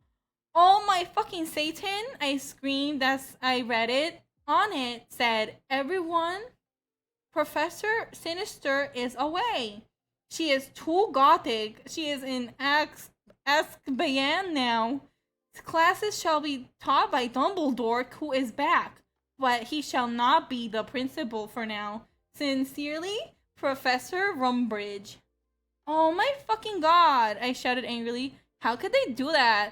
S1: Oh my fucking Satan, I screamed as I read it. On it said, everyone, Professor Sinister is away. She is too gothic. She is in Azkaban now. Classes shall be taught by Dumbledore, who is back, but he shall not be the principal for now. Sincerely, Professor Rumbridge. Oh my fucking god, I shouted angrily. How could they do that?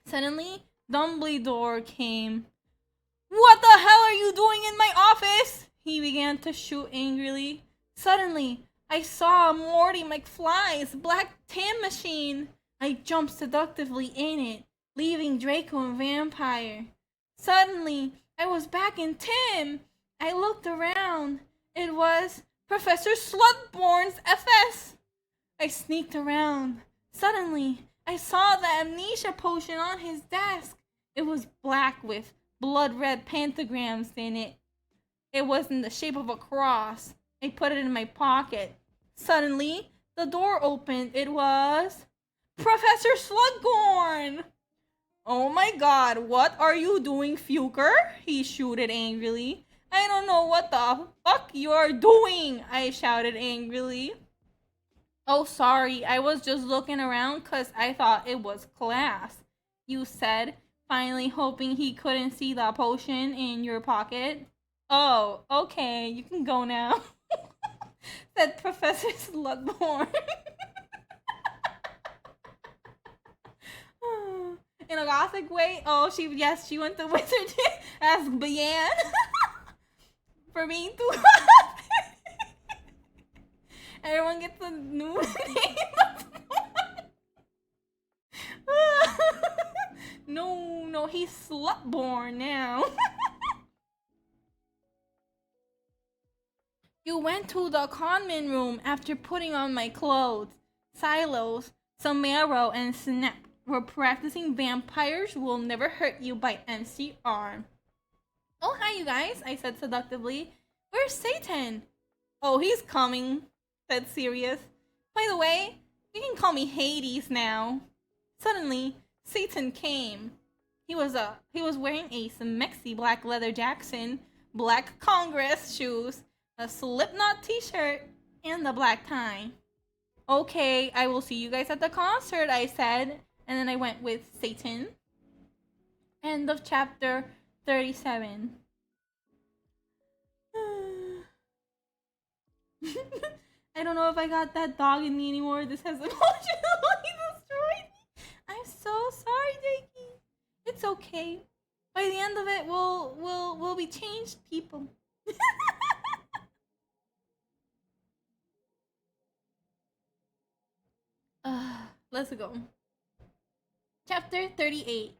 S1: Suddenly, Dumbledore came. What the hell are you doing in my office? He began to shoot angrily. Suddenly, I saw Morty McFly's black tin machine. I jumped seductively in it, leaving Draco and Vampire. Suddenly, I was back in Tim. I looked around. It was Professor Slutborn's FS. I sneaked around. Suddenly, I saw the amnesia potion on his desk. It was black with blood red pentagrams in it. It was in the shape of a cross. I put it in my pocket. Suddenly, the door opened. It was Professor Slughorn! Oh my god, what are you doing, Fuker? He shouted angrily. I don't know what the fuck you are doing, I shouted angrily. Oh, sorry, I was just looking around cause I thought it was class, you said, finally hoping he couldn't see the potion in your pocket. Oh, okay, you can go now, said Professor Slughorn. In a gothic way. Oh, she went to wizard as Bian for being too gothic. Everyone gets a new name. No, he's Slutborn now. You went to the conman room after putting on my clothes. Silos, Samaro, and Snap were practicing Vampires Will Never Hurt You by MCR. Oh, hi, you guys, I said seductively. Where's Satan? Oh, he's coming, said Sirius. By the way, you can call me Hades now. Suddenly, Satan came. He was wearing a Smexy black leather Jackson, black Congress shoes, a Slipknot t-shirt, and a black tie. Okay, I will see you guys at the concert, I said, and then I went with Satan. End of chapter 37. I don't know if I got that dog in me anymore. This has emotionally destroyed me. I'm so sorry, Jakey. It's okay. By the end of it, we'll be changed people. Let's go. Chapter 38.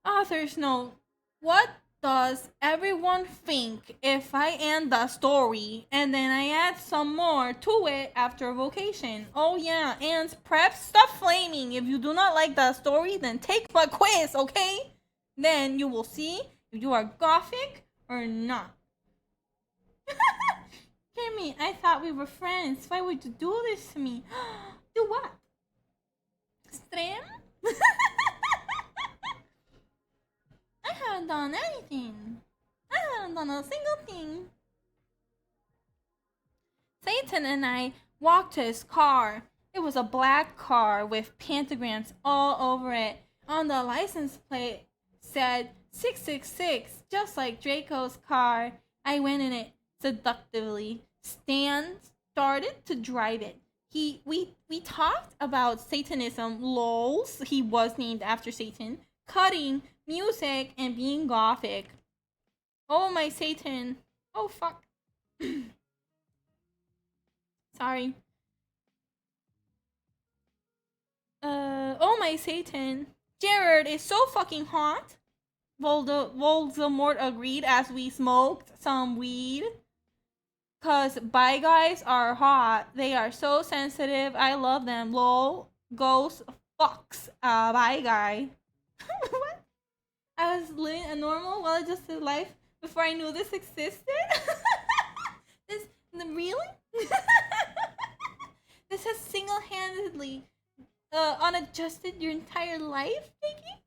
S1: Author's note. What does everyone think if I end the story and then I add some more to it after vocation? Oh yeah, and prep, stop flaming. If you do not like the story, then take my quiz, okay? Then you will see if you are gothic or not. Jimmy, I thought we were friends. Why would you do this to me? Do what? Stream? I haven't done anything. I haven't done a single thing. Satan and I walked to his car. It was a black car with pentagrams all over it. On the license plate said 666, just like Draco's car. I went in it seductively. Stan started to drive it. We talked about Satanism, lols, he was named after Satan, cutting, music, and being gothic. Oh my Satan. Oh fuck. Sorry. Oh my Satan. Jared is so fucking hot. Voldemort agreed as we smoked some weed. Cause bi guys are hot. They are so sensitive. I love them. Lol. Ghost fucks a bi guy. What? I was living a normal, well-adjusted life before I knew this existed. This really? This has single-handedly unadjusted your entire life, Nikki?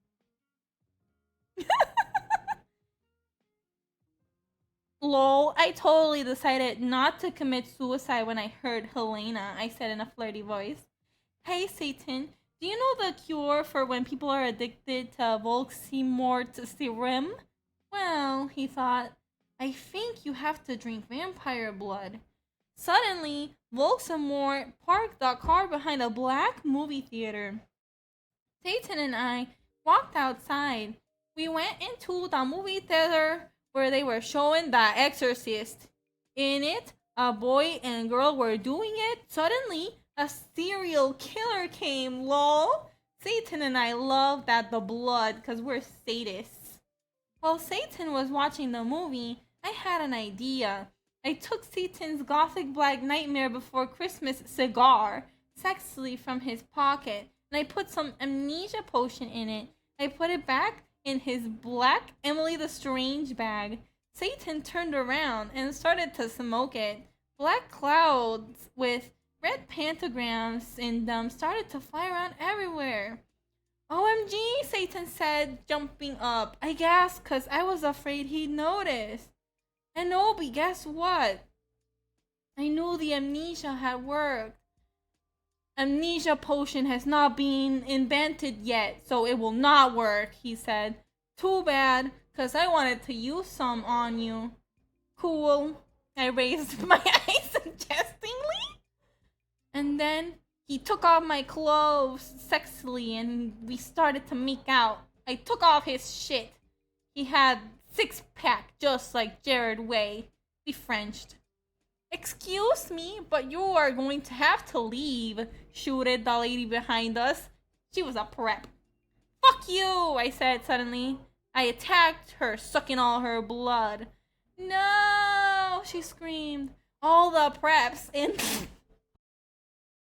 S1: Lol, I totally decided not to commit suicide when I heard Helena, I said in a flirty voice. Hey, Satan, do you know the cure for when people are addicted to Volximort serum? Well, he thought, I think you have to drink vampire blood. Suddenly, Volximort parked the car behind a black movie theater. Satan and I walked outside. We went into the movie theater where they were showing The Exorcist. In it, a boy and girl were doing it. Suddenly, a serial killer came, lol. Satan and I loved that the blood, because we're sadists. While Satan was watching the movie, I had an idea. I took Satan's Gothic Black Nightmare Before Christmas cigar sexily from his pocket, and I put some amnesia potion in it. I put it back in his black Emily the Strange bag. Satan turned around and started to smoke it. Black clouds with red pentagrams in them started to fly around everywhere. OMG, Satan said, jumping up. I gasped because I was afraid he'd notice. And Obi, guess what? I knew the amnesia had worked. Amnesia potion has not been invented yet, so it will not work, he said. Too bad, because I wanted to use some on you. Cool. I raised my eyes suggestingly. And then he took off my clothes sexily and we started to make out. I took off his shit. He had 6-pack just like Jared Way. We Frenched. Excuse me, but you are going to have to leave, shooted the lady behind us. She was a prep. Fuck you, I said suddenly. I attacked her, sucking all her blood. No, she screamed. All the preps in